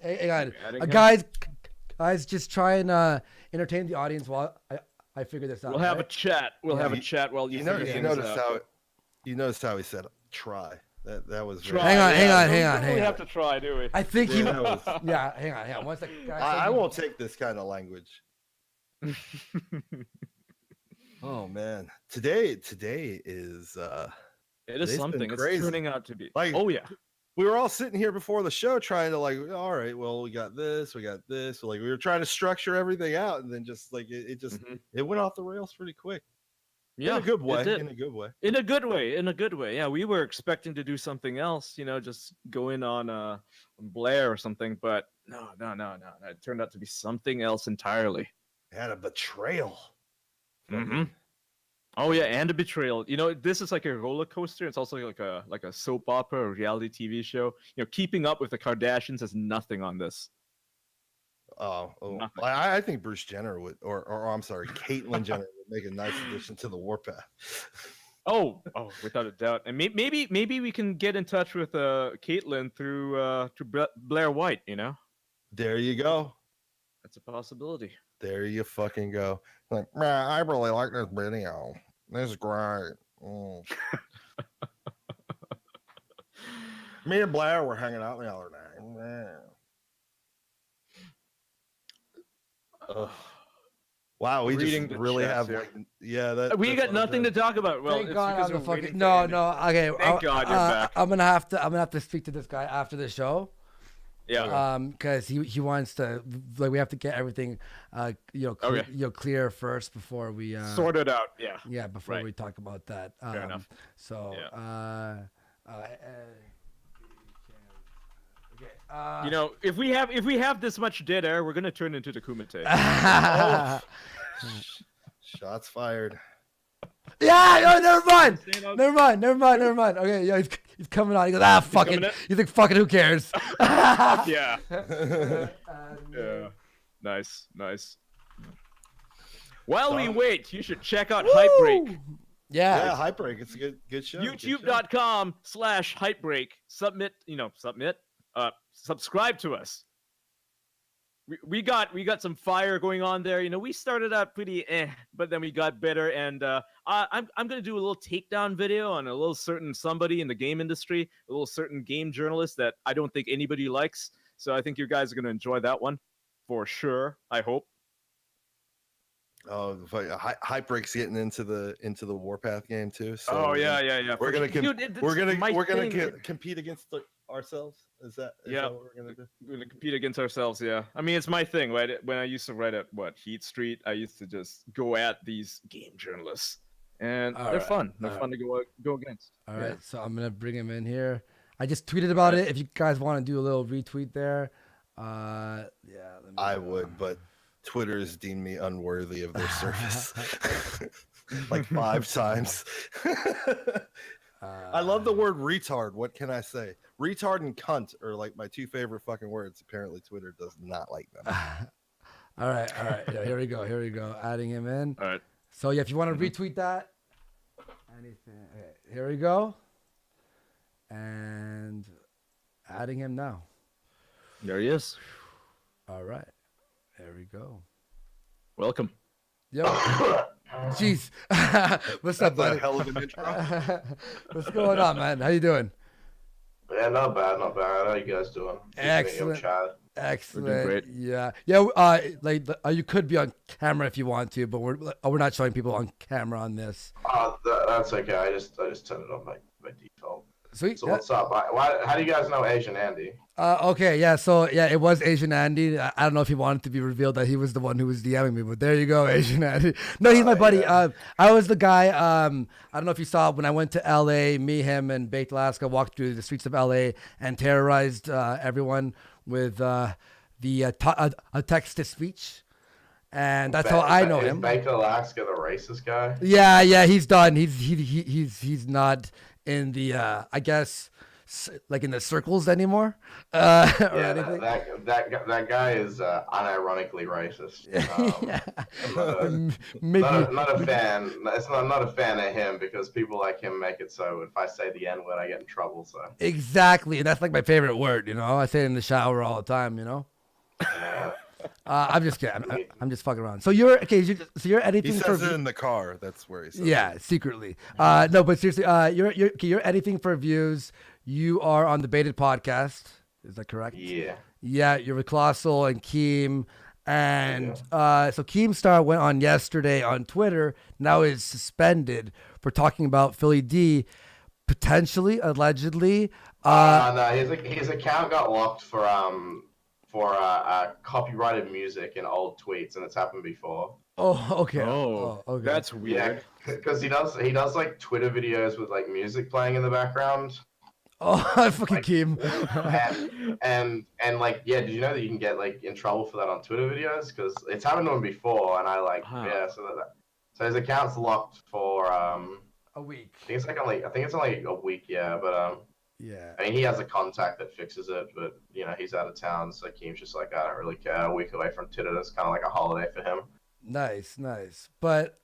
Hang on. Guys, just try and entertain the audience while I figure this out. We'll have a chat. We'll have a chat while you notice how he said try. That was try. Hang on. We have to try, do we? I think hang on. One second, guys. I won't take this kind of language. Oh man, today is it is something. It's turning out to be. Like, oh yeah, we were all sitting here before the show trying to all right, well, we got this. So, we were trying to structure everything out, and then just it went off the rails pretty quick. Yeah, in a good way. In a good way. Yeah, we were expecting to do something else, just go in on Blaire or something, but no. It turned out to be something else entirely. It had a betrayal. Mm-hmm. Oh yeah, and a betrayal. This is like a roller coaster. It's also like a soap opera or reality TV show. Keeping Up with the Kardashians has nothing on this. I think Bruce Jenner would, or I'm sorry, Caitlyn Jenner would make a nice addition to the Warpath. Oh, without a doubt. And maybe we can get in touch with Caitlyn through Blaire White. There you go. That's a possibility. There you fucking go. Like, man, I really like this video. This is great. Me and Blaire were hanging out the other day. Man. Wow, we just really have we got nothing to talk about. Well, thank God I'm fucking no. Okay, thank God you're back. I'm gonna have to speak to this guy after the show. Yeah. Because he wants to we have to get everything clear first before we sort it out. Yeah. Yeah, before we talk about that. Fair enough. So if we have this much dead air, we're gonna turn into the Kumite. Shots fired. Yeah, never mind. Okay, yeah, he's coming on. He goes, fuck it. He's like, fuck it, who cares? Yeah. Yeah. Nice. While we wait, you should check out Hypebreak. Yeah, Hypebreak. It's a good show. YouTube.com/Hypebreak. Subscribe to us. We got some fire going on there. We started out pretty but then we got better. And I'm gonna do a little takedown video on a little certain somebody in the game industry, a little certain game journalist that I don't think anybody likes. So I think you guys are gonna enjoy that one for sure. I hope. Oh, Hypebreak's getting into the Warpath game too. So yeah. We're gonna compete against ourselves. Is that what we're gonna do? We're gonna compete against ourselves. Yeah, I mean it's my thing, right? When I used to write at Heat Street, I used to just go at these game journalists, and they're fun. They're fun to go against. All right, so I'm gonna bring him in here. I just tweeted about it. If you guys want to do a little retweet there, I would, but Twitter has deemed me unworthy of their service like 5 times. I love the word retard. What can I say? Retard and cunt are like my 2 favorite fucking words. Apparently Twitter does not like them. All right. Yeah, here we go. Adding him in. All right. So if you want to retweet that, anything. Okay, here we go. and adding him now. There he is. All right. There we go. Welcome. Yo. Jeez. What's up, buddy? That's a hell of an intro. What's going on, man? How you doing? Yeah, not bad, not bad. How you guys doing? Excellent. Chad. Excellent. great. Yeah. You could be on camera if you want to, but we're not showing people on camera on this. That's okay. I just turned it on by default. Sweet. So what's up? How do you guys know Asian Andy? Okay, yeah, so yeah, it was Asian Andy. I don't know if he wanted to be revealed that he was the one who was DMing me, but there you go, Asian Andy. No, he's my buddy. Yeah. I was the guy, I don't know if you saw when I went to LA, me, him, and Baked Alaska walked through the streets of LA and terrorized everyone with a text-to-speech. And that's how I know him. Is Baked Alaska the racist guy? Yeah, he's done. He's not in the I guess like in the circles anymore. Yeah, that guy is unironically racist. Not a fan. It's not a fan of him because people like him make it so if I say the N word, I get in trouble. So exactly, and that's like my favorite word. You know, I say it in the shower all the time. You know. Yeah. I'm just kidding. I'm just fucking around. So you're okay. So you're editing. He says it in the car. That's where he says. Yeah, it. secretly. No, but seriously, you're editing for views. You are on the Baited podcast. Is that correct? Yeah. Yeah, you're with Colossal and Keem. And so Keemstar went on yesterday on Twitter, now is suspended for talking about Philly D, potentially, allegedly. No, his account got locked for copyrighted music and old tweets, and it's happened before. Oh, okay. Oh, okay. That's weird. Yeah, because he does like Twitter videos with like music playing in the background. Oh, I fucking Keem. and like, yeah, did you know that you can get like in trouble for that on Twitter videos? Because it's happened to him before, and I like, so his account's locked for a week. I think it's only a week, yeah, but yeah. I mean, he has a contact that fixes it, but you know, he's out of town, so Keem's just like, I don't really care. A week away from Twitter, that's kind of like a holiday for him. Nice. But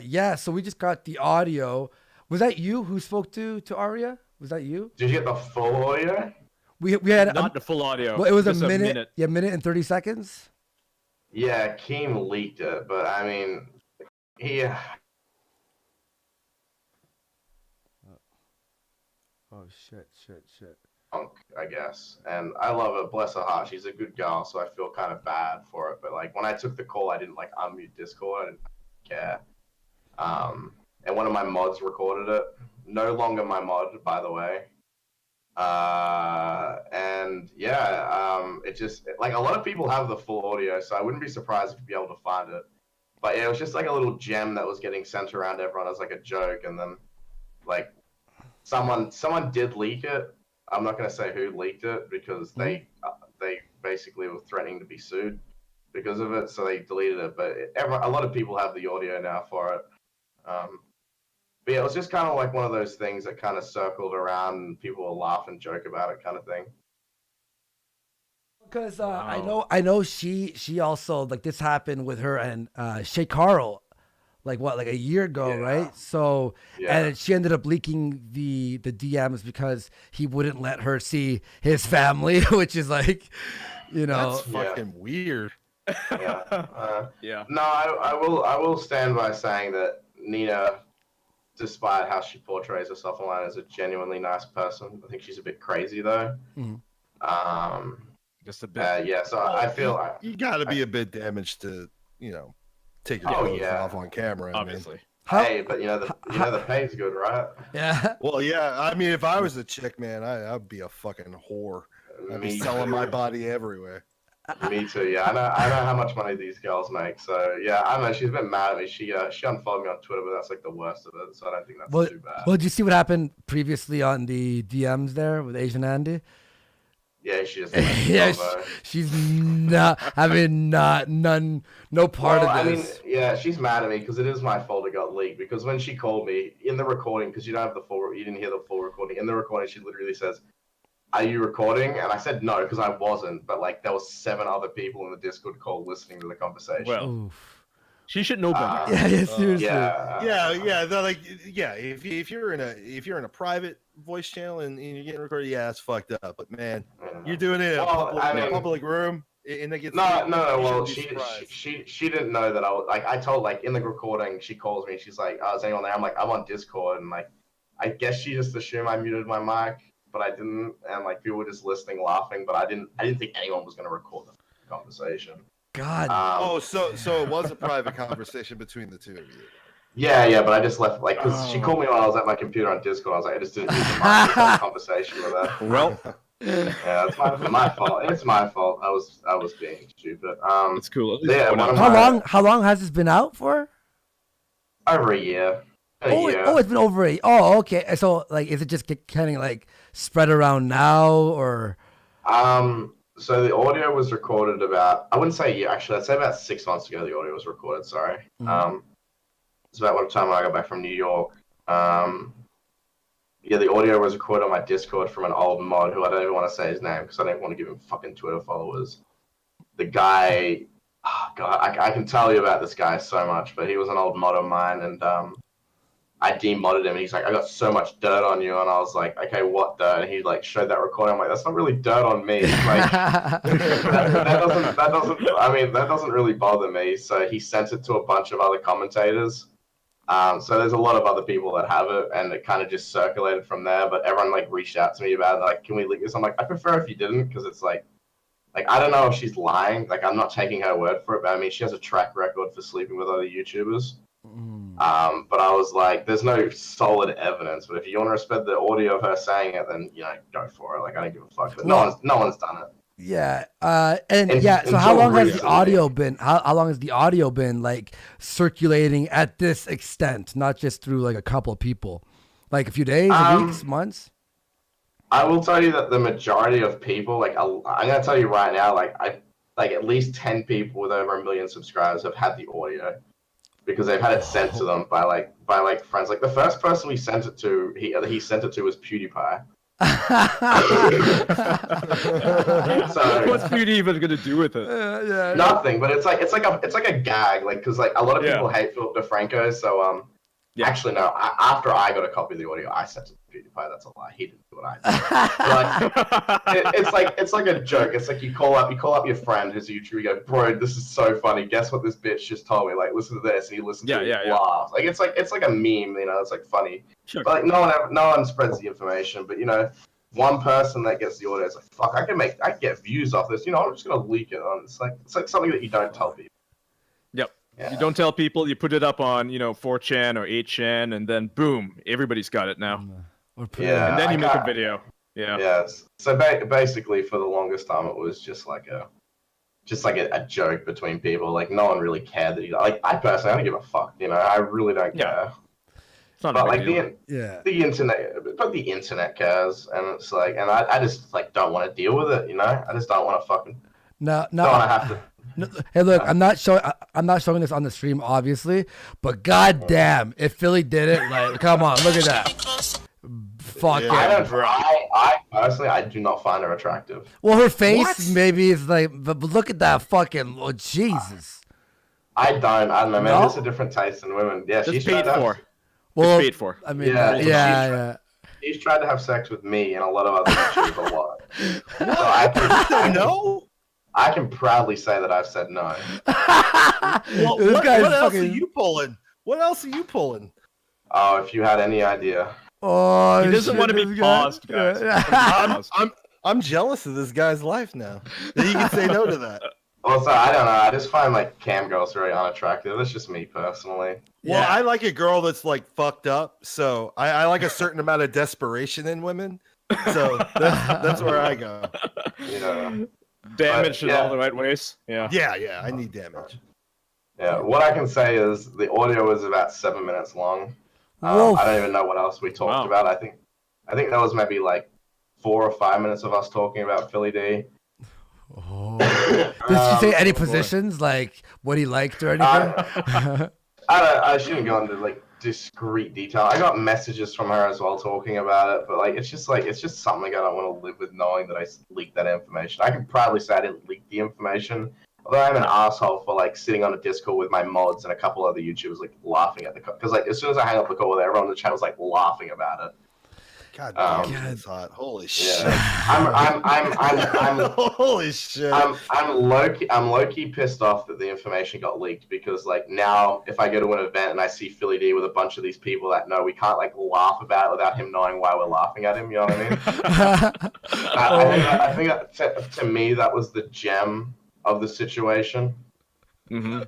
yeah, so we just got the audio. Was that you who spoke to Aria? Was that you? Did you get the full audio? We had not the full audio. Well, it was just a minute. Yeah, minute and 30 seconds. Yeah, Keem leaked it, but I mean, he. Oh shit. I guess, and I love her. Bless her heart, she's a good girl, so I feel kind of bad for it. But like when I took the call, I didn't like unmute Discord. I didn't care. And one of my mods recorded it. No longer my mod, by the way. And yeah, it just like a lot of people have the full audio, so I wouldn't be surprised if you'd be able to find it. But yeah, it was just like a little gem that was getting sent around everyone as like a joke, and then like someone did leak it. I'm not gonna say who leaked it because they basically were threatening to be sued because of it, so they deleted it. But a lot of people have the audio now for it. But yeah, it was just kind of like one of those things that kind of circled around and people will laugh and joke about it kind of thing. Because I know she also like this happened with her and Shay Carl like a year ago, right? So and she ended up leaking the DMs because he wouldn't let her see his family, which is like, you know, that's fucking weird. Yeah. No, I will stand by saying that Nina, despite how she portrays herself online, is a genuinely nice person. I think she's a bit crazy though. Just a bit. Yeah. So I feel you got to be a bit damaged to, you know, take your clothes off on camera. Obviously. Hey, but the pay's good, right? Yeah. Well, yeah. I mean, if I was a chick, man, I'd be a fucking whore. I'd be selling my body everywhere. Me too. Yeah, I know how much money these girls make. So yeah, I know she's been mad at me. She unfollowed me on Twitter, but that's like the worst of it. So I don't think that's too bad. Well, did you see what happened previously on the DMs there with Asian Andy? Yeah, she just she's not having no part of this. I mean, yeah, she's mad at me because it is my fault it got leaked. Because when she called me in the recording, because you didn't hear the full recording. In the recording, she literally says, "Are you recording?" And I said no because I wasn't. But like there was 7 other people in the Discord call listening to the conversation. Well, She should know better. Yeah, seriously. If you're in a private voice channel and you're getting recorded, yeah, it's fucked up. But man, you're doing it in a public room, and it gets No. Well, she didn't know that I was like. I told like in the recording, she calls me. She's like, "Oh, is anyone there?" I'm like, "I'm on Discord," and like, I guess she just assumed I muted my mic, but I didn't, and like people were just listening, laughing, but I didn't think anyone was gonna record the conversation. God. So it was a private conversation between the two of you. Yeah, but I just left like because she called me when I was at my computer on Discord. I was like, I just didn't use the mic to have a conversation with her. Well, yeah, it's my fault. It's my fault. I was being stupid. It's cool. Yeah, How long has this been out for? Over a year. It's been over a. Oh, okay. So like, is it just kind of like spread around now, or? So the audio was recorded about, I wouldn't say a year, actually, I'd say about 6 months ago the audio was recorded, sorry. It's about what time I got back from New York. Yeah, the audio was recorded on my Discord from an old mod who I don't even want to say his name because I don't want to give him fucking Twitter followers. The guy, God, I can tell you about this guy so much, but he was an old mod of mine, and I demodded him, and he's like, I got so much dirt on you, and I was like, okay, what dirt? And he like showed that recording. I'm like, that's not really dirt on me. Like, that doesn't really bother me. So he sent it to a bunch of other commentators. So there's a lot of other people that have it, and it kind of just circulated from there. But everyone like reached out to me about it, like, can we leak this? I'm like, I prefer if you didn't, because it's like I don't know if she's lying. Like, I'm not taking her word for it, but I mean, she has a track record for sleeping with other YouTubers. But I was like, there's no solid evidence. But if you want to spread the audio of her saying it, then go for it. Like, I don't give a fuck. But no one's done it. Yeah. So how long has the audio been? How long has the audio been like circulating at this extent? Not just through like a couple of people, like a few days, weeks, months. I will tell you that the majority of people, like, I'm gonna tell you right now, like at least 10 people with over 1 million subscribers have had the audio. Because they've had it sent to them by friends. Like the first person we sent it to, he sent it to was PewDiePie. So what's Pewdie even gonna do with it? Nothing. But it's like a gag. Like because like a lot of people hate Philip DeFranco. So actually no. After I got a copy of the audio, I sent it to PewDiePie. That's a lie. He didn't do what I did. It's like a joke. It's like you call up your friend who's a YouTuber. You go, bro, this is so funny. Guess what this bitch just told me? Like, listen to this, and he listens to it and laughs. Like it's like a meme. It's like funny. Sure. But like no one spreads the information. But one person that gets the audio is like, fuck, I can get views off this. I'm just gonna leak it on. It's like something that you don't tell people. Yep. Yeah. You don't tell people. You put it up on 4chan or 8chan, and then boom, everybody's got it now. Yeah, and then you make a video. Yeah. Yes. So basically, for the longest time, it was just like a joke between people. Like no one really cared that like I personally, I don't give a fuck. I really don't care. It's not but a like big the internet cares, and it's like, and I just like don't want to deal with it. I just don't want to fucking. Don't want to have to. No, hey, look, I'm not showing this on the stream, obviously, but goddamn, if Philly did it, like, come on, look at that. Fuck yeah. I personally, I do not find her attractive. Well, her face maybe is like, but look at that fucking, oh Jesus. I don't know, man. It's a different taste in women. Yeah, she's paid for. Well, paid for. I mean, She's tried to have sex with me and a lot of other YouTubers a lot. So I can proudly say that I've said no. What else are you pulling? What else are you pulling? Oh, if you had any idea. Oh, he doesn't want to be paused, guys. I'm jealous of this guy's life now. That he can say no to that. Also, I don't know. I just find like cam girls very unattractive. That's just me personally. Well, I like a girl that's like fucked up. So I like a certain amount of desperation in women. So that's where I go. Damage in all the right ways. Yeah. I need damage. Yeah. What I can say is the audio is about 7 minutes long. I don't even know what else we talked about. I think that was maybe like 4 or 5 minutes of us talking about Philly D. Did she say any positions, like what he liked or anything? I shouldn't go into like discreet detail. I got messages from her as well talking about it, but like it's just something I don't want to live with knowing that I leaked that information. I can proudly say I didn't leak the information. Although I'm an asshole for like sitting on a Discord with my mods and a couple other YouTubers like laughing at the because like as soon as I hang up the call with everyone on the channel was like laughing about it. God damn, it's hot. Holy shit. I'm holy shit. I'm low key pissed off that the information got leaked because like now if I go to an event and I see Philly D with a bunch of these people that know we can't like laugh about it without him knowing why we're laughing at him, you know what I mean? I think that, to me that was the gem of the situation. Mm-hmm.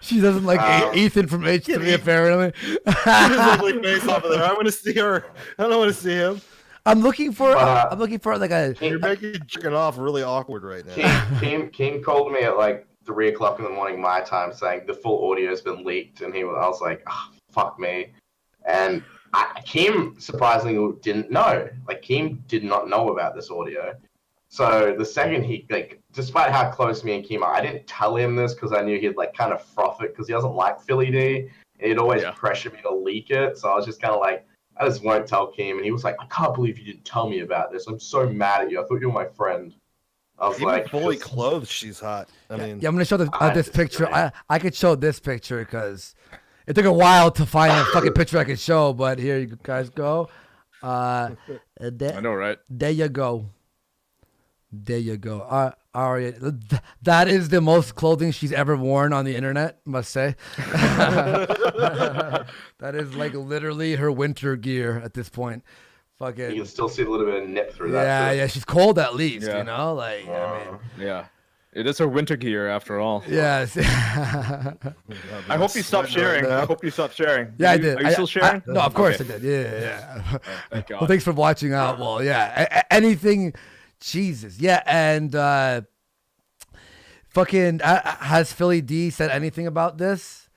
She doesn't like Ethan from H3 apparently. Ugly face off of there. I want to see her. I don't want to see him. I'm looking for like a. You're making jerking off really awkward right now. King called me at like 3 o'clock in the morning my time saying the full audio has been leaked, and I was like, oh, fuck me. And Kim surprisingly didn't know. Like Kim did not know about this audio. So the second he like, despite how close me and Kim are, I didn't tell him this because I knew he'd like kind of froth it because he doesn't like Philly D. He'd always pressure me to leak it, so I was just kind of like, I just won't tell Kim. And he was like, I can't believe you didn't tell me about this. I'm so mad at you. I thought you were my friend. I was Even like, fully clothed, she's hot. I mean, yeah, I'm gonna show this picture. I could show this picture because it took a while to find a fucking picture I could show, but here you guys go. I know, right? There you go. There you go. Aria, that is the most clothing she's ever worn on the internet, must say. That is like literally her winter gear at this point. Fucking. You can still see a little bit of nip through that. Yeah, she's cold at least, you know? Like, I mean. Yeah. It is her winter gear after all. Yes. I hope you stopped sharing. I hope you stopped sharing. Yeah, I did. Are you still sharing? No, of course I did. Yeah. Thank God. Well, thanks for watching out. Well, yeah. Anything. Jesus. Yeah. And fucking has Philly D said anything about this?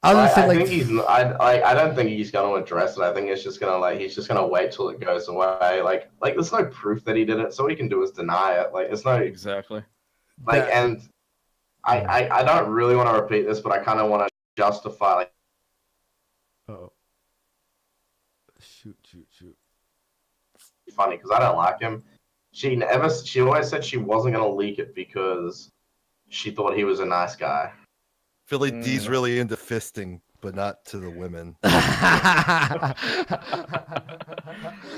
I think he's. I don't think he's gonna address it. I think it's just gonna he's just gonna wait till it goes away. Like there's no proof that he did it, so all he can do is deny it. Like it's no exactly. Like and I don't really want to repeat this, but I kind of want to justify. Like, oh, shoot. Funny because I don't like him. She always said she wasn't gonna leak it because she thought he was a nice guy. Philly D's really into fisting, but not to the women.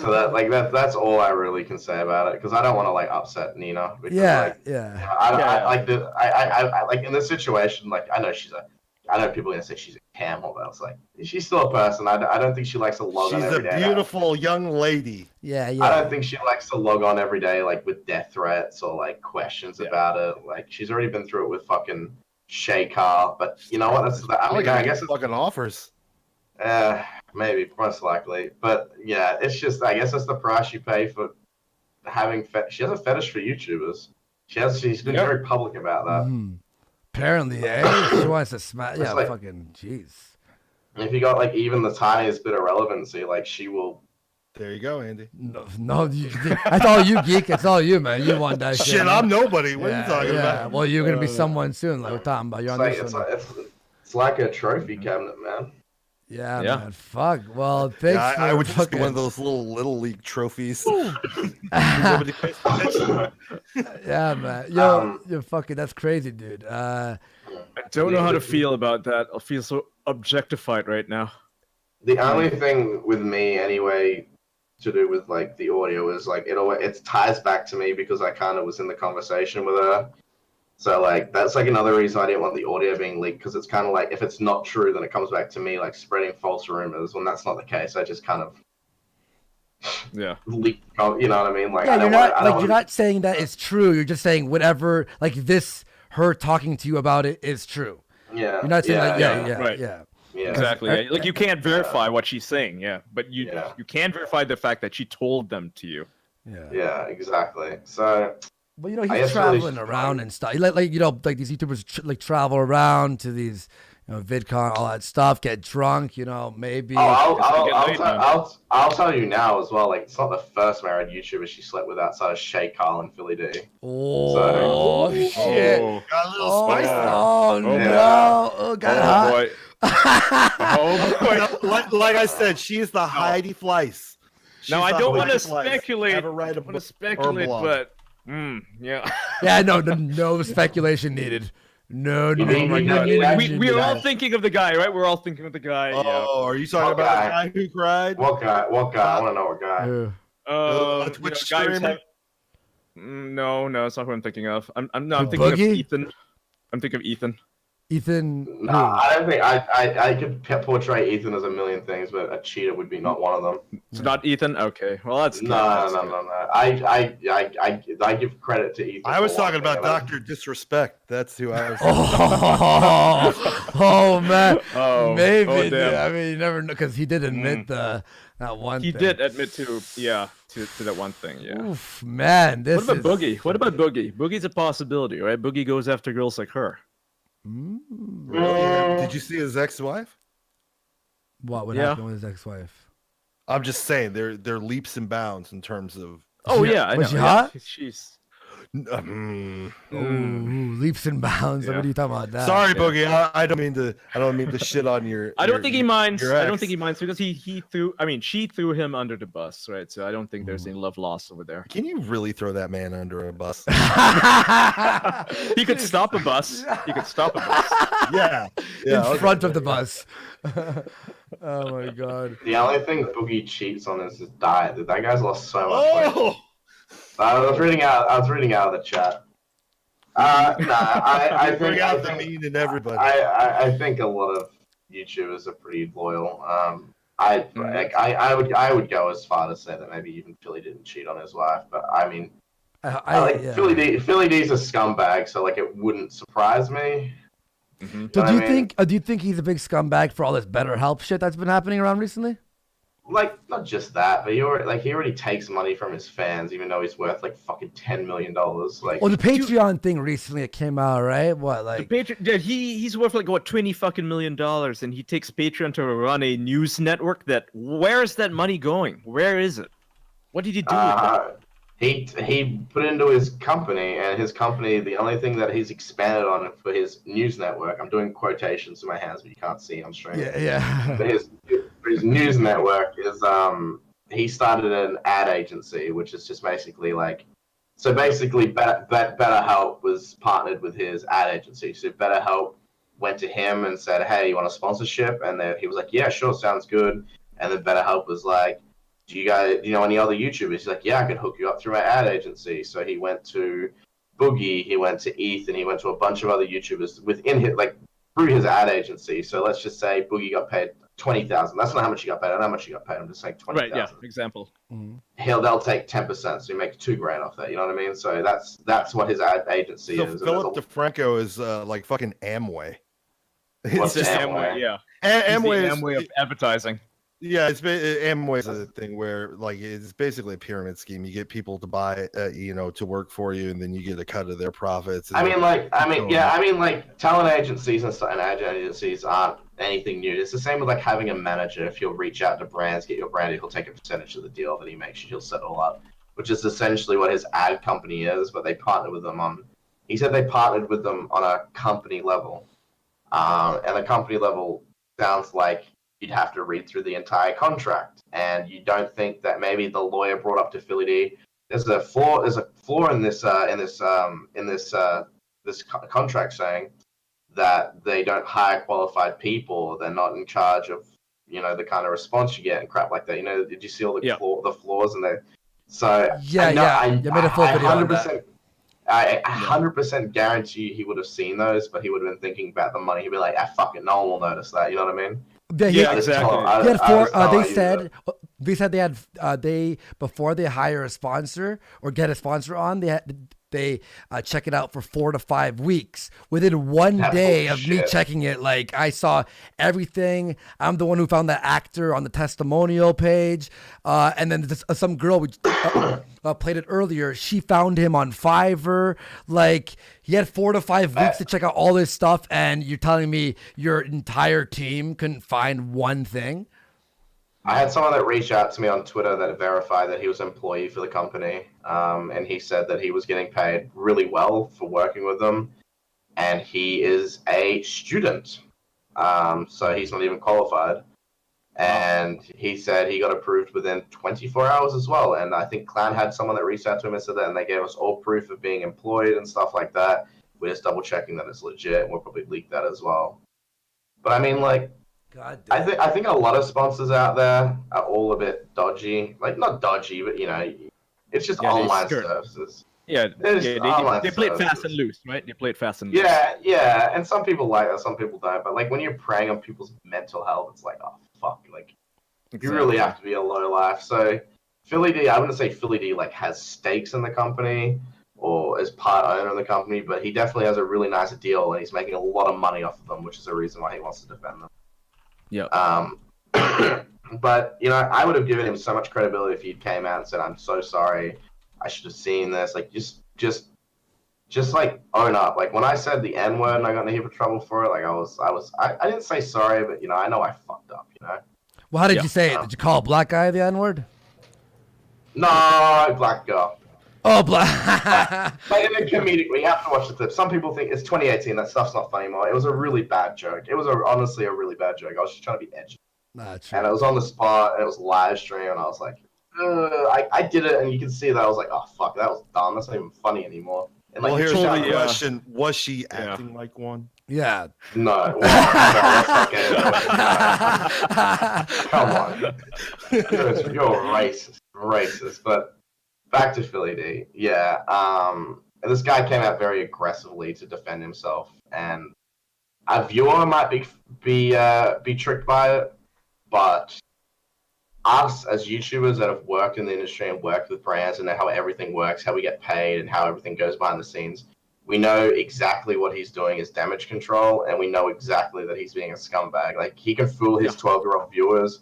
So that's all I really can say about it because I don't want to upset Nina. Because, I like in this situation. Like I know people are gonna say she's a camel, but I was like, she's still a person. I don't think she likes to log on every day. She's a beautiful young lady. Yeah. I don't think she likes to log on every day with death threats or questions about it. Like she's already been through it with fucking Shay Carr, but you know what? I guess it's fucking offers. Maybe, most likely. But yeah, it's just I guess that's the price you pay for having. She has a fetish for YouTubers. She's been very public about that. Apparently, she wants to smash. Yeah, fucking jeez. If you got even the tiniest bit of relevancy, she will. There you go, Andy. No, that's all you, geek. It's all you, man. You want that shit. Shit, I'm nobody. What are you talking about? Well, you're gonna be someone soon. Like we're talking about. You're on this one. It's like a trophy cabinet, man. Yeah, man. Fuck. Well, thanks. I would just get one of those little league trophies. Yeah, man. You're fucking. That's crazy, dude. I don't know how to feel about that. I feel so objectified right now. The only thing with me, anyway, to do with the audio is it ties back to me because I kind of was in the conversation with her. So that's another reason I didn't want the audio being leaked because it's kind of if it's not true, then it comes back to me spreading false rumors. When that's not the case, I just kind of leak. You know what I mean? You're not saying that it's true. You're just saying whatever her talking to you about it is true. Yeah. You're not saying right. Yeah. Exactly. Yeah. You can't verify what she's saying. Yeah, but you can verify the fact that she told them to you. Yeah. Exactly. So. But he's traveling around and stuff. These YouTubers travel around to these, VidCon, all that stuff, get drunk, maybe. I'll tell you now as well. It's not the first married YouTuber she slept with outside of Shay Carl and Philly D. Oh shit! Got a little spicy. Oh no! Oh, got boy. Like I said, she is the Heidi Fleiss. Now I don't want to speculate. But Yeah. Yeah, no speculation needed. No, You no, mean no, he no, did that? We are all thinking of the guy, right? We're all thinking of the guy. Oh, are you talking What about guy? the guy who cried? What guy? What guy? I want to know what guy. A Twitch guy who's streamer? No, it's not who I'm thinking of. I'm thinking Boogie? of Ethan. I'm thinking of Ethan. Ethan. No, I don't think I could portray Ethan as a million things, but a cheater would be not one of them. It's not Ethan. Okay, well that's good. No. I give credit to Ethan. I was for one talking about thing, and Dr. Disrespect. That's who I was. Oh man. Oh, Maybe. oh, damn. I mean, you never know because he did admit that one. He thing. did admit to that one thing. Yeah. Oof, man. This What about Boogie? What about Boogie? Boogie's a possibility, right? Boogie goes after girls like her. Really? Did you see his ex-wife? What Yeah. happened with his ex-wife? I'm just saying they're leaps and bounds in terms of. Oh yeah, I know. Was she yeah. hot? She's. Ooh, leaps and bounds. Yeah. What are you talking about? That? Sorry, Boogie. I don't mean to shit on your. I don't think he minds. your I ex. don't think he minds because she threw him under the bus, right? So I don't think there's any love lost over there. Can you really throw that man under a bus? He could stop a bus. He could stop a bus. Yeah. In front of the bus. Oh my god. The only thing Boogie cheats on is his diet. Dude, that guy's lost so much weight. I was reading out of the chat. I think everybody. I think a lot of YouTubers are pretty loyal. I would go as far to say that maybe even Philly didn't cheat on his wife, but I mean, yeah. Philly D's a scumbag, so like it wouldn't surprise me. So do you think he's a big scumbag for all this BetterHelp shit that's been happening around recently? Like not just that, but he already takes money from his fans, even though he's worth like fucking $10 million. Like, Well, the Patreon thing recently it came out, right? What like he's worth like what $20 million, and he takes Patreon to run a news network. Where is that money going? Where is it? What did he do with it? He put it into his company, and his company, the only thing that he's expanded on for his news network, I'm doing quotations with my hands, but you can't see I'm streaming. Yeah. But his news network is he started an ad agency, which is just basically BetterHelp was partnered with his ad agency. So BetterHelp went to him and said, "Hey, you want a sponsorship?" And he was like, "Yeah, sure, sounds good." And then BetterHelp was like, "Do you know any other YouTubers?" He's like, "Yeah, I could hook you up through my ad agency." So he went to Boogie, he went to Ethan, he went to a bunch of other YouTubers within his through his ad agency. So let's just say Boogie got paid $20,000. That's not how much he got paid. I don't know how much he got paid. I'm just saying $20,000. Right. Yeah. Example. They'll take 10%, so he makes $2,000 off that. You know what I mean? So that's what his ad agency is. Philip DeFranco is like fucking Amway. What's just Amway? Yeah. Amway of advertising. Yeah, Amway's a thing where like it's basically a pyramid scheme. You get people to buy, to work for you, and then you get a cut of their profits. Talent agencies and ad agencies aren't anything new. It's the same with like having a manager. If you'll reach out to brands, get your brand, he'll take a percentage of the deal that he makes. He'll set it all up, which is essentially what his ad company is. But they partner with them on. He said they partnered with them on a company level, and the company level sounds like you'd have to read through the entire contract, and you don't think that maybe the lawyer brought up to Philly D. There's a flaw in this contract saying that they don't hire qualified people. They're not in charge of the kind of response you get and crap like that. Did you see all the flaws in there? So I made a full video on that. I 100% guarantee he would have seen those, but he would have been thinking about the money. He'd be like, fuck it, no one will notice that. You know what I mean? Yeah, exactly. They said they had before they hire a sponsor or get a sponsor on, they check it out for 4 to 5 weeks. Within one day of me checking it, like I saw everything. I'm the one who found that actor on the testimonial page, and then some girl we played it earlier. She found him on Fiverr. Like he had 4 to 5 weeks to check out all this stuff, and you're telling me your entire team couldn't find one thing? I had someone that reached out to me on Twitter that verified that he was an employee for the company, and he said that he was getting paid really well for working with them, and he is a student, so he's not even qualified. And he said he got approved within 24 hours as well. And I think Clan had someone that reached out to him and said that, and they gave us all proof of being employed and stuff like that. We're just double checking that it's legit, and we'll probably leak that as well. But I mean, like, I think a lot of sponsors out there are all a bit dodgy. Like, not dodgy, but you know, it's just online services. Yeah, they play it fast and loose, right? They play it fast and loose. Yeah, and some people like that, some people don't. But like when you're preying on people's mental health, it's like, oh fuck, like you really have to be a low life. So Philly D, I wouldn't say Philly D like has stakes in the company or is part owner of the company, but he definitely has a really nice deal and he's making a lot of money off of them, which is the reason why he wants to defend them. Yeah. But you know, I would have given him so much credibility if he came out and said, "I'm so sorry. I should have seen this." Like, just like own up. Like when I said the N word and I got in a heap of trouble for it, like I didn't say sorry, but you know, I know I fucked up. You know. Well, how did you say it? Did you call a black guy the N word? No, black girl. Oh, black. Like in a comedic, we have to watch the clip. Some people think it's 2018. That stuff's not funny anymore. It was a really bad joke. It was honestly a really bad joke. I was just trying to be edgy. And it was on the spot, and it was live stream, and I was like, I did it, and you can see that I was like, oh fuck, that was dumb. That's not even funny anymore. And like, Well, here's the question: was she acting like one? Yeah. No. Come on. You're racist. But back to Philly D. Yeah. And this guy came out very aggressively to defend himself, and a viewer might be tricked by it, but us as YouTubers that have worked in the industry and worked with brands and know how everything works, how we get paid, and how everything goes behind the scenes, we know exactly what he's doing is damage control, and we know exactly that he's being a scumbag. Like, he can fool his 12-year-old viewers,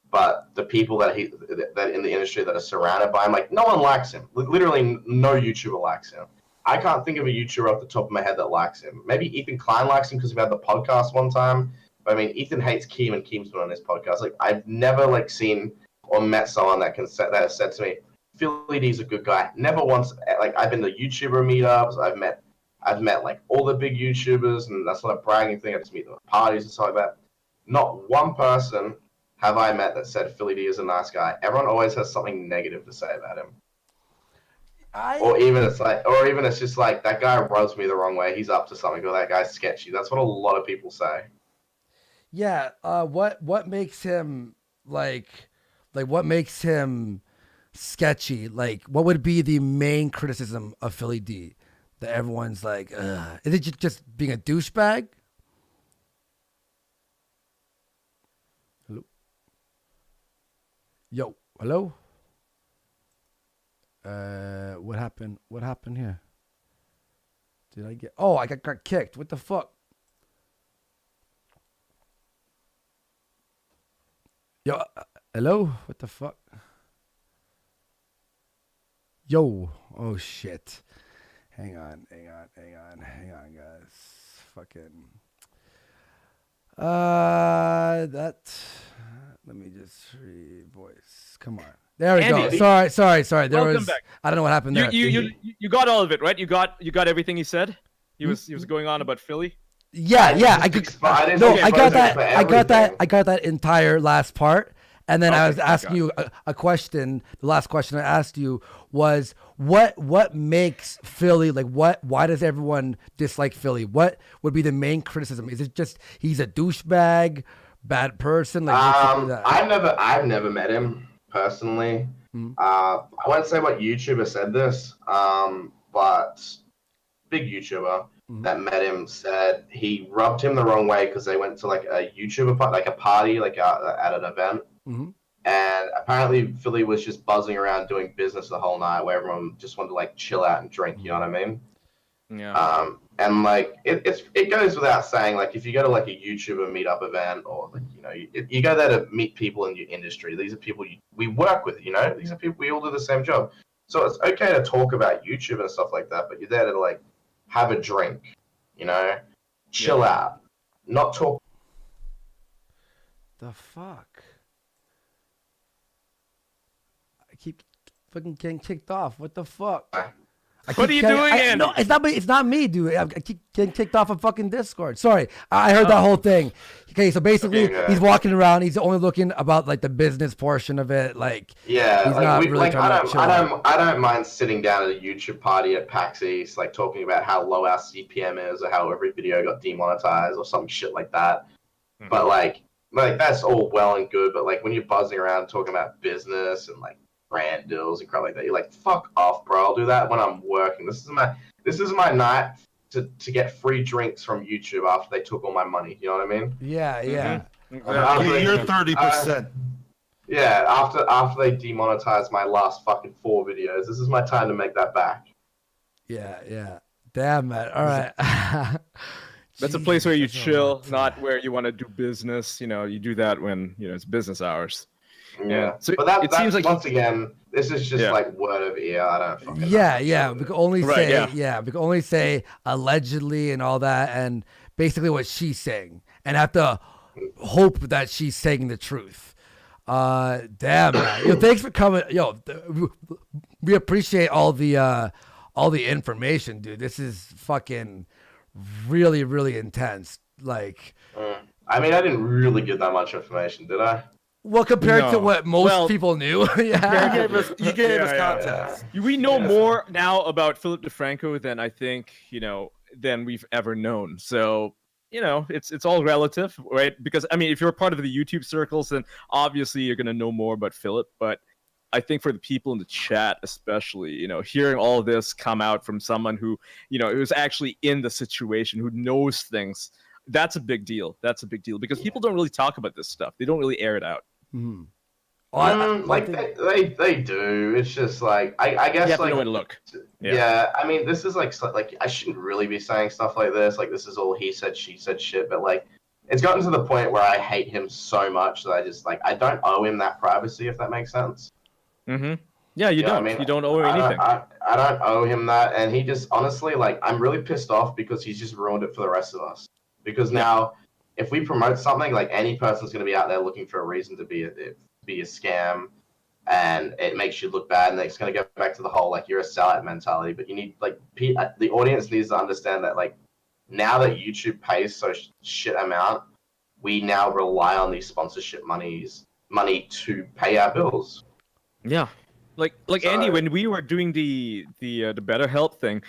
but the people that in the industry that are surrounded by him, like, no one likes him. Literally, no YouTuber likes him. I can't think of a YouTuber off the top of my head that likes him. Maybe Ethan Klein likes him because we had the podcast one time. But I mean, Ethan hates Keem, and Keem's been on his podcast. Like, I've never like seen or met someone that has said to me, Philly D's a good guy. Never once. Like, I've been to YouTuber meetups. I've met like all the big YouTubers, and that's not a bragging thing. I just meet them at parties and stuff like that. Not one person have I met that said Philly D is a nice guy. Everyone always has something negative to say about him. Or even it's just like, that guy rubs me the wrong way. He's up to something, or that guy's sketchy. That's what a lot of people say. Yeah. What makes him like what makes him sketchy? Like, what would be the main criticism of Philly D that everyone's like, ugh? Is it just being a douchebag? Hello? Yo, hello? What happened? What happened here? Did I get? Oh, I got kicked. What the fuck? Yo, hello? What the fuck? Yo, oh shit. Hang on, guys. Fucking. Let me just read voice. Come on. There we Andy, go. Sorry. There welcome was. back. I don't know what happened there. You got all of it, right? You got everything he said. He was going on about Philly. Yeah. I got that entire last part, and then I was asking you a question. The last question I asked you was, what makes Philly, like, why does everyone dislike Philly? What would be the main criticism? Is it just he's a douchebag, bad person? Like, I've never met him personally. I won't say what YouTuber said this, but big YouTuber that met him said he rubbed him the wrong way because they went to like a YouTuber like a party, like at an event, and apparently Philly was just buzzing around doing business the whole night, where everyone just wanted to like chill out and drink. You know what I mean? Yeah. And like it goes without saying, like, if you go to like a YouTuber meetup event, or like, you know, you go there to meet people in your industry. These are people we work with. You know, these are people we all do the same job. So it's okay to talk about YouTube and stuff like that, but you're there to like have a drink, you know, chill out, not talk. The fuck? I keep fucking getting kicked off. What the fuck? What are you doing, Andy? No, it's not me. It's not me, dude. I keep getting kicked off of fucking Discord. Sorry, I heard that whole thing. Okay, so basically, he's walking around. He's only looking about like the business portion of it. Like, Yeah, he's not really trying to chill out. I don't mind sitting down at a YouTube party at PAX East, like talking about how low our CPM is, or how every video got demonetized, or some shit like that. But like that's all well and good. But like when you're buzzing around talking about business and like brand deals and crap like that, you're like, fuck off, bro. I'll do that when I'm working. This is my night to get free drinks from YouTube after they took all my money. You know what I mean? Yeah. You're 30%. Yeah, after they demonetized my last fucking 4 videos, this is my time to make that back. Yeah. Damn, man. All right. That's a place where you chill, not where you want to do business. You know, you do that when it's business hours. Yeah. So but it seems like once again, this is just like word of ear. I don't fucking know. Yeah. We can only say we can only say allegedly and all that, and basically what she's saying, and have to hope that she's saying the truth. Damn, man. Yo, thanks for coming. Yo, we appreciate all the information, dude. This is fucking really, really intense. Like, I mean, I didn't really get that much information, did I? Well, compared to what most people knew, yeah. You gave us context. We know more now about Philip DeFranco than I think than we've ever known. So it's all relative, right? Because I mean, if you're a part of the YouTube circles, then obviously you're gonna know more about Philip. But I think for the people in the chat, especially, hearing all of this come out from someone who, it was actually in the situation, who knows things, that's a big deal. That's a big deal because people don't really talk about this stuff. They don't really air it out. Mm-hmm. They do. It's just like I guess you have like to know where to look. Yeah, I mean, this is like I shouldn't really be saying stuff like this. Like this is all he said, she said shit. But like, it's gotten to the point where I hate him so much that I just like I don't owe him that privacy, if that makes sense. Mm-hmm. Yeah, you don't. I mean, you don't owe him anything. I don't owe him that, and he just honestly like I'm really pissed off because he's just ruined it for the rest of us. Because now, if we promote something, like any person's going to be out there looking for a reason to be a scam, and it makes you look bad, and it's going to go back to the whole like you're a sellout mentality. But you need like the audience needs to understand that like now that YouTube pays so shit amount, we now rely on these sponsorship money to pay our bills. Yeah. Like Andy, when we were doing the BetterHelp thing,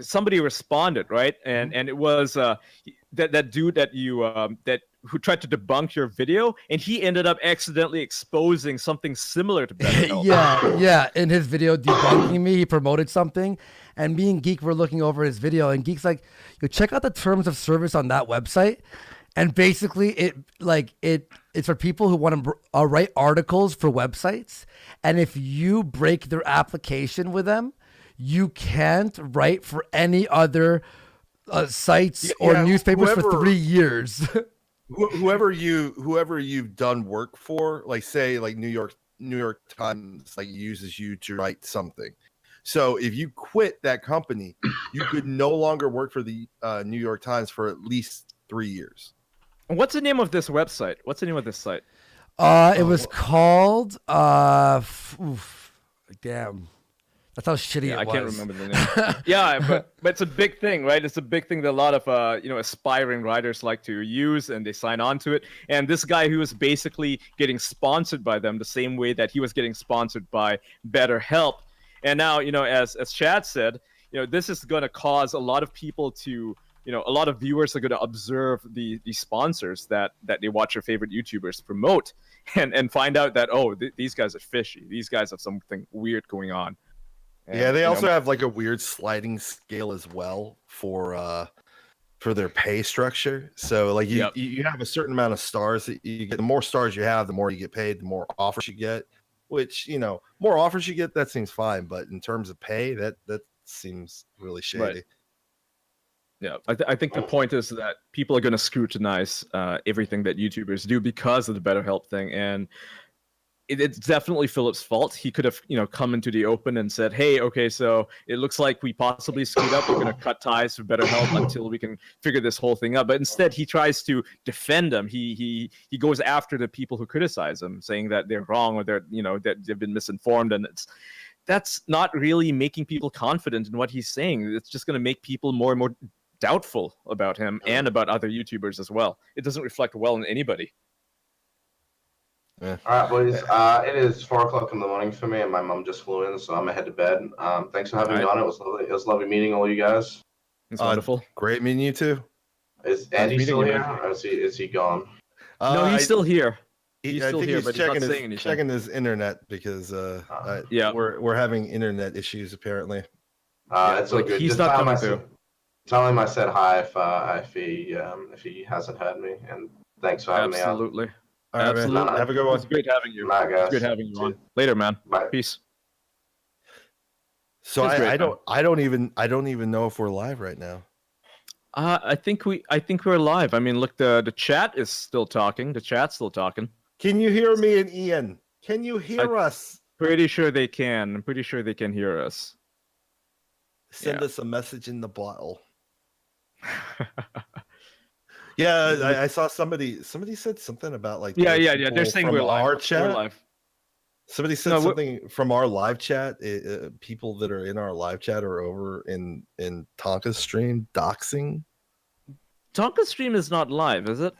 somebody responded, right? And it was that dude that who tried to debunk your video, and he ended up accidentally exposing something similar to BetterHelp. yeah. In his video debunking me, he promoted something, and me and Geek were looking over his video, and Geek's like, "Yo, check out the terms of service on that website." And basically, it's for people who want to write articles for websites. And if you break their application with them, you can't write for any other sites or newspapers for 3 years. whoever you've done work for, like say like New York Times, like uses you to write something. So if you quit that company, you could no longer work for the New York Times for at least 3 years. What's the name of this website? What's the name of this site? It was called damn. That's how shitty it was. I can't remember the name. Yeah, but it's a big thing, right? It's a big thing that a lot of aspiring writers like to use, and they sign on to it. And this guy who was basically getting sponsored by them the same way that he was getting sponsored by BetterHelp. And now, as Chad said, this is going to cause a lot of people to a lot of viewers are going to observe the sponsors that they watch their favorite YouTubers promote and find out that, these guys are fishy. These guys have something weird going on. And, they also have like a weird sliding scale as well for their pay structure. So like you have a certain amount of stars that you get. The more stars you have, the more you get paid, the more offers you get, which, more offers you get, that seems fine. But in terms of pay, that seems really shady. Right. Yeah, I think the point is that people are going to scrutinize everything that YouTubers do because of the BetterHelp thing, and it's definitely Philip's fault. He could have, come into the open and said, "Hey, okay, so it looks like we possibly screwed up. We're going to cut ties with BetterHelp until we can figure this whole thing out." But instead, he tries to defend them. He goes after the people who criticize him, saying that they're wrong or that they've been misinformed, and that's not really making people confident in what he's saying. It's just going to make people more and more doubtful about him and about other YouTubers as well. It doesn't reflect well on anybody. Yeah. All right, boys. It is 4:00 in the morning for me, and my mom just flew in, so I'm gonna head to bed. Thanks for having me on. It was lovely. It was lovely meeting all you guys. It's wonderful. Great meeting you too. Is Andy still here, or is he gone? No, he's still here. I think he's checking his internet because we're having internet issues apparently. It's all good. He's Just not tell him coming through. Tell him I said hi if he hasn't heard me, and thanks for having me on. Absolutely. All right, Absolutely. man. Have a good one. It's great having you. Bye, guys. It's great having you on. Later, man. Bye. Peace. So That's great, I don't even know if we're live right now. I think we're live. I mean, look, the chat is still talking. The chat's still talking. Can you hear me and Ian? Can you hear us? Pretty sure they can. I'm pretty sure they can hear us. Send us a message in the bottle. Yeah, I saw somebody said something about like yeah. They're saying we're live. Our chat. We're live. Somebody said something from our live chat. People that are in our live chat are over in Tonka's stream doxing. Tonka's stream is not live, is it?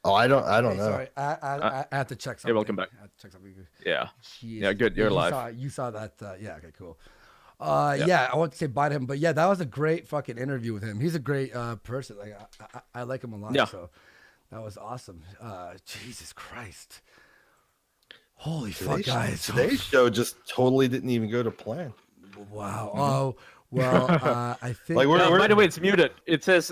Oh, I don't know. Sorry, I have to check something. Hey, welcome back. I have to check something. Yeah. Jeez. Yeah, good. You're live. You saw that. Yeah. Okay. Cool. Yeah, I want to say bye to him, but yeah, that was a great fucking interview with him. He's a great person. Like I like him a lot. Yeah. So that was awesome. Jesus Christ. Holy fuck, guys. Today's show just totally didn't even go to plan. Wow. Oh, well, I think. Like by the way, it's muted. It says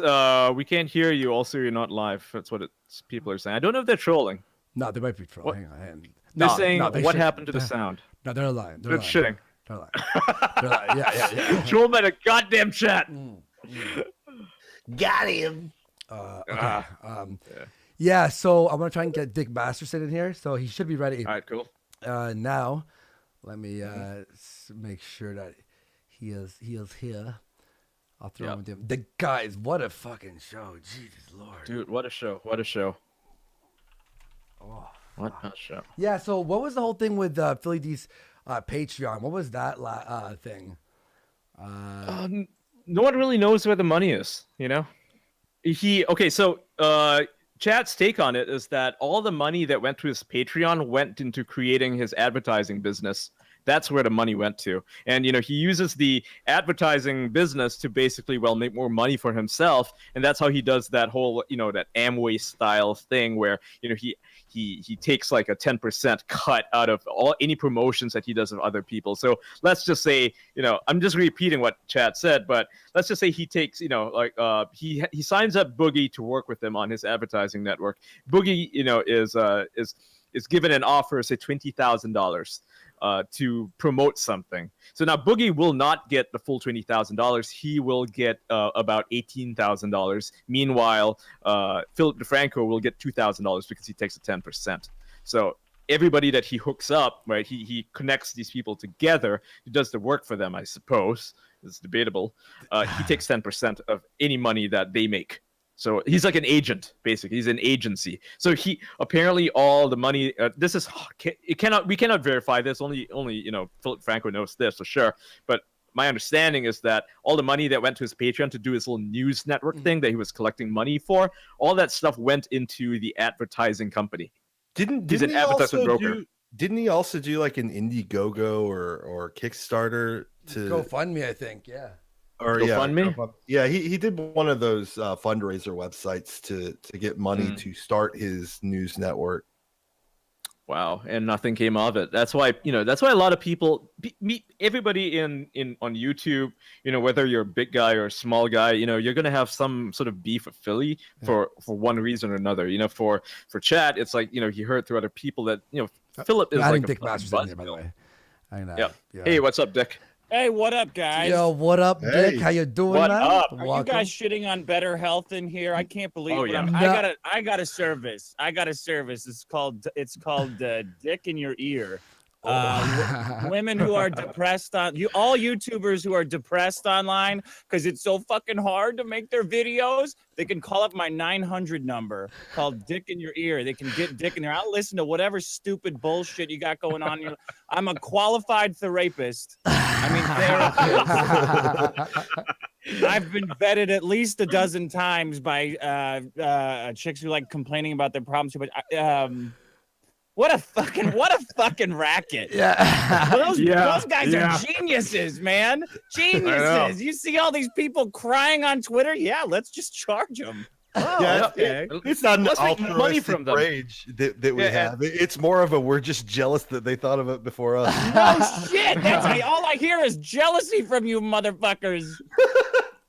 we can't hear you. Also, you're not live. That's what people are saying. I don't know if they're trolling. No, they might be trolling. Hang on. They're saying what happened to the sound. No, they're lying. They're shitting. They're lying. They're lying. Yeah. Troll by the goddamn chat. Got him. Okay. Yeah, so I'm gonna try and get Dick Masterson in here, so he should be ready. All right, cool. Now, let me make sure that he is here. I'll throw him with him. The guys, what a fucking show! Jesus Lord, dude, what a show! What a show! Oh, what a show! Yeah. So, what was the whole thing with Philly D's Patreon? What was that thing? No one really knows where the money is. You know, Chad's take on it is that all the money that went to his Patreon went into creating his advertising business. That's where the money went to. And, he uses the advertising business to basically, make more money for himself. And that's how he does that whole, that Amway style thing where, he takes like a 10% cut out of any promotions that he does of other people. So let's just say, I'm just repeating what Chad said, but let's just say he takes, he signs up Boogie to work with him on his advertising network. Boogie, is given an offer, say $20,000. To promote something. So now Boogie will not get the full $20,000. He will get about $18,000. Meanwhile, Philip DeFranco will get $2,000 because he takes a 10%. So everybody that he hooks up, right, he connects these people together. He does the work for them, I suppose. It's debatable. He takes 10% of any money that they make. So he's like an agent, basically. He's an agency. So he apparently all the money. We cannot verify this. Only Philip Franco knows this for sure. But my understanding is that all the money that went to his Patreon to do his little news network thing that he was collecting money for, all that stuff went into the advertising company. He's an advertising broker. Didn't he also do like an Indiegogo or Kickstarter to GoFundMe? I think, yeah. Or GoFundMe? Yeah, he did one of those fundraiser websites to get money to start his news network. Wow, and nothing came of it. That's why a lot of people everybody on YouTube, whether you're a big guy or a small guy, you're gonna have some sort of beef with Philly for one reason or another. For Chad, it's like he heard through other people that Philip is like Dick Masterson in there, by the way. Yeah. Hey, what's up, Dick? Hey, what up, guys? Yo, what up, Dick? How you doing, man? Up? Are you guys shitting on better health in here? I can't believe it. I got a service. It's called Dick in Your Ear. Women who are depressed all YouTubers who are depressed online because it's so fucking hard to make their videos, they can call up my 900 number called Dick in Your Ear. They can get Dick in there. I'll listen to whatever stupid bullshit you got going on. I'm a qualified therapist. Therapist. I've been vetted at least a dozen times by chicks who like complaining about their problems. But what a fucking racket! Yeah, those guys are geniuses, man. Geniuses. You see all these people crying on Twitter. Yeah, let's just charge them. Oh, okay. It's not an Let's make money altruistic from them. rage that we have. It's more of a we're just jealous that they thought of it before us. No shit. All I hear is jealousy from you motherfuckers.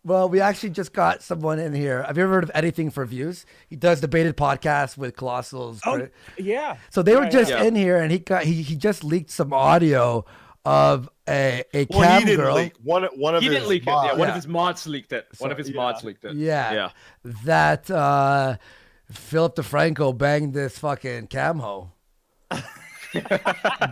Well, we actually just got someone in here. Have you ever heard of Anything4Views? He does debated podcasts with Colossal's. Oh, yeah. So they were just in here, and he just leaked some audio of a cam girl. Leak. One of He didn't his leak it. mods. Yeah, one of his mods leaked it. One of his mods leaked it. Yeah. That Philip DeFranco banged this fucking cam hoe.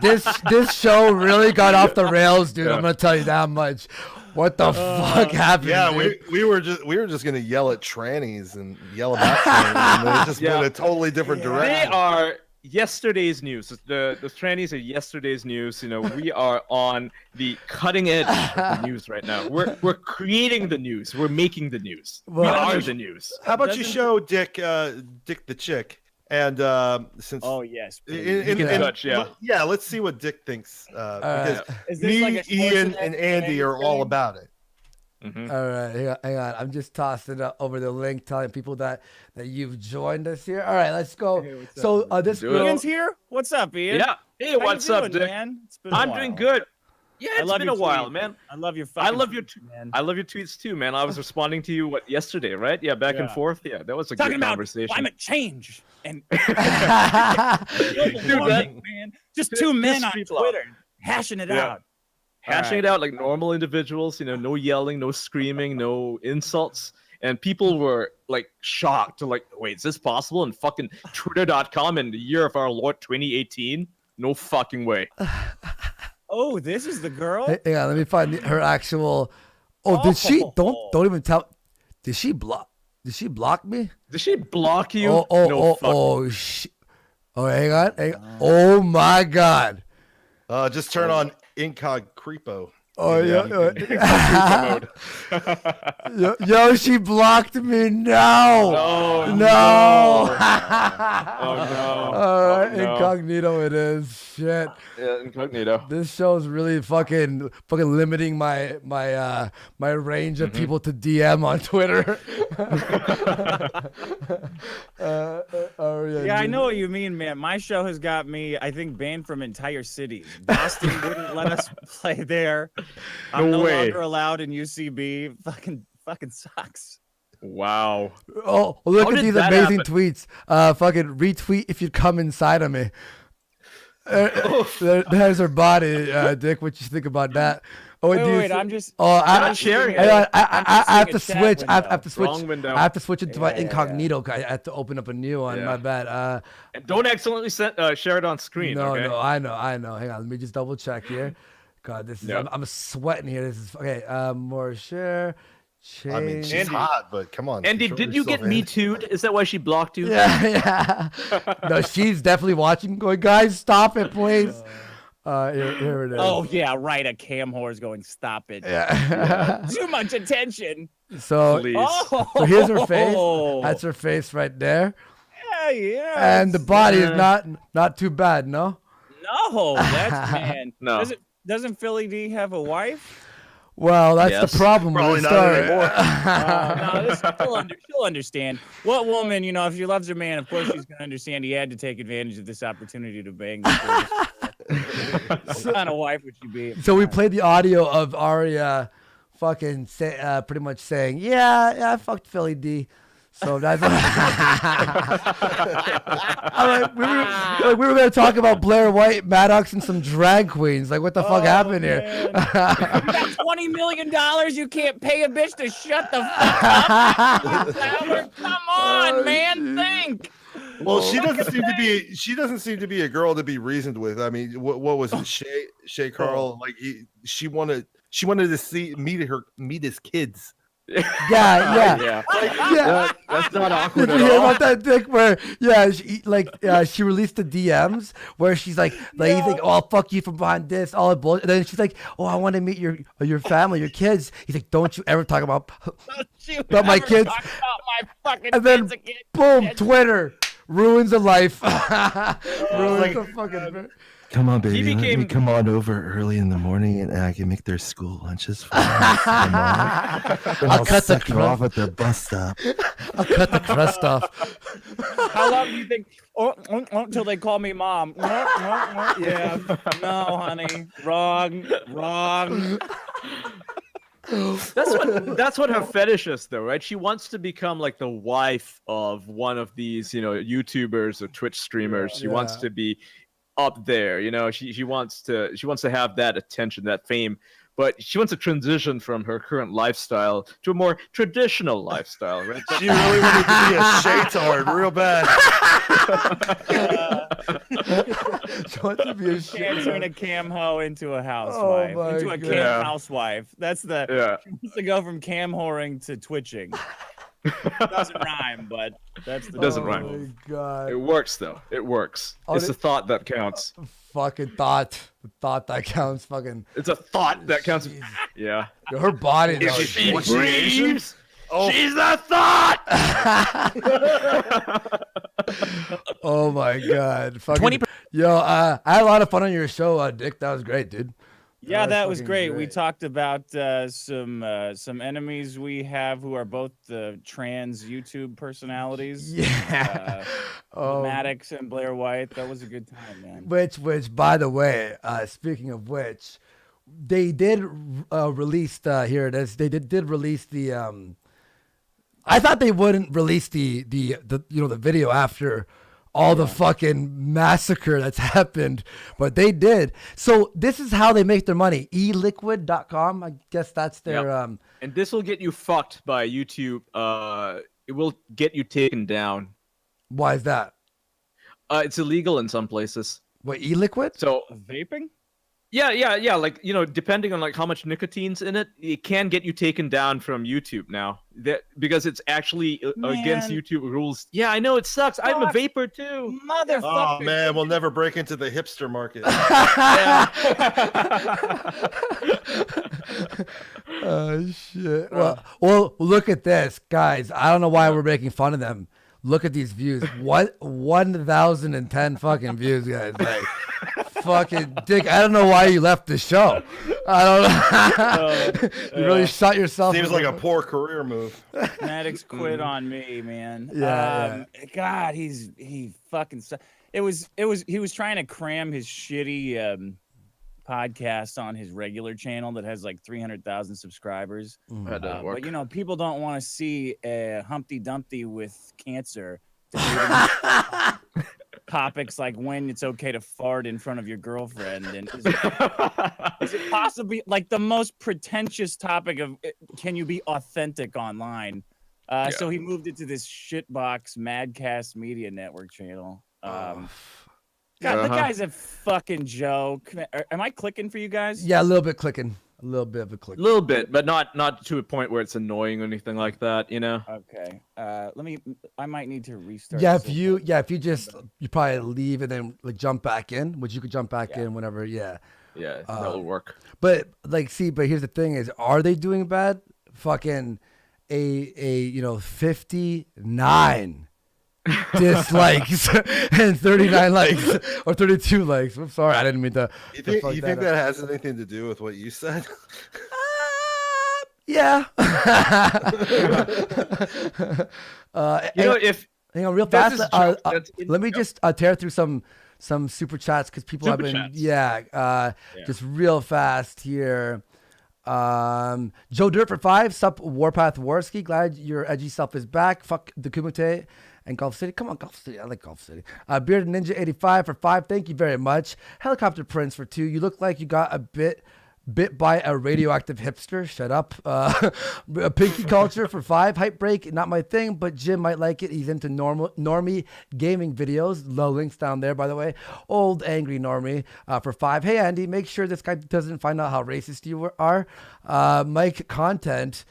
This show really got off the rails, dude. I'm gonna tell you that much. What the fuck happened? Yeah, dude? we were just gonna yell at trannies and yell about trannies, and they just went a totally different direction. They are yesterday's news. The trannies are yesterday's news. We are on the cutting edge of the news right now. We're creating the news. We're making the news. We are the news. How about you show Dick the chick? And since yes, yeah, let's see what Dick thinks. Because me, like Ian, and Andy are all about it. Mm-hmm. All right, hang on. I'm just tossing it over the link, telling people that you've joined us here. All right, let's go. Hey, so this girl, Ian's here. What's up, Ian? Yeah. Hey, How what's you up, doing, Dick? man? It's been a I'm while. doing good. Yeah, I it's love been your a while, tweets. man. I love your I fucking love your tweets, man. I love your tweets too, man. I was responding to you yesterday, right? Yeah, back and forth. Yeah, that was a Talking good about conversation. climate change and Dude, warming, man. Just two men on people out. Twitter hashing it out. Hashing it out like normal individuals, no yelling, no screaming, no insults. And people were like shocked to like, wait, is this possible? And fucking Twitter.com in the year of our Lord 2018? No fucking way. Oh, this is the girl? Hang on, let me find her actual. Oh, did she? Don't even tell. Did she block? Did she block me? Did she block you? Oh, hang on. Oh my God. Just turn on incog creepo. Oh yeah. Yo, she blocked me. No. Oh, no. Oh no. All right, no. incognito it is. Shit. Yeah, incognito. This show's really fucking limiting my range of people to DM on Twitter. Yeah, I know what you mean, man. My show has got me, I think, banned from entire cities. Boston wouldn't let us play there. I'm no longer allowed in UCB. Fucking sucks. Wow. Oh, look How at did these that amazing happen? tweets. Fucking retweet if you'd come inside of me. There's her body, Dick. What you think about that? Oh, wait, I'm just. I'm sharing it. I have to switch. I have to switch. Wrong window. I have to switch into my incognito. I have to open up a new one. Yeah. My bad. And don't accidentally share it on screen. No, okay? no, I know. Hang on, let me just double check here. God, this is. I'm sweating here. This is okay. More share. Change. I mean, she's hot, but come on. Andy, did you get Me Too'd? Is that why she blocked you? Yeah. No, she's definitely watching. Going, guys, stop it, please. Here it is. Oh yeah, right. A cam whore's going. Stop it. Yeah. Too much attention. So here's her face. That's her face right there. Yeah. And the body is not too bad, no? No, that's man. No. Doesn't Philly D have a wife? Well, that's the problem with the story. She'll understand. What woman, if she loves her man, of course she's going to understand he had to take advantage of this opportunity to bang. What kind of wife would she be? So we played the audio of Aria fucking pretty much saying, yeah, I fucked Philly D. So that's we were going to talk about Blaire White, Maddox, and some drag queens. Like, what the fuck happened here? You got $20 million. You can't pay a bitch to shut the fuck up. Come on, man. Think. Well, she doesn't seem to be. She doesn't seem to be a girl to be reasoned with. I mean, what was it, Shay Carl? Like she wanted to meet his kids. Yeah. That's not awkward Did at you hear all. about that, Dick? Where she released the DMs where she's like he's like, oh, I'll fuck you from behind this, all that bullshit. And then she's like, oh, I want to meet your family, your kids. He's like, don't you ever talk about my kids. Talk about my fucking And then kids again. boom, Twitter ruins a life. Ruins a fucking. Come on, baby. Let me became- come on over early in the morning and I can make their school lunches for them. Come on. Then I'll cut the suck you off at the bus stop. I'll cut the crust off. How long do you think? Until they call me mom. Yeah. No, honey. Wrong. That's what her fetish is, though, right? She wants to become like the wife of one of these, YouTubers or Twitch streamers. She wants to be up there, she wants to have that attention, that fame, but she wants to transition from her current lifestyle to a more traditional lifestyle, right? She really wanted to be a shaytard real bad. She wants to be a Can't turn a cam hoe into a Oh housewife. my Into a God. cam housewife. That's the she wants to go from cam whoring to twitching. Doesn't rhyme, but that's the It doesn't Oh rhyme. my God. It works, though. It works. Oh, It's the thought that counts. Fucking thought. The thought that counts. Fucking. It's a thought that counts. Yeah. Her body. If though, she what breathes, Oh. she's a thought. Oh my God. Fucking. Yo, I had a lot of fun on your show, Dick. That was great, dude. Yeah, that was fucking great. We talked about some enemies we have who are both trans YouTube personalities. Yeah. Maddox and Blaire White. That was a good time, man. Which, by the way, speaking of which, they did release here it is. They did release the. I thought they wouldn't release the video after all the fucking massacre that's happened, but they did. So this is how they make their money. eliquid.com. I guess that's their. Yep. And this will get you fucked by YouTube. It will get you taken down. Why is that? It's illegal in some places. What, e-liquid? So vaping? Yeah. Like, depending on like how much nicotine's in it, it can get you taken down from YouTube now. Because it's actually against YouTube rules. Yeah, I know it sucks. I'm a vapor too. Motherfucker. Oh man, we'll never break into the hipster market. Oh shit. Well, look at this, guys. I don't know why we're making fun of them. Look at these views. What 1,010 fucking views, guys. Like, fucking Dick. I don't know why you left the show. I don't know. You really shot yourself. Seems like a poor career move. Maddox quit on me, man. Yeah. God, he fucking. He was trying to cram his shitty podcast on his regular channel that has like 300,000 subscribers. That doesn't work. But people don't want to see a Humpty Dumpty with cancer. Topics like when it's okay to fart in front of your girlfriend, and is it possibly like the most pretentious topic of can you be authentic online? So he moved it to this shitbox Madcast Media Network channel. God, the guy's a fucking joke. Am I clicking for you guys? Yeah, a little bit clicking. A little bit of a click. A little bit, but not to a point where it's annoying or anything like that, Okay. I might need to restart. Yeah, if you probably leave and then like jump back in, which you could jump back in whenever. Yeah. Yeah, that'll work. But but here's the thing: is are they doing bad? Fucking a 59 dislikes and 39 likes or 32 likes. I'm sorry, I didn't mean to. You think that has anything to do with what you said? Yeah. Hang on, real fast. Let me just tear through some super chats because people have been just real fast here. Joe Dirt for 5. Sup Warpath Warski. Glad your edgy self is back. Fuck the Kumite and Golf City. Come on, Golf City. I like Golf City. Bearded Ninja 85 for 5. Thank you very much. Helicopter Prince for 2. You look like you got a bit Bit by a radioactive hipster. Shut up. A Pinky Culture for 5. Hype Break, not my thing, but Jim might like it. He's into normie gaming videos. Low links down there, by the way. Old Angry Normie for 5. Hey, Andy, make sure this guy doesn't find out how racist you are. Mike's content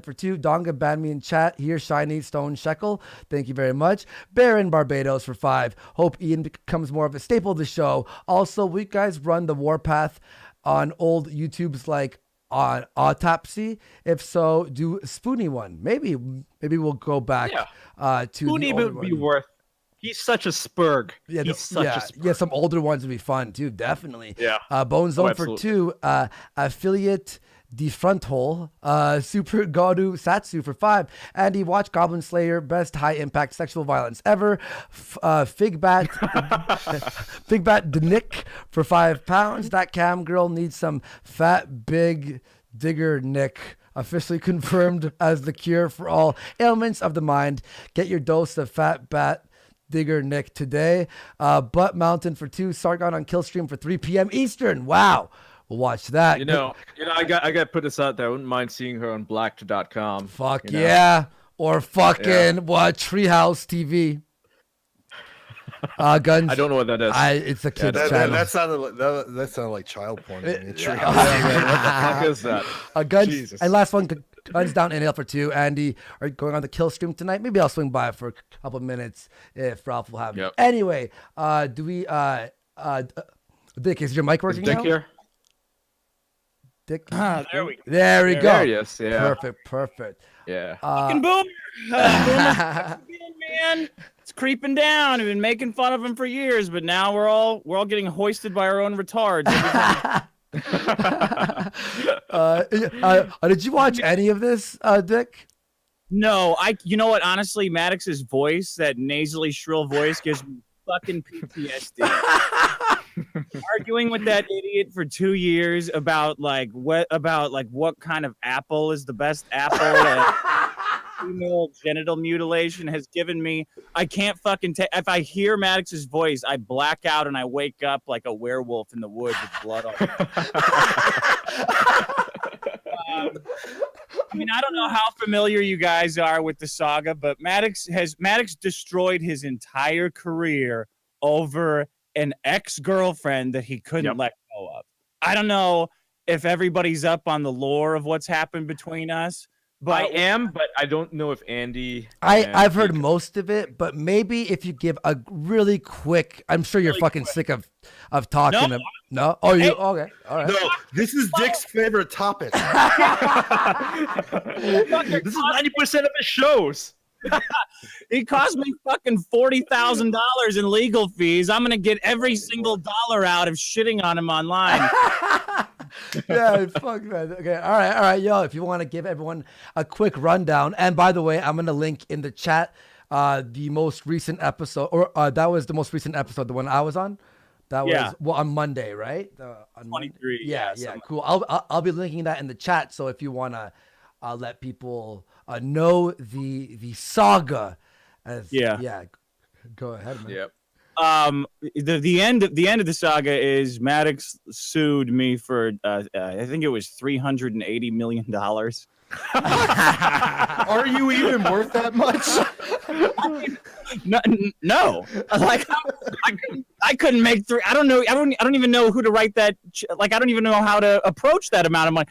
for 2. Donga banned me in chat. Here, Shiny Stone Shekel. Thank you very much. Baron Barbados for 5. Hope Ian becomes more of a staple of the show. Also, we guys run the Warpath on old YouTubes like on Autopsy. If so, do Spoony one. Maybe we'll go back to Spoony would be worth. He's such a spurg. Yeah, He's such a spurg. Yeah, some older ones would be fun too, definitely. Yeah. Bone Zone for absolutely. 2. Affiliate The Front Hole. Super Godu Satsu for 5. Andy, watch Goblin Slayer, best high impact sexual violence ever. Figbat Nick for £5. That cam girl needs some fat big digger Nick. Officially confirmed as the cure for all ailments of the mind. Get your dose of fat bat digger Nick today. Butt Mountain for 2. Sargon on Killstream for 3 p.m. Eastern. Wow. We'll watch that. You know, I got to put this out there. I wouldn't mind seeing her on blacked.com. Fuck yeah. Or fucking what? Treehouse TV. Guns. I don't know what that is. It's a kid's channel. That sounded like child porn. What the fuck is that? Guns. Jesus. And last one, Guns Down NL for 2. Andy, are you going on the kill stream tonight? Maybe I'll swing by for a couple of minutes if Ralph will have me. Anyway, do we Dick, is your mic working Dick now? here? Dick? There we go. There we go. There he is, yeah. Perfect. Yeah. Fucking Boomer. Boomer's man. It's creeping down. We've been making fun of him for years, but now we're all getting hoisted by our own retards. Did you watch any of this, Dick? No, you know what? Honestly, Maddox's voice, that nasally shrill voice, gives me fucking PTSD. Arguing with that idiot for 2 years about what kind of apple is the best apple. And female genital mutilation has given me. I can't fucking take. If I hear Maddox's voice, I black out and I wake up like a werewolf in the woods with blood on me. I mean, I don't know how familiar you guys are with the saga, but Maddox destroyed his entire career over an ex-girlfriend that he couldn't let go of. I don't know if everybody's up on the lore of what's happened between us, but I am, but I don't know if Andy. I've heard most of it, but maybe if you give a really quick, I'm sure you're fucking sick of talking. No? Oh, you okay? All right. No, this is Dick's favorite topic. This is 90% of his shows. He cost me fucking $40,000 in legal fees. I'm gonna get every single dollar out of shitting on him online. Yeah, fuck man. Okay, all right, yo. If you want to give everyone a quick rundown, and by the way, I'm gonna link in the chat the most recent episode, or that was the most recent episode, the one I was on. That was on Monday, right? On 23. Yeah, cool. I'll be linking that in the chat. So if you wanna let people know the saga, go ahead, man. Yep. The end of the saga is Maddox sued me for I think it was $380 million. Are you even worth that much? No. Like I couldn't make three. I don't know. I don't even know who to write that. Like I don't even know how to approach that amount of money.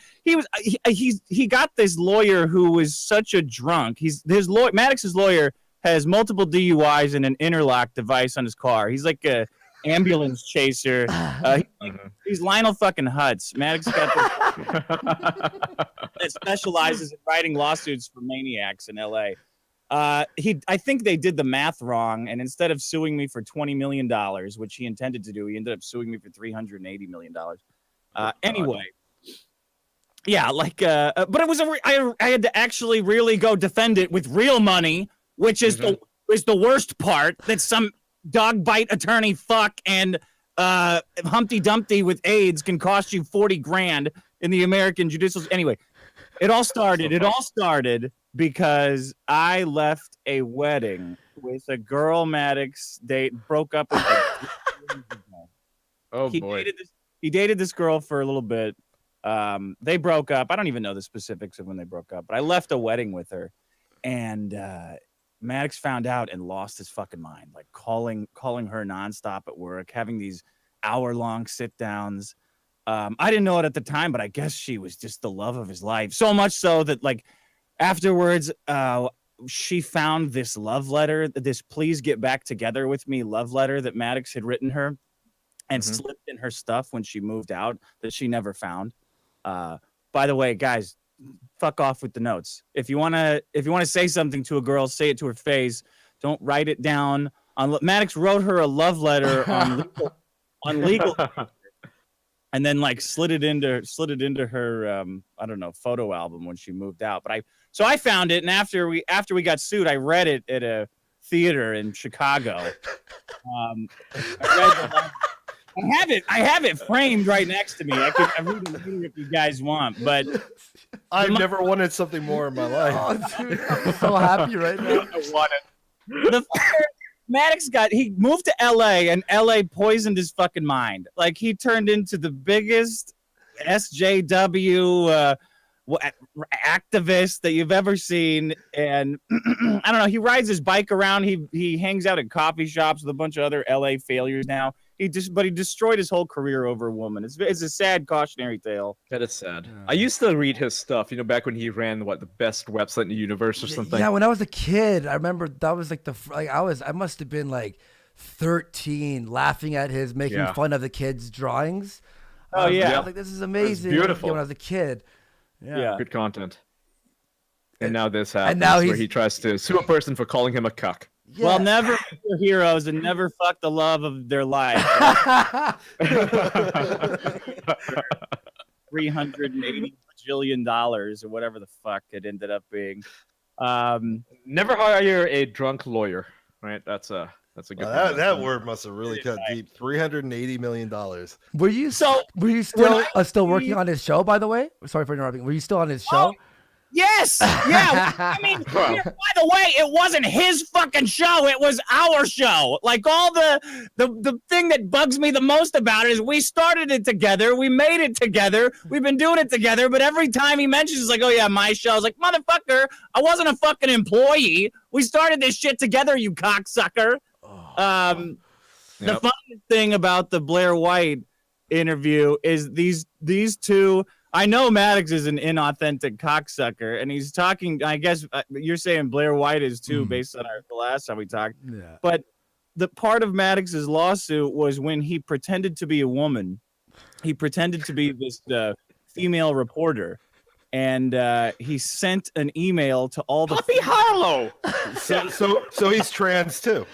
He got this lawyer who was such a drunk. Maddox's lawyer has multiple DUIs and an interlock device on his car. He's like a ambulance chaser. He's Lionel fucking Hutz. Maddox got this that specializes in writing lawsuits for maniacs in LA. I think they did the math wrong, and instead of suing me for $20 million, which he intended to do, he ended up suing me for $380 million. Anyway. Yeah, but it was I had to actually really go defend it with real money, which is the worst part, that some dog bite attorney fuck and Humpty Dumpty with AIDS can cost you $40,000 in the American judicial. Anyway, it all started because I left a wedding with a girl Maddox broke up with. Oh boy. He dated this girl for a little bit. They broke up. I don't even know the specifics of when they broke up, but I left a wedding with her, and Maddox found out and lost his fucking mind, like calling her nonstop at work, having these hour-long sit-downs. I didn't know it at the time, but I guess she was just the love of his life. So much so that, like, afterwards, she found this love letter, this "please get back together with me" love letter that Maddox had written her, and slipped in her stuff when she moved out that she never found. By the way, guys, fuck off with the notes. If you wanna say something to a girl, say it to her face. Don't write it down. Maddox wrote her a love letter on legal, and then like slid it into her I don't know, photo album when she moved out. But I found it, and after we got sued, I read it at a theater in Chicago. I have it framed right next to me. I read it later if you guys want, but I've never wanted something more in my life. Oh, dude, I'm so happy right now. I want it. Maddox he moved to LA, and LA poisoned his fucking mind. Like, he turned into the biggest SJW activist that you've ever seen. And I don't know, he rides his bike around. He hangs out at coffee shops with a bunch of other LA failures now. But he destroyed his whole career over a woman. It's a sad cautionary tale. That is sad. I used to read his stuff, back when he ran the best website in the universe or something. Yeah, when I was a kid, I remember that was like I must have been like 13, laughing at his making fun of the kids' drawings. Oh yeah, I was like, this is amazing. Beautiful. When I was a kid. Yeah. Good content. And now this happens, and now where he tries to sue a person for calling him a cuck. Yeah. Well, never be your heroes and never fuck the love of their life. $380 bajillion or whatever the fuck it ended up being. Never hire a drunk lawyer, right? That's a good one. That word must have really cut deep. $380 million. Were you still working on his show, by the way? Sorry for interrupting. Were you still on his show? Yes. Yeah. I mean, by the way, it wasn't his fucking show. It was our show. Like, all the thing that bugs me the most about it is we started it together. We made it together. We've been doing it together. But every time he mentions, it's like, oh yeah, my show. I was like, motherfucker, I wasn't a fucking employee. We started this shit together, you cocksucker. The funniest thing about the Blaire White interview is these two. I know Maddox is an inauthentic cocksucker, and he's talking. I guess you're saying Blaire White is too, based on the last time we talked. Yeah. But the part of Maddox's lawsuit was when he pretended to be a woman. He pretended to be this female reporter, and he sent an email to all the Puppy Harlow. So he's trans too.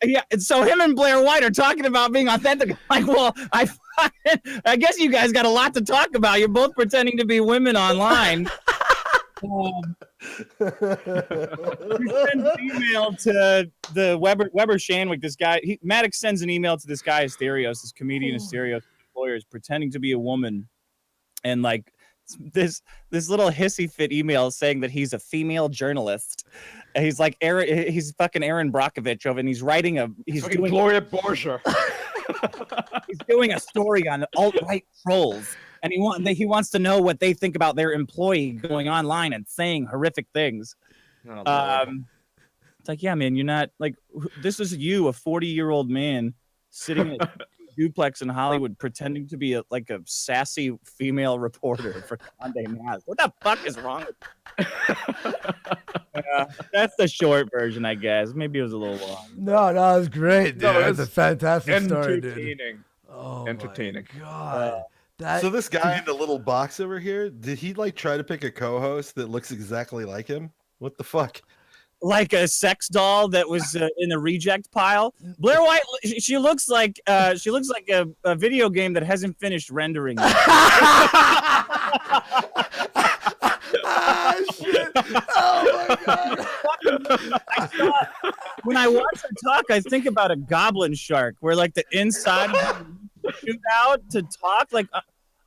Yeah, and so him and Blaire White are talking about being authentic. Like, well, I guess you guys got a lot to talk about. You're both pretending to be women online. He sends an email to the Weber Shanwick. This guy, Maddox sends an email to this guy Asterios, this comedian Asterios, employers, pretending to be a woman, and like this little hissy fit email saying that he's a female journalist. He's like he's fucking Aaron Brockovich over, and he's doing Gloria Borgia. He's doing a story on alt-right trolls, and he wants to know what they think about their employee going online and saying horrific things. It's like, yeah, man, you're not like, this is you, a 40-year-old man sitting in a duplex in Hollywood pretending to be a sassy female reporter for Mundane Matt. What the fuck is wrong with you? That's the short version, I guess. Maybe it was a little long. No, it was great, dude. No, It's a fantastic story, dude. Entertaining. Oh, entertaining. My God. So this guy in the little box over here, did he try to pick a co-host that looks exactly like him? What the fuck? Like a sex doll that was in the reject pile. Blaire White, she looks like a video game that hasn't finished rendering. Shit. Oh my God. When I watch her talk, I think about a goblin shark where like the inside shoot out to talk. Like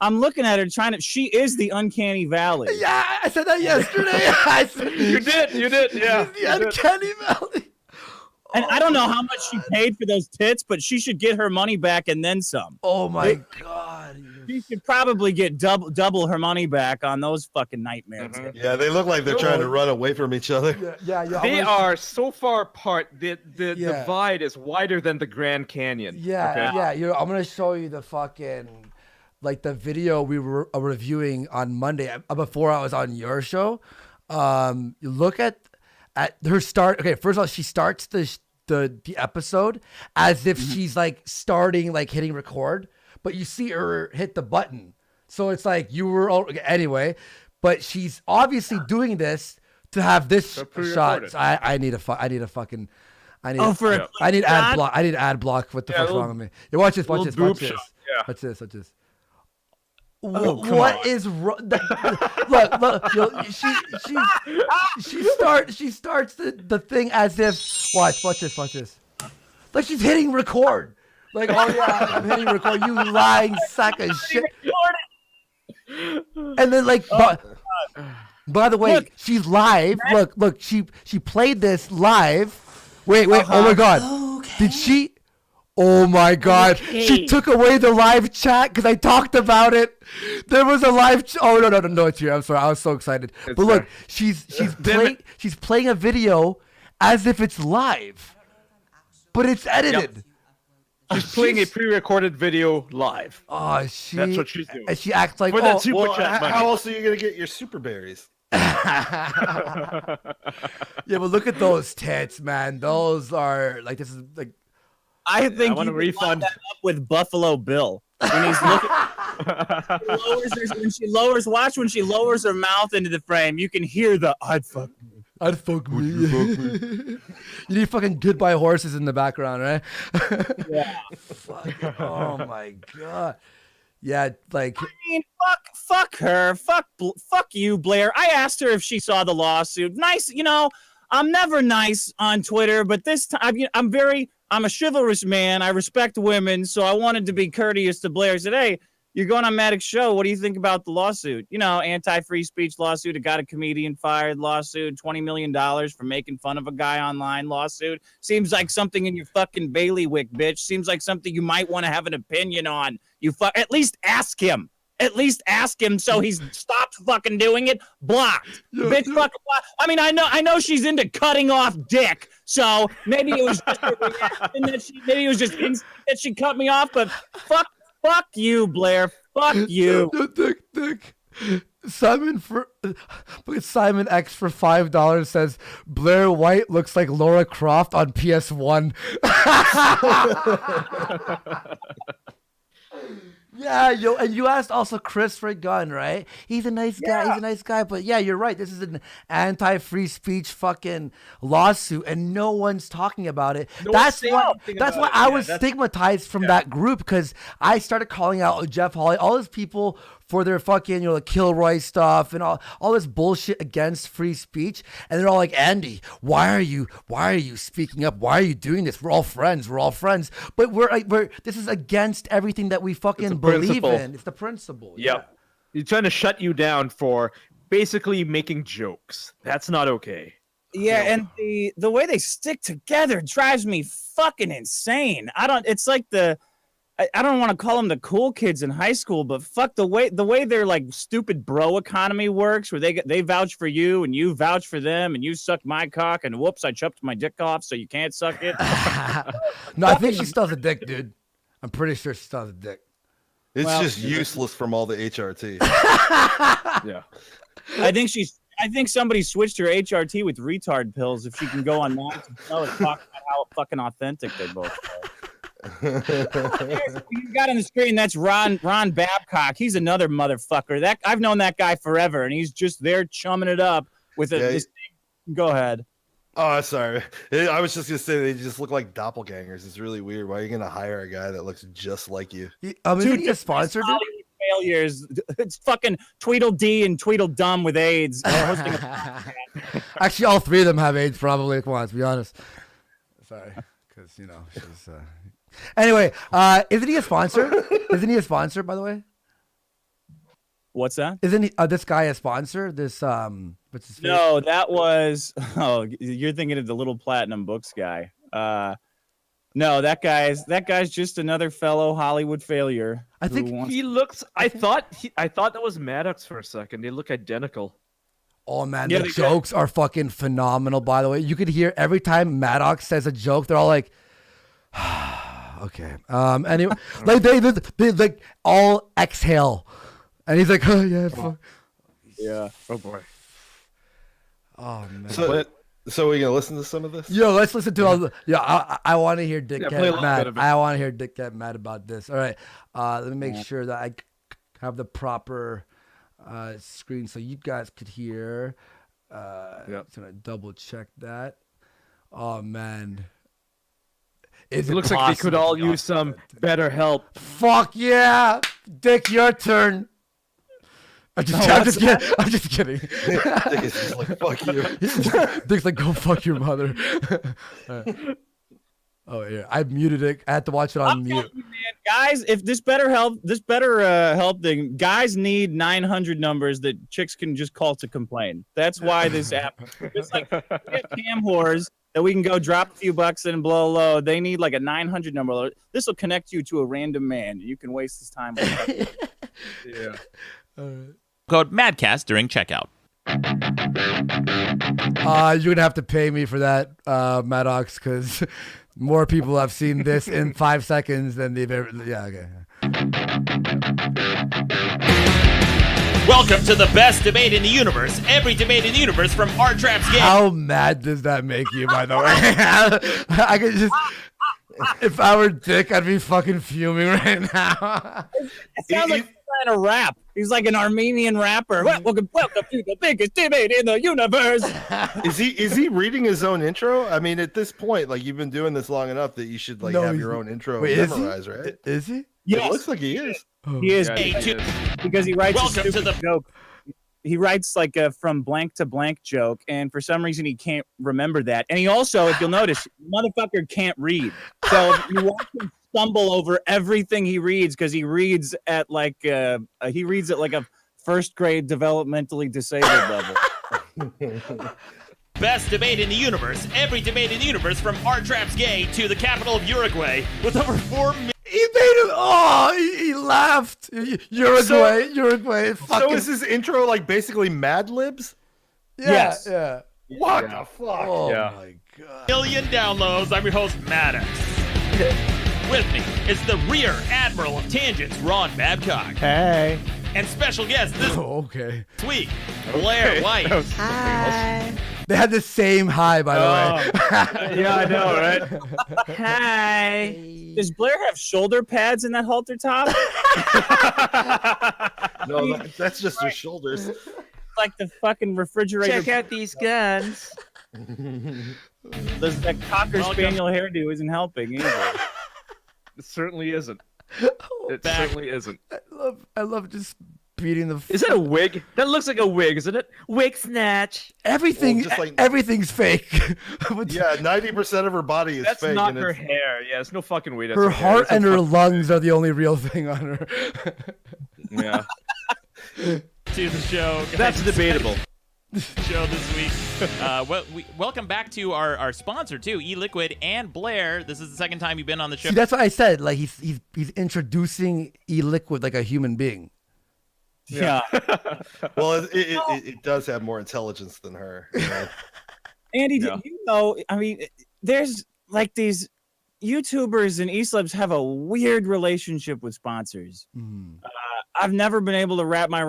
I'm looking at her she is the uncanny valley. Yeah, I said that yesterday. You did, yeah. The uncanny valley. And I don't know how much she paid for those tits, but she should get her money back and then some. Oh my God. She should probably get double her money back on those fucking nightmares. Yeah, they look like they're trying to run away from each other. Yeah. They are so far apart. The divide is wider than the Grand Canyon. Yeah. I'm gonna show you the fucking like the video we were reviewing on Monday before I was on your show. You look at her start. Okay, first of all, she starts the episode as if she's like starting, like hitting record, but you see her hit the button. So it's like you were anyway, but she's obviously doing this to have this shot. So I need ad block. I need ad block. What the fuck's wrong with me? Yeah, watch this. Watch this. What is wrong? Look, she starts the thing as if watch this. Like she's hitting record. Like, oh yeah, I'm hitting record. You lying sack of shit. And then like, by the way, she's live. Look, she played this live. Wait, oh my God, did she? Oh my God! Okay. She took away the live chat because I talked about it. There was a live. Oh no! It's here. I'm sorry. I was so excited. But look, she's playing a video as if it's live, but it's edited. Yep. She's playing a pre-recorded video live. Oh, that's what she's doing. And she acts like that super chat money. How else are you gonna get your super berries? Yeah, but look at those tits, man. Those are like this is like. I think I want to refund that up with Buffalo Bill when he's looking. When she lowers her mouth into the frame, you can hear the "I'd fuck me." You need fucking Goodbye Horses in the background, right? Yeah. Oh my God. Yeah, like. I mean, fuck her. Fuck you, Blaire. I asked her if she saw the lawsuit. Nice, I'm never nice on Twitter, but this time I'm a chivalrous man. I respect women, so I wanted to be courteous to Blaire. I said, hey, you're going on Maddox show. What do you think about the lawsuit? Anti-free speech lawsuit. It got a comedian fired lawsuit. $20 million for making fun of a guy online lawsuit. Seems like something in your fucking bailiwick, bitch. Seems like something you might want to have an opinion on. At least ask him. At least ask him so he's stopped fucking doing it. Blocked. Bitch fucking blocked. I mean, I know she's into cutting off dick, so maybe it was just a reaction that she cut me off, but fuck you, Blaire. Fuck you. Dick. Simon X for $5 says Blaire White looks like Laura Croft on PS1. Yeah, and you asked also Chris for a gun, right? He's a nice guy. But yeah, you're right. This is an anti-free speech fucking lawsuit, and no one's talking about it. That's why I was stigmatized from that group, because I started calling out Jeff Hawley, all those people for their fucking, the Kilroy stuff and all this bullshit against free speech. And they're all like, Andy, why are you speaking up? Why are you doing this? We're all friends. But this is against everything that we fucking believe in. It's the principle. Yep. Yeah. He's trying to shut you down for basically making jokes. That's not okay. Yeah, and the way they stick together drives me fucking insane. It's like I don't want to call them the cool kids in high school, but fuck the way their like stupid bro economy works, where they vouch for you and you vouch for them and you suck my cock and whoops, I chopped my dick off so you can't suck it. No, I think she still has a dick, dude. I'm pretty sure she still has a dick. It's just useless from all the HRT. Yeah. I think somebody switched her HRT with retard pills if she can go on that and talk about how fucking authentic they both are. You got on the screen, that's Ron Babcock. He's another motherfucker. I've known that guy forever, and he's just there chumming it up with this thing. Go ahead. Oh, sorry. I was just gonna say they just look like doppelgangers. It's really weird. Why are you gonna hire a guy that looks just like you? Isn't he a sponsor, dude? Failures. It's fucking Tweedledee and Tweedledum with AIDS. Actually, all three of them have AIDS, probably. Come on, let's be honest. Sorry, because she's. Anyway, isn't he a sponsor? Isn't he a sponsor, by the way? What's that? Isn't this guy a sponsor? This what's his face? No, that was. Oh, you're thinking of the Little Platinum Books guy. No, that guy's just another fellow Hollywood failure. I think he looks. I thought that was Maddox for a second. They look identical. Oh man, Yeah, the jokes are fucking phenomenal. By the way, you could hear every time Maddox says a joke, they're all like, "Okay." Anyway, like they like all exhale, and he's like, "Oh yeah, fuck." Yeah. Oh boy. Oh man. So we gonna listen to some of this? Yo, let's listen to all the. Yeah, I want to hear Dick Yeah, play a get little mad. bit of it. I want to hear Dick get mad about this. All right, let me make sure that I have the proper screen so you guys could hear. Just gonna double check that. Oh man, It looks like they could all use some better help. Fuck yeah, Dick, your turn. I'm just kidding. Dick is just like, fuck you. Dick's like, go fuck your mother. Oh yeah, I muted it. I had to watch it on mute. Man, guys, if this better help thing, guys need 900 numbers that chicks can just call to complain. That's why this app. It's like we have cam whores that we can go drop a few bucks and blow low. They need like a 900 number. This will connect you to a random man. You can waste his time. Yeah. Code MADCAST during checkout. You're gonna have to pay me for that, Maddox, because more people have seen this in 5 seconds than they've ever. Yeah, okay. Welcome to the best debate in the universe. Every debate in the universe from R-Trap's game. How mad does that make you, by the way? I could just. If I were Dick, I'd be fucking fuming right now. It sounds like he's trying to rap. He's like an Armenian rapper. Welcome to the biggest debate in the universe. Is he reading his own intro? I mean, at this point, like, you've been doing this long enough that you should have your own intro memorized, right? Is he? Yes. It looks like he is. He is, Yeah, because he writes Welcome a to stupid joke. He writes like a from blank to blank joke, and for some reason he can't remember that. And he also, if you'll notice, motherfucker can't read. So you watch him stumble over everything he reads because he reads at like a first grade developmentally disabled level. Best debate in the universe. Every debate in the universe from R-Trap's gay to the capital of Uruguay with over 4 million. He made him. Oh, he laughed. Uruguay. So is his intro like basically Mad Libs? Yeah, Yes. yeah. What the fuck? Oh Yeah. my god. Million downloads. I'm your host, Maddox. With me is the Rear Admiral of Tangents, Ron Babcock. Hey. And special guest this Oh, okay. week, Blaire White. Hi. They had the same high, by the way. Yeah, I know, right? Hi. Does Blaire have shoulder pads in that halter top? No, that's just his shoulders. Like the fucking refrigerator. Check out these guns. That Cocker Spaniel hairdo isn't helping either. It certainly isn't. It Back. certainly isn't. I love just beating the. Is that a wig? That looks like a wig, isn't it? Wig snatch. Everything? Well, just like- Everything's fake. Yeah, 90% of her body is That's fake. not and her it's- hair. Yeah, it's no fucking way. That's Her hair. heart It's a and her fucking- lungs are the only real thing on her. Yeah. To the show. That's debatable. Show this week. Welcome back to our sponsor too, eLiquid and Blaire. This is the second time you've been on the show. See, that's what I said. Like he's introducing eLiquid like a human being. Yeah. Well, it does have more intelligence than her. You know? Andy, Yeah. did you know? I mean, there's like these YouTubers and e-celebs have a weird relationship with sponsors. I've never been able to wrap my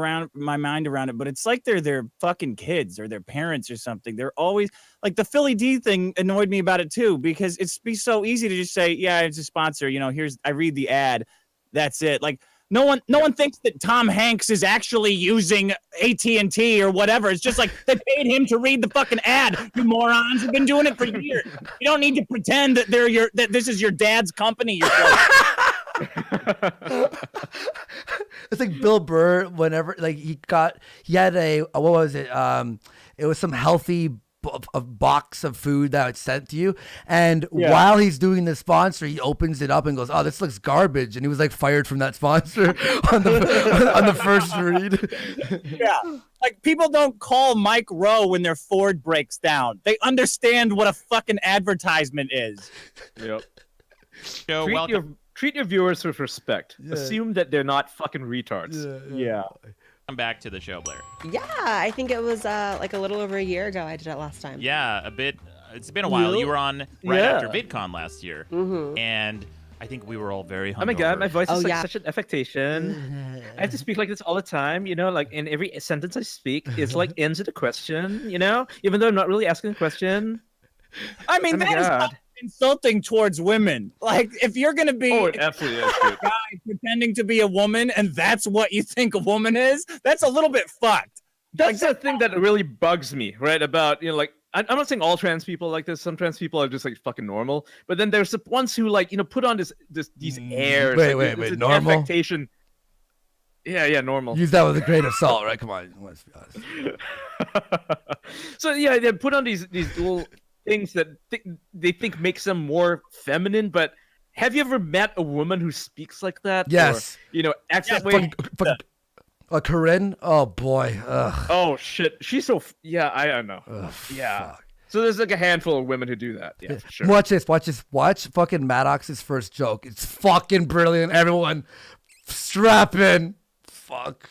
mind around it, but it's like they're their fucking kids or their parents or something. They're always like the Philly D thing annoyed me about it too, because it's be so easy to just say, yeah, it's a sponsor. You know, I read the ad. That's it. Like no one thinks that Tom Hanks is actually using AT&T or whatever. It's just like they paid him to read the fucking ad. You morons have been doing it for years. You don't need to pretend that that this is your dad's company. It's like Bill Burr. Whenever like he had a what was it? It was some healthy a box of food that it's sent to you. And while he's doing the sponsor, he opens it up and goes, "Oh, this looks garbage," and he was like fired from that sponsor on the first read. Yeah. Like, people don't call Mike Rowe when their Ford breaks down. They understand what a fucking advertisement is. Yep. Treat your viewers with respect. Yeah. Assume that they're not fucking retards. Yeah. Come back to the show, Blaire. Yeah, I think it was like a little over a year ago I did it last time. Yeah, a bit. It's been a while. You were on right after VidCon last year, and I think we were all very hungover. Oh my god, my voice is yeah. such an affectation. I have to speak like this all the time, you know, like in every sentence I speak, it's like ends with a question, you know, even though I'm not really asking a question. I mean, that is not insulting towards women. Like, if you're gonna be it absolutely is, a guy pretending to be a woman and that's what you think a woman is, that's a little bit fucked. That's the thing that really bugs me, right? About, you know, like, I'm not saying all trans people are like this. Some trans people are just like fucking normal, but then there's the ones who, like, you know, put on these airs. Wait, normal? Affectation. Yeah, normal. Use that with a grain of salt, right? Come on, let's be honest. So yeah, they put on these little things that they think makes them more feminine. But have you ever met a woman who speaks like that? Yes. Or, you know, acts that way. Corinne? Oh boy. Ugh. Oh shit, she's so I don't know. Ugh, yeah. fuck. So there's like a handful of women who do that. Yeah, for sure. Watch this. Watch fucking Maddox's first joke. It's fucking brilliant. Everyone, strap in. Fuck.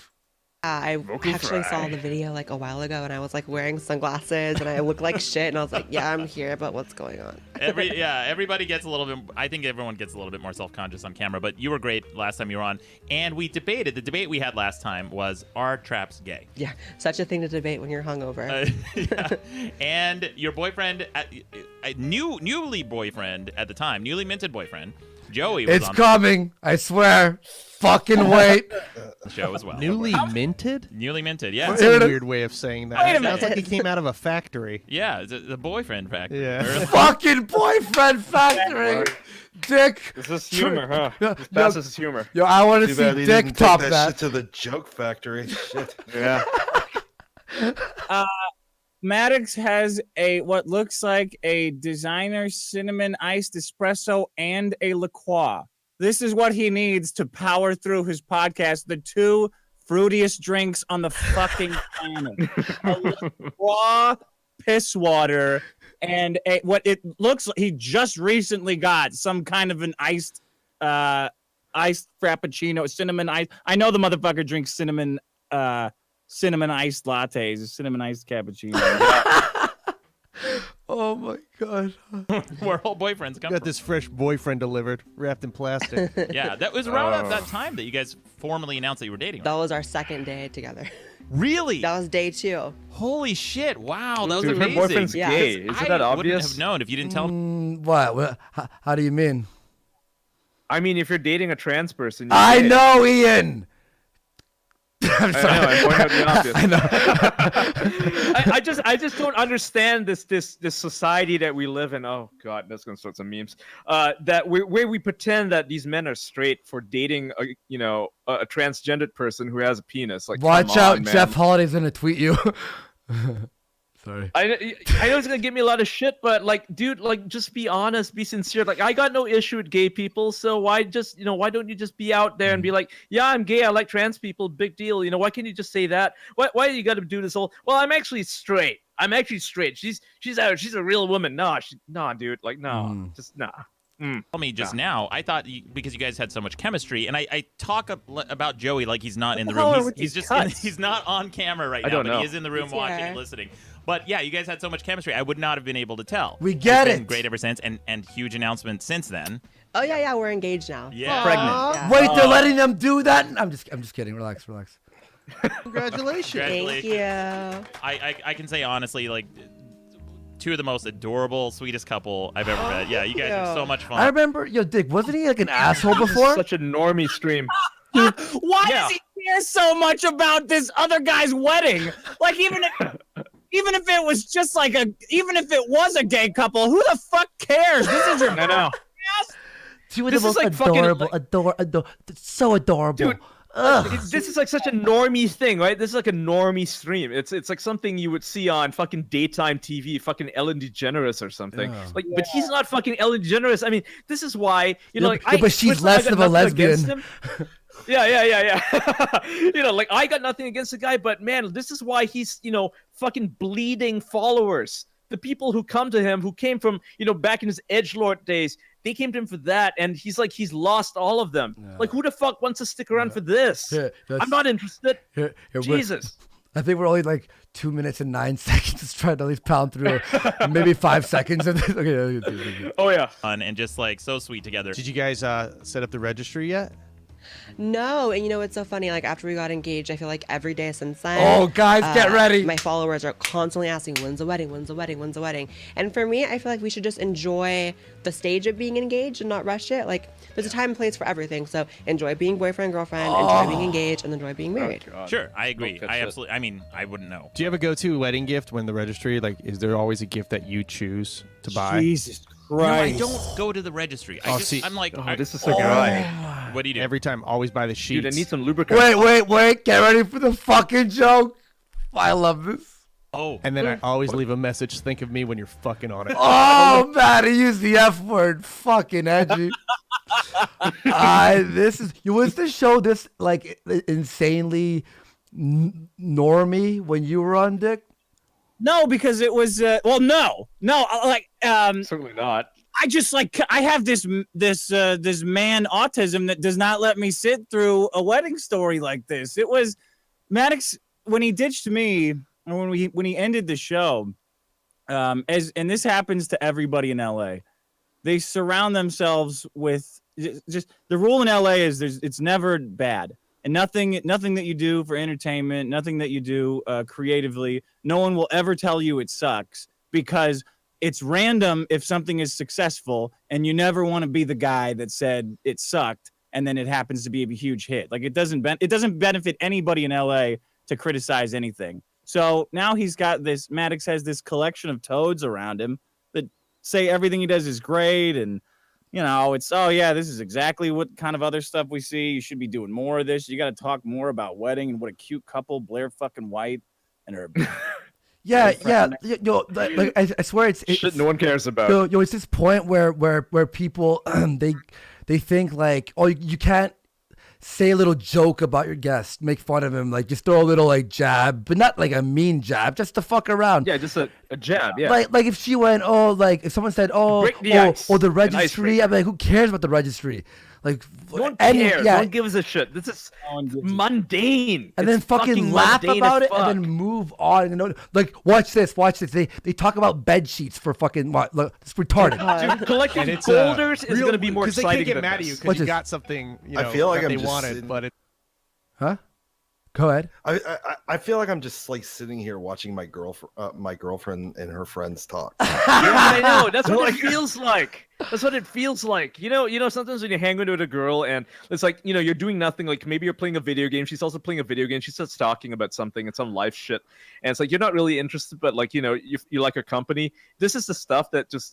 I actually saw the video like a while ago, and I was like wearing sunglasses, and I look like shit, and I was like, "Yeah, I'm here, but what's going on?" Everybody gets a little bit. I think everyone gets a little bit more self-conscious on camera. But you were great last time you were on, and we debated. The debate we had last time was, are traps gay? Yeah, such a thing to debate when you're hungover. Yeah. And your boyfriend, newly boyfriend at the time, newly minted boyfriend, Joey. Was it's coming. I swear. Fucking wait. The show as well. Newly minted? Newly minted, yeah. That's a weird way of saying that. Wait a It sounds minute. like he came out of a factory. Yeah, the boyfriend factory. Yeah. Fucking boyfriend factory. Dick. This is humor, huh? Yo, This passes as humor. Yo, I want to Too bad see he Dick didn't top take that. shit to the joke factory. Shit. Yeah. Maddox has what looks like a designer cinnamon iced espresso and a La Croix. This is what he needs to power through his podcast. The two fruitiest drinks on the fucking planet. A La Croix piss water and what it looks like he just recently got some kind of an iced frappuccino, cinnamon ice. I know the motherfucker drinks cinnamon iced lattes, cinnamon iced cappuccino. Oh my god. Where all boyfriends come Got from. this fresh boyfriend delivered, wrapped in plastic. Yeah, that was around that time that you guys formally announced that you were dating. That was our second day together. Really? That was day 2. Holy shit! Wow, that was Dude, her amazing. boyfriend's gay. Isn't that I obvious? wouldn't have known if you didn't tell. What? How do you mean? I mean, if you're dating a trans person, I know, Ian. I'm sorry. I know. I'm pointing out the obvious. I know. I just don't understand this society that we live in. Oh God, that's gonna start some memes. Where we pretend that these men are straight for dating a transgendered person who has a penis. Like, Watch come out, on, man. Jeff Holiday's gonna tweet you. Sorry. I know it's gonna give me a lot of shit, but like, dude, like, just be honest, be sincere. Like, I got no issue with gay people, so why don't you just be out there and be like, yeah, I'm gay, I like trans people, big deal. You know, why can't you just say that? Why do you got to do this whole? Well, I'm actually straight. She's out. She's a real woman. Nah, dude. Like, no, just nah. Tell me just now. I thought because you guys had so much chemistry, and I talk about Joey like he's not in the room. He's not on camera right now, but he is in the room watching and listening. But yeah, you guys had so much chemistry. I would not have been able to tell. We get It's been it. great ever since, and huge announcement since then. Oh yeah, we're engaged now. Yeah. Pregnant. Yeah. Wait, they're letting them do that? I'm just kidding. Relax. Congratulations. Thank you. I can say honestly, like, two of the most adorable, sweetest couple I've ever met. Yeah, you guys are so much fun. I remember, Dick, wasn't he like an asshole before? Such a normie stream. Why does he care so much about this other guy's wedding? Like, even if it was just like even if it was a gay couple, who the fuck cares? This is your I know. Two of This the is most like fucking, adorable, so adorable. Dude, This is like such a normie thing, right? This is like a normie stream. It's like something you would see on fucking daytime TV, fucking Ellen DeGeneres or something. Like, but he's not fucking Ellen DeGeneres. I mean, this is why but she's less of a lesbian. Yeah. Like I got nothing against the guy, but man, this is why he's fucking bleeding followers. The people who come to him, who came from back in his edgelord days, they came to him for that, and he's lost all of them. Yeah. Like, who the fuck wants to stick around for this? I'm not interested. Jesus. I think we're only like 2 minutes and 9 seconds. Just trying to at least pound through maybe 5 seconds. Okay. Oh yeah. And just like so sweet together. Did you guys set up the registry yet? No, and it's so funny, like after we got engaged, I feel like every day since then, oh guys, get ready, my followers are constantly asking, when's the wedding, when's the wedding, when's the wedding? And for me, I feel like we should just enjoy the stage of being engaged and not rush it. Like, there's a time and place for everything, so enjoy being boyfriend, girlfriend, enjoy being engaged, and enjoy being married. Sure, I agree. I absolutely, I mean, I wouldn't know. Do you have a go-to wedding gift when the registry, like, is there always a gift that you choose to buy? Jesus Christ. No, I don't go to the registry. I'm like, this is so good. What do you do? Every time, always buy the sheets. Dude, I need some lubricant. Wait. Get ready for the fucking joke. I love this. Oh. And then I always leave a message. Think of me when you're fucking on it. Oh, man, he used the F word. Fucking edgy. Was this show this, like, insanely normie when you were on, Dick? No, because it was no, certainly not. I have this man autism that does not let me sit through a wedding story like this. It was Maddox when he ditched me, or when he ended the show. And this happens to everybody in LA. They surround themselves with just the rule in LA is it's never bad. And nothing that you do for entertainment, nothing that you do creatively, no one will ever tell you it sucks, because it's random if something is successful, and you never want to be the guy that said it sucked and then it happens to be a huge hit. Like, it doesn't benefit anybody in LA to criticize anything. So now Maddox has this collection of toads around him that say everything he does is great, and it's, oh yeah, this is exactly what kind of other stuff we see. You should be doing more of this. You got to talk more about wedding and what a cute couple Blaire fucking White and her. Yeah. Like, I swear it's shit no one cares about. It's this point where people they think like, oh, you can't say a little joke about your guest, make fun of him, like just throw a little like jab, but not like a mean jab, just to fuck around. Yeah, just a jab. Yeah. Like if she went, if someone said, the registry, I'd be like, who cares about the registry? Like, no one cares. No one gives a shit. This is mundane. And then fucking laugh about it and then move on. Like, watch this. They talk about bed sheets for fucking what? Look, it's retarded. Dude, collecting folders is going to be more exciting. Because they can't get mad at you because you got something. I feel like they wanted, but it. Huh? Go ahead. I feel like I'm just like sitting here watching my girlfriend and her friends talk. Yeah, I know. That's what it feels like. That's what it feels like. Sometimes when you hang out with a girl and it's like, you're doing nothing. Like maybe you're playing a video game. She's also playing a video game. She starts talking about something and some life shit. And it's like, you're not really interested, but like, you like her company. This is the stuff that just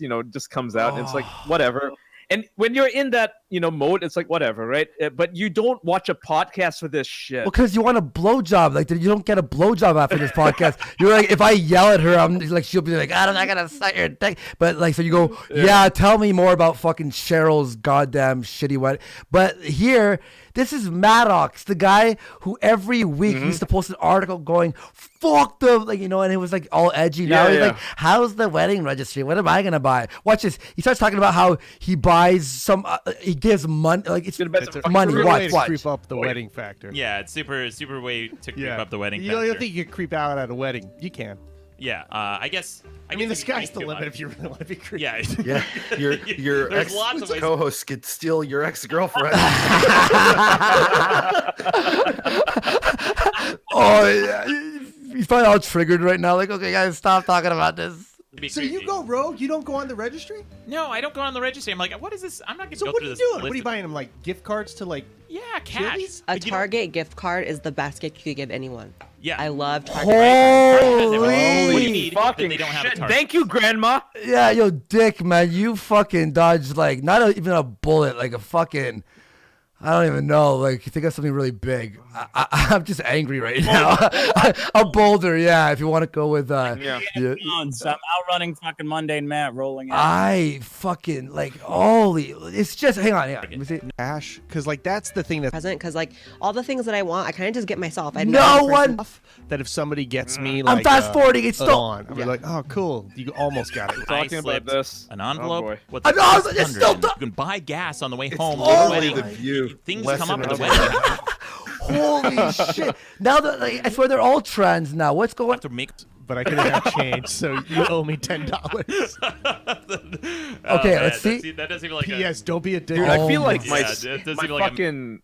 comes out. And it's like, whatever. And when you're in that, mode, it's like, whatever, right? But you don't watch a podcast for this shit. Well, because you want a blowjob. Like, you don't get a blowjob after this podcast. You're like, if I yell at her, I'm like, she'll be like, I'm not going to suck your dick. But like, so you go, yeah, tell me more about fucking Cheryl's goddamn shitty wedding. But here, this is Maddox, the guy who every week used to post an article going, fuck them, like, and it was like all edgy. Now he's like, how's the wedding registry? What am I gonna buy? Watch this. He starts talking about how he buys some, he gives money, like it's money. Watch. Creep up the wedding factor. Yeah, it's super way to creep up the wedding factor. You don't think you can creep out at a wedding? You can. Yeah, I guess. I mean, the sky's the limit if you really want to be creepy. Yeah. Your ex-co-host could steal your ex-girlfriend. Oh, yeah. He's probably all triggered right now. Like, okay, guys, stop talking about this. So you go rogue? You don't go on the registry? No, I don't go on the registry. I'm like, what is this? I'm not going to go through this. So what are you doing? What are you buying them? Like gift cards to like? Yeah, cash. A Target gift card is the best gift you could give anyone. Yeah, I love Target. Holy what do you need fucking they don't have shit. Thank you, Grandma. Yeah, yo, Dick, man, you fucking dodged like not even a bullet, like a fucking. I don't even know. Like, you think of something really big. I'm just angry right now. A boulder, yeah. If you want to go with, I'm outrunning fucking Mundane Matt, rolling out. I fucking like holy. It's just hang on. Let me see. Ash, because like that's the thing that's present. Because like all the things that I want, I kind of just get myself. No one. That if somebody gets me, like, I'm fast forwarding. It's still on. I'm like, oh, cool. You almost got it. Talking about this. An envelope. Oh, with it's still you can buy gas on the way home. Literally the view. Things Less come up than at the a wedding. Holy shit! Now that like, I swear they're all trans now. What's going? To make, but I couldn't have change, so you owe me $10. Okay, let's see. That does seem like P.S. Don't be a dick. Dude, I feel like my fucking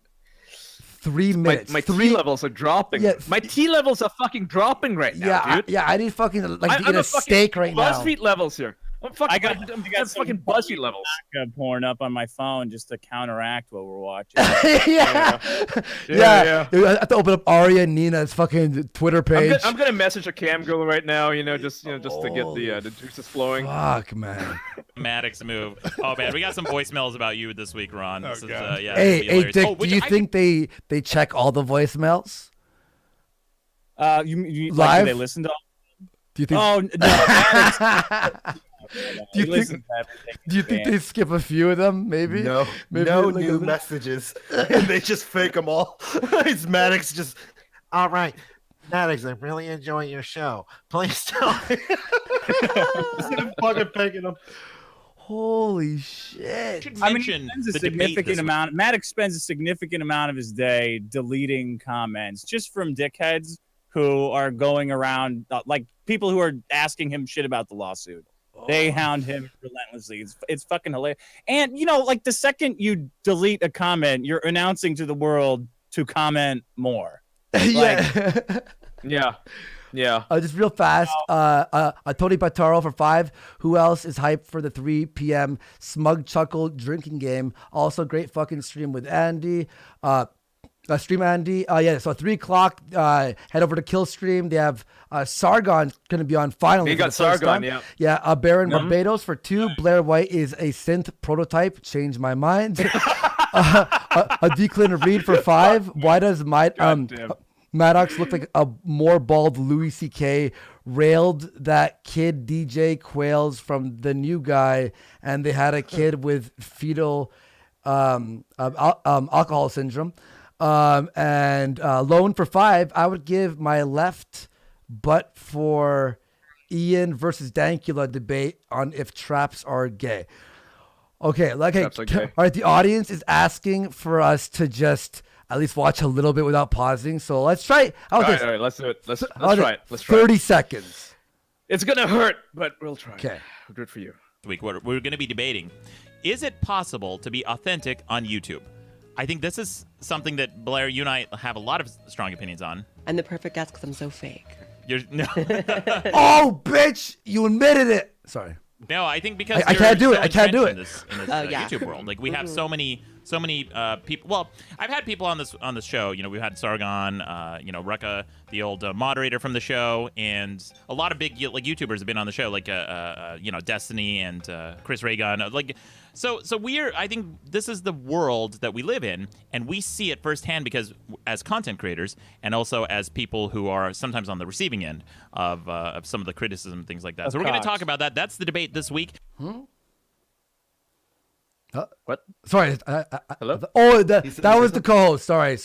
3 minutes. My T levels are dropping. Yeah. My T levels are fucking dropping right now, dude. I need fucking like to eat a fucking steak right now. BuzzFeed levels here. I got fucking BuzzFeed levels. Porn up on my phone just to counteract what we're watching. yeah. I have to open up Arya and Nina's fucking Twitter page. I'm gonna message a cam girl right now. Just to get the juices flowing. Fuck, man. Maddox move. Oh man, we got some voicemails about you this week, Ron. This is, yeah, hey, Dick, do you think they check all the voicemails? You live? Like, do they listen to all? Do you think? Oh no. Do you think they skip a few of them? Maybe. No like new messages, and they just fake them all. It's Maddox just. All right, Maddox, I really enjoy your show. Please tell me. Instead of fucking faking them. Holy shit! I mean, Maddox spends a significant amount of his day deleting comments just from dickheads who are going around, like people who are asking him shit about the lawsuit. They hound him relentlessly. It's fucking hilarious. And, like the second you delete a comment, you're announcing to the world to comment more. Yeah. Just real fast. Tony Pataro for 5. Who else is hyped for the 3 p.m. Smug Chuckle drinking game? Also, great fucking stream with Andy. Stream Andy. So 3 o'clock. Head over to Killstream. They have Sargon going to be on finally. They got Sargon, yeah. Yeah. Baron Barbados for 2. Blaire White is a synth prototype. Changed my mind. A Declan Reed for 5. Why does Maddox look like a more bald Louis C.K. railed that kid DJ Quails from The New Guy, and they had a kid with fetal alcohol syndrome. And Lone for 5. I would give my left butt for Ian versus Dankula debate on if traps are gay. Okay, all right. The audience is asking for us to just at least watch a little bit without pausing. So let's try. All right, let's do it. Let's try it. 30 seconds. It's gonna hurt, but we'll try. Okay, we'll do it for you. This week, we're going to be debating: is it possible to be authentic on YouTube? I think this is something that Blaire, you and I have a lot of strong opinions on. I'm the perfect guest because I'm so fake. No. Oh, bitch! You admitted it. Sorry. No, I think because I can't do it. I can't do it in this YouTube world. Like we have so many people. Well, I've had people on this show. We've had Sargon, Rucka, the old moderator from the show, and a lot of big YouTubers have been on the show, like Destiny and Chris Raygun. So I think this is the world that we live in, and we see it firsthand because as content creators and also as people who are sometimes on the receiving end of some of the criticism and things like that. So we're going to talk about that. That's the debate this week. What? Sorry. Hello? Oh, that was the co-host. Sorry.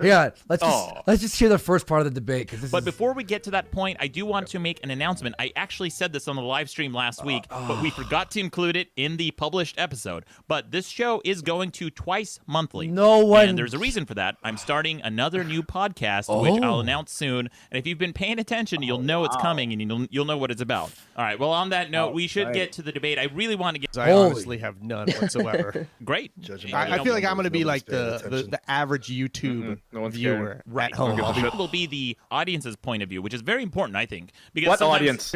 Yeah, let's just hear the first part of the debate. But before we get to that point, I do want to make an announcement. I actually said this on the live stream last week, but we forgot to include it in the published episode. But this show is going to twice monthly. And there's a reason for that. I'm starting another new podcast, which I'll announce soon. And if you've been paying attention, you'll know it's coming, and you'll know what it's about. All right. Well, on that note, we should get to the debate. I really want to get. I honestly have none whatsoever. Great. I feel like I'm going to be like the average YouTube viewer at home. It will be the audience's point of view, which is very important, I think. Because what audience?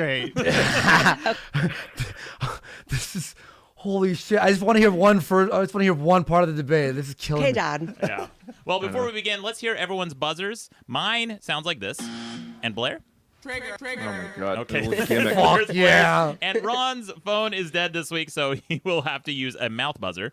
This is holy shit. I just want to hear one part of the debate. This is killing me. Hey, Dad. Yeah. Well, before we begin, let's hear everyone's buzzers. Mine sounds like this. And Blaire? Trigger. Oh my god. Okay. Fuck yeah. And Ron's phone is dead this week, so he will have to use a mouth buzzer.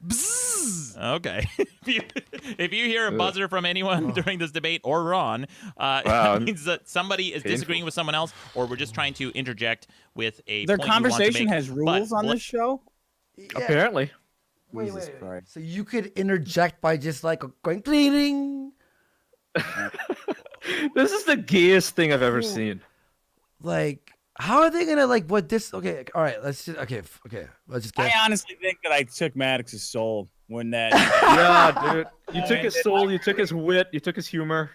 is. Okay. if you hear a buzzer from anyone during this debate or Ron, it means that somebody is disagreeing with someone else, or we're just trying to interject with a Their point you want to conversation make. has rules on this show? Apparently. Wait. So you could interject by just like going ding. This is the gayest thing I've ever seen. Like, how are they gonna like what this? Okay, all right. Let's just Let's just get. I honestly think that I took Maddox's soul when that. Yeah, dude. You took his soul. You took his wit. You took his humor.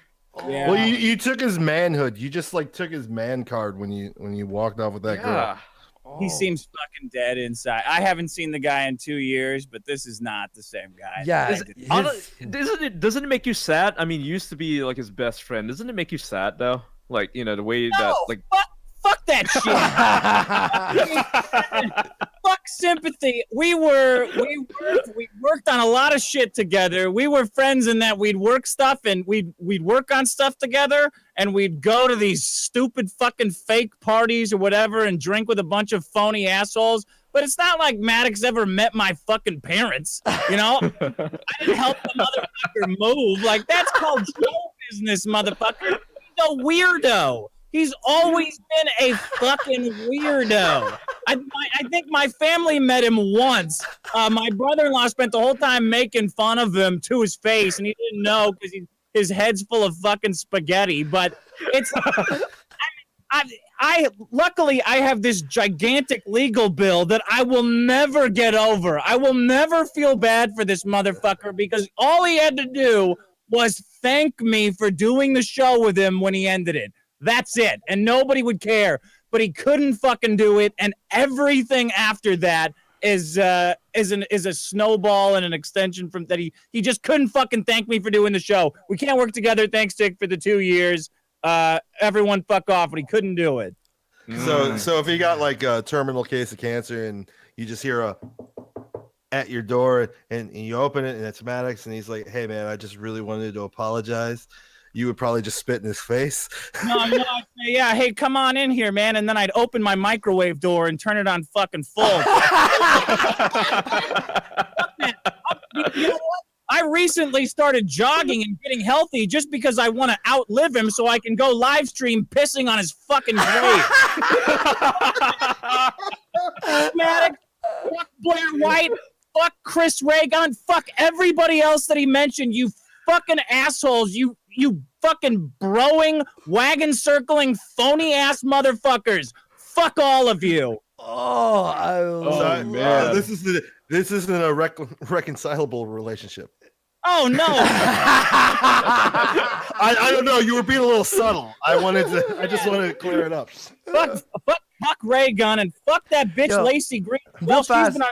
Yeah. Well, you took his manhood. You just like took his man card when you walked off with that girl. He seems fucking dead inside. I haven't seen the guy in 2 years, but this is not the same guy. Yeah. Doesn't it make you sad? I mean, you used to be like his best friend. Doesn't it make you sad though? Like, you know, the way that like. Fuck that shit. Fuck sympathy. We worked on a lot of shit together. We were friends in that we'd work stuff and we'd work on stuff together, and we'd go to these stupid fucking fake parties or whatever and drink with a bunch of phony assholes. But it's not like Maddox ever met my fucking parents, you know? I didn't help the motherfucker move. Like, that's called show business, motherfucker. He's a weirdo. He's always been a fucking weirdo. I think my family met him once. My brother-in-law spent the whole time making fun of him to his face, and he didn't know because his head's full of fucking spaghetti. But it's, luckily I have this gigantic legal bill that I will never get over. I will never feel bad for this motherfucker because all he had to do was thank me for doing the show with him when he ended it. That's it. And nobody would care. But he couldn't fucking do it. And everything after that is a snowball and an extension from that. He just couldn't fucking thank me for doing the show. We can't work together. Thanks, Dick, for the 2 years. Everyone fuck off, but he couldn't do it. So if you got like a terminal case of cancer and you just hear a at your door and you open it and it's Maddox and he's like, "Hey man, I just really wanted to apologize," you would probably just spit in his face. No, I'd say, yeah, hey, come on in here, man. And then I'd open my microwave door and turn it on fucking full. You know what? I recently started jogging and getting healthy just because I want to outlive him so I can go live stream pissing on his fucking grave. Maddox, fuck Blaire White, fuck Chris Reagan, fuck everybody else that he mentioned, you fucking assholes, you fucking broing, wagon circling, phony ass motherfuckers. Fuck all of you. Man, this isn't a reconcilable relationship. Oh no! I don't know. You were being a little subtle. I just wanted to clear it up. Fuck Ray Gun and fuck that bitch Lacey Green. Well, she's been on.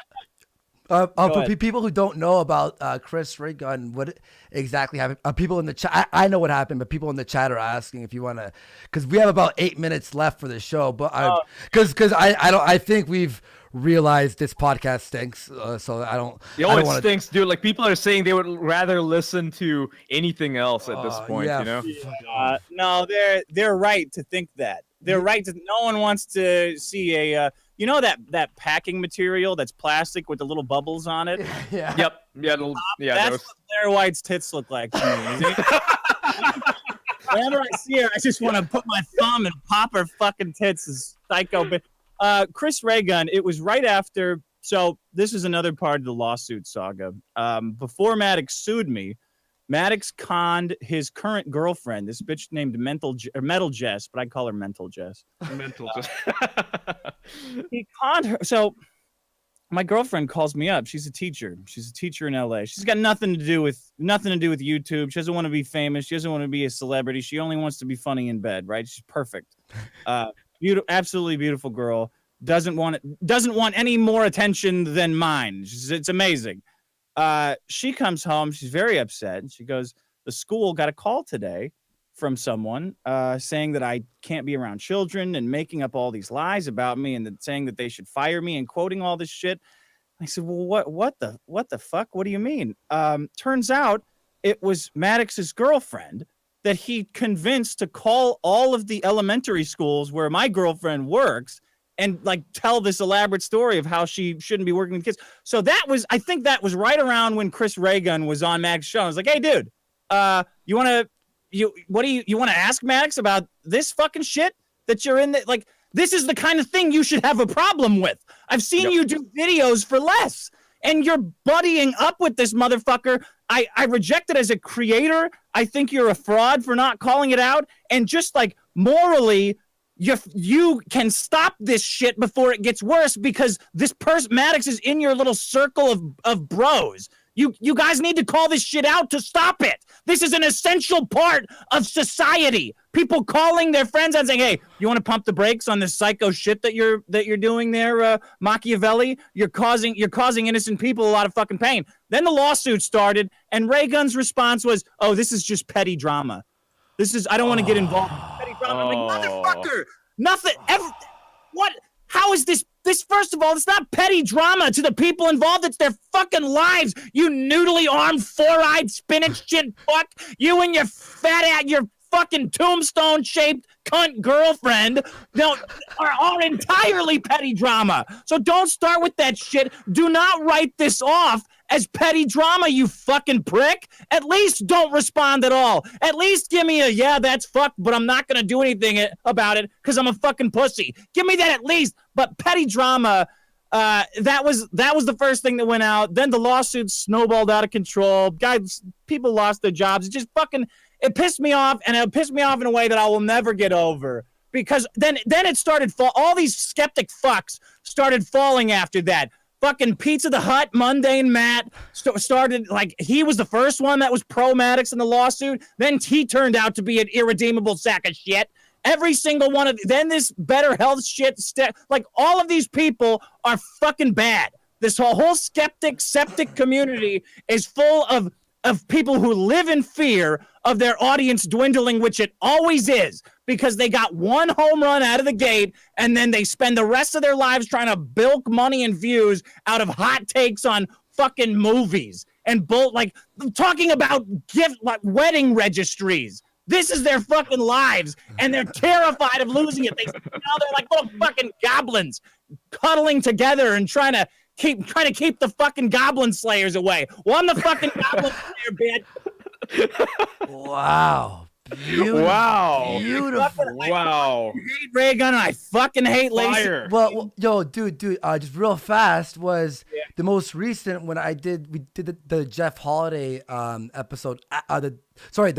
For people who don't know about Chris Reagan, what exactly happened? People in the chat, I know what happened, but people in the chat are asking if you want to, because we have about 8 minutes left for the show. But I think we've realized this podcast stinks. So I don't. It stinks, dude. Like people are saying they would rather listen to anything else at this point. Yeah. You know? No, they're right to think that. They're right to. No one wants to see a. You know that packing material that's plastic with the little bubbles on it? Yeah. Yep. Yeah. That's what Blaire White's tits look like to me. Whenever I see her, I just want to put my thumb and pop her fucking tits. As psycho. But Chris Reagan, it was right after. So this is another part of the lawsuit saga. Before Maddox sued me, Maddox conned his current girlfriend, this bitch named Metal Jess, but I call her Mental Jess. Mental Jess. He conned her. So my girlfriend calls me up. She's a teacher. She's a teacher in LA. She's got nothing to do with YouTube. She doesn't want to be famous. She doesn't want to be a celebrity. She only wants to be funny in bed, right? She's perfect. Absolutely beautiful girl. Doesn't want any more attention than mine. It's amazing. She comes home. She's very upset. And she goes, the school got a call today from someone saying that I can't be around children and making up all these lies about me and saying that they should fire me and quoting all this shit. I said, well, what the fuck? What do you mean? Turns out it was Maddox's girlfriend that he convinced to call all of the elementary schools where my girlfriend works and like tell this elaborate story of how she shouldn't be working with kids. So I think that was right around when Chris Reagan was on Maddox's show. I was like, hey, dude, you want to ask Maddox about this fucking shit that you're in? Like, this is the kind of thing you should have a problem with. I've seen you do videos for less, and you're buddying up with this motherfucker. I reject it as a creator. I think you're a fraud for not calling it out. And just like morally, you can stop this shit before it gets worse, because this person, Maddox, is in your little circle of bros. You guys need to call this shit out to stop it. This is an essential part of society. People calling their friends and saying, "Hey, you want to pump the brakes on this psycho shit that you're doing there, Machiavelli? You're causing innocent people a lot of fucking pain." Then the lawsuit started, and Reagan's response was, "Oh, this is just petty drama. I don't want to get involved in petty drama." I'm like, motherfucker, nothing ever. What? How is this? First of all, it's not petty drama to the people involved. It's their fucking lives. You noodly armed, four-eyed, spinach chin fuck. You and your fat ass, your fucking tombstone-shaped cunt girlfriend are entirely petty drama. So don't start with that shit. Do not write this off as petty drama, you fucking prick. At least don't respond at all. At least give me yeah, that's fucked, but I'm not going to do anything about it because I'm a fucking pussy. Give me that at least. But petty drama, that was the first thing that went out. Then the lawsuit snowballed out of control. Guys, people lost their jobs. It just fucking, it pissed me off, and it pissed me off in a way that I will never get over. Because then it started, all these skeptic fucks started falling after that. Fucking Pizza the Hut, Mundane Matt started, like, he was the first one that was pro Maddox in the lawsuit. Then he turned out to be an irredeemable sack of shit. Every single one of then this Better Health shit, like, all of these people are fucking bad. This whole septic community is full of people who live in fear of their audience dwindling, which it always is, because they got one home run out of the gate, and then they spend the rest of their lives trying to bilk money and views out of hot takes on fucking movies and like talking about wedding registries. This is their fucking lives, and they're terrified of losing it. Now they're like little fucking goblins cuddling together and trying to keep the fucking goblin slayers away. Well, I'm the fucking goblin slayer, bitch. Wow. Beautiful. Wow. Beautiful. Wow. I hate Reagan, and I fucking hate Lacey. Well, yo, dude, just real fast was the most recent when we did the Jeff Holiday episode, the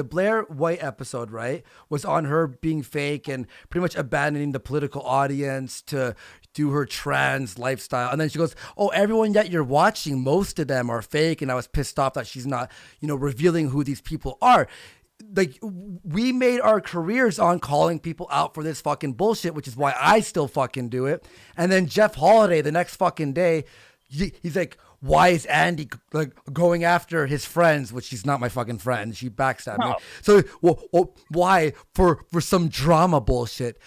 Blaire White episode, right? Was on her being fake and pretty much abandoning the political audience to do her trans lifestyle. And then she goes, "Oh, everyone that you're watching, most of them are fake." And I was pissed off that she's not, revealing who these people are. Like, we made our careers on calling people out for this fucking bullshit, which is why I still fucking do it. And then Jeff Holiday, the next fucking day, he's like, "Why is Andy like going after his friends?" Which she's not my fucking friend. She backstabbed me. So why for some drama bullshit?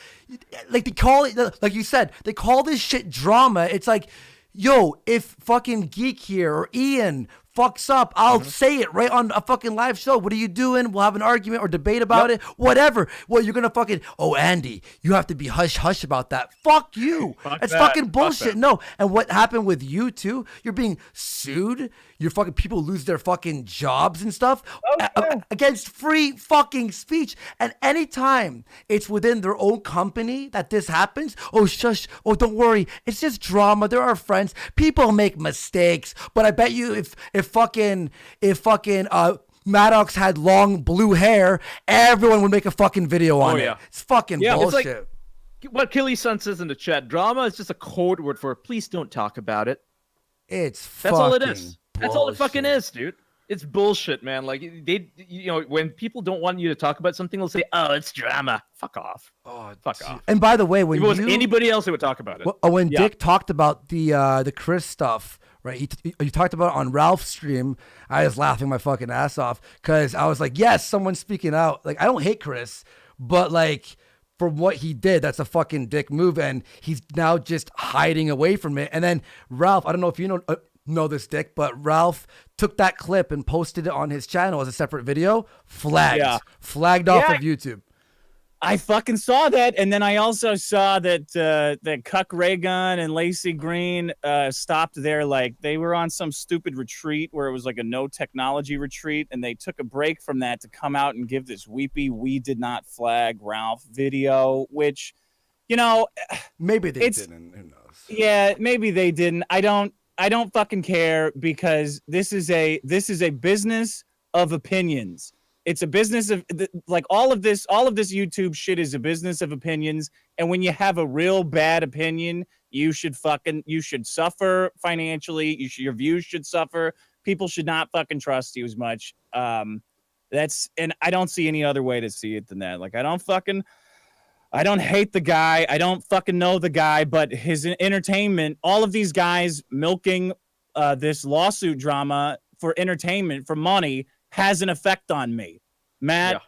Like, they call it, like you said, they call this shit drama. It's like, yo, if fucking Geek here or Ian fucks up, I'll say it right on a fucking live show. What are you doing? We'll have an argument or debate about it. Whatever. Well, you're gonna fucking, "Oh, Andy, you have to be hush about that." Fuck you. That's fucking bullshit. No. And what happened with you too? You're being sued. Your fucking people lose their fucking jobs and stuff against free fucking speech. And anytime it's within their own company that this happens, "Oh, shush. Oh, don't worry. It's just drama. They're our friends. People make mistakes." But I bet you if fucking Maddox had long blue hair, everyone would make a fucking video on it. It's fucking bullshit. It's like what Killy-san says in the chat. Drama is just a code word for please don't talk about it. That's all it is. That's all it fucking is, dude. It's bullshit, man. Like, they, when people don't want you to talk about something, they'll say, "Oh, it's drama." Fuck off. Oh, fuck off. And by the way, if it was anybody else, they would talk about it. When Dick talked about the Chris stuff, right? He talked about it on Ralph's stream. I was laughing my fucking ass off because I was like, yes, someone's speaking out. Like, I don't hate Chris, but like, for what he did, that's a fucking dick move, and he's now just hiding away from it. And then Ralph, I don't know if you know this, Dick, but Ralph took that clip and posted it on his channel as a separate video, flagged off of YouTube. I fucking saw that, and then I also saw that that Cuck Raygun and Lacey Green stopped there. Like they were on some stupid retreat where it was like a no technology retreat, and they took a break from that to come out and give this weepy "We did not flag Ralph" video, which, you know, maybe they didn't. Who knows? Yeah, maybe they didn't. I don't fucking care, because this is a business of opinions. It's a business of like all of this YouTube shit is a business of opinions. And when you have a real bad opinion, you should suffer financially. Your views should suffer. People should not fucking trust you as much. And I don't see any other way to see it than that. Like I don't hate the guy. I don't fucking know the guy, but his entertainment, all of these guys milking this lawsuit drama for entertainment, for money, has an effect on me. Matt,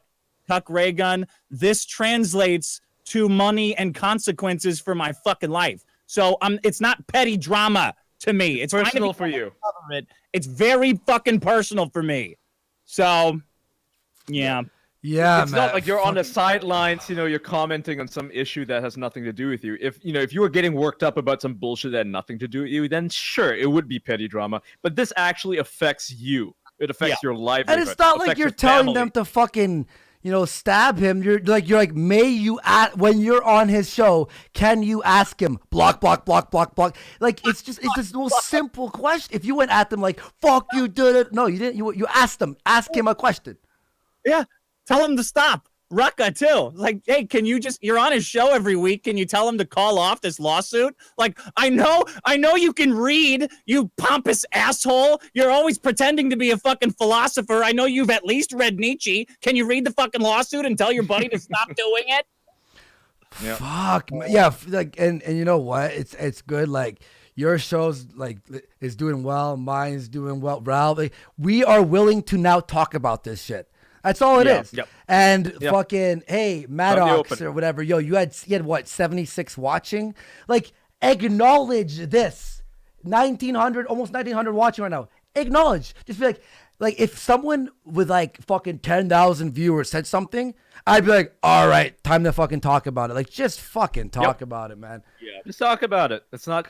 Cuck Raygun, this translates to money and consequences for my fucking life. So it's not petty drama to me. It's personal for you. It's very fucking personal for me. So, yeah. Yeah, it's not like you're on the sidelines, you're commenting on some issue that has nothing to do with you. If you were getting worked up about some bullshit that had nothing to do with you, then sure, it would be petty drama. But this actually affects you. It affects your life. And it's not like you're telling them to fucking, stab him. You're like, when you're on his show, can you ask him block? Like it's this most simple question. If you went at them like, fuck you, did it? No, you didn't. You asked him. Ask him a question. Yeah. Tell him to stop. Rucka too. Like, hey, can you you're on his show every week. Can you tell him to call off this lawsuit? Like, I know you can read, you pompous asshole. You're always pretending to be a fucking philosopher. I know you've at least read Nietzsche. Can you read the fucking lawsuit and tell your buddy to stop doing it? Yep. Fuck. Yeah. Like, and you know what? It's good. Like, your show's like is doing well. Mine's doing well. Ralph, like, we are willing to now talk about this shit. That's all it is. Yep. And fucking, hey, Maddox or whatever, you had what, 76 watching? Like, acknowledge this. 1,900, almost 1,900 watching right now. Acknowledge. Just be like if someone with like fucking 10,000 viewers said something, I'd be like, all right, time to fucking talk about it. Like, just fucking talk about it, man. Yeah, just talk about it. It's not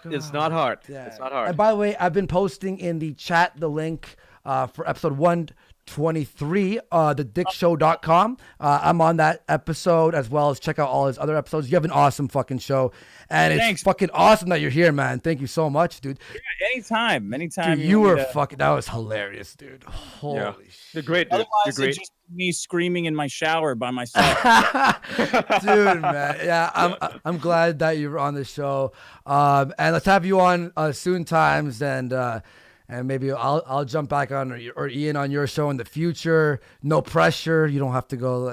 hard. Yeah. It's not hard. And by the way, I've been posting in the chat the link for episode 123, thedickshow.com. I'm on that episode, as well as check out all his other episodes. You have an awesome fucking show, and it's fucking awesome that you're here, man. Thank you so much, dude. Yeah, anytime. Dude, you were fucking, that was hilarious, dude. Holy shit. You're great, dude. Otherwise, You're great. it's just me screaming in my shower by myself. Dude, man. Yeah, I'm glad that you're on the show. And let's have you on soon times, and maybe I'll jump back on or Ian on your show in the future. No pressure. You don't have to go,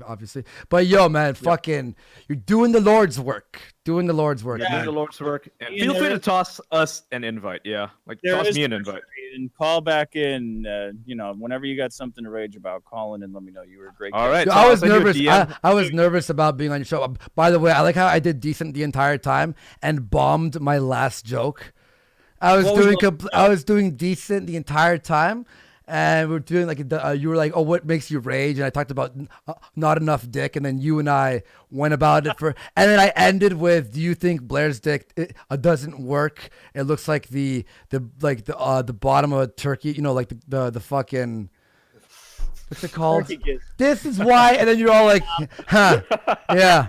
obviously. But yo, man, fucking, you're doing the Lord's work. Doing the Lord's work. Yeah, man. doing the Lord's work. And feel free to toss us an invite. Yeah, like toss me an invite. And call back in. Whenever you got something to rage about, call in and let me know. You were a great guest. All right. Dude, So I was nervous. DM. I was nervous about being on your show. By the way, I like how I did decent the entire time and bombed my last joke. I was doing decent the entire time, and we're doing like you were like, oh, what makes you rage? And I talked about not enough dick, and then you and I went about it and then I ended with, do you think Blaire's dick doesn't work? It looks like the bottom of a turkey, like the fucking. What's it called? This is why, and then you're all like, huh, yeah,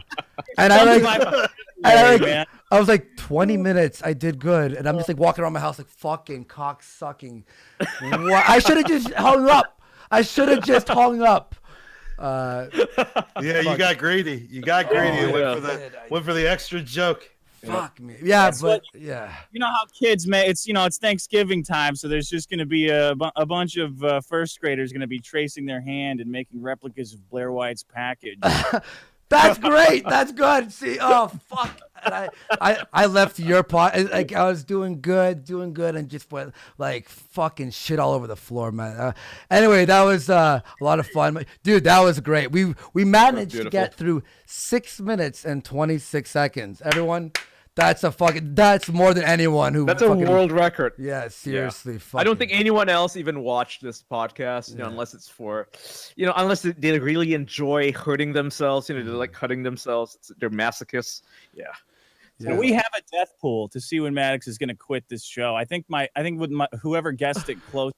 and I was like 20 minutes. I did good, and I'm just like walking around my house like fucking cock sucking. I should have just hung up. Yeah, you got greedy. Went for the extra joke. Fuck me. Yeah, You know how kids, man, it's Thanksgiving time, so there's just going to be a bunch of first graders going to be tracing their hand and making replicas of Blaire White's package. That's great. That's good. See, oh fuck. And I left your pot. Like, I was doing good, and just went like fucking shit all over the floor, man. Anyway, that was a lot of fun, dude. That was great. We managed to get through 6 minutes and 26 seconds. Everyone, That's more than anyone who. That's a world record. Yeah, seriously. I don't think anyone else even watched this podcast, unless it's for, unless they really enjoy hurting themselves. They're like cutting themselves. They're masochists. Yeah. So we have a death pool to see when Maddox is going to quit this show. I think with whoever guessed it closest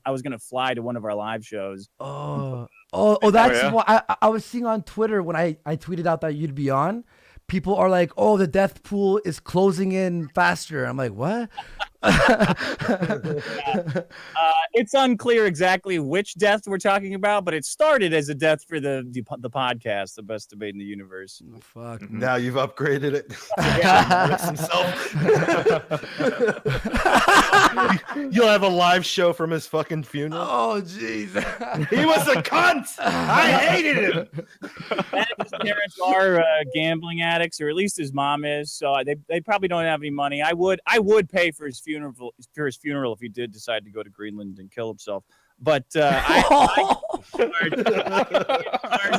I was going to fly to one of our live shows. That's why I was seeing on Twitter when I tweeted out that you'd be on. People are like, "Oh, the death pool is closing in faster." I'm like, "What?" It's unclear exactly which death we're talking about, but it started as a death for the podcast, the best debate in the universe. Fuck. Now you've upgraded it. You'll have a live show from his fucking funeral. Oh, jeez. He was a cunt. I hated him. His parents are gambling addicts, or at least his mom is. So they probably don't have any money. I would pay for his funeral if he did decide to go to Greenland and kill himself. But I charge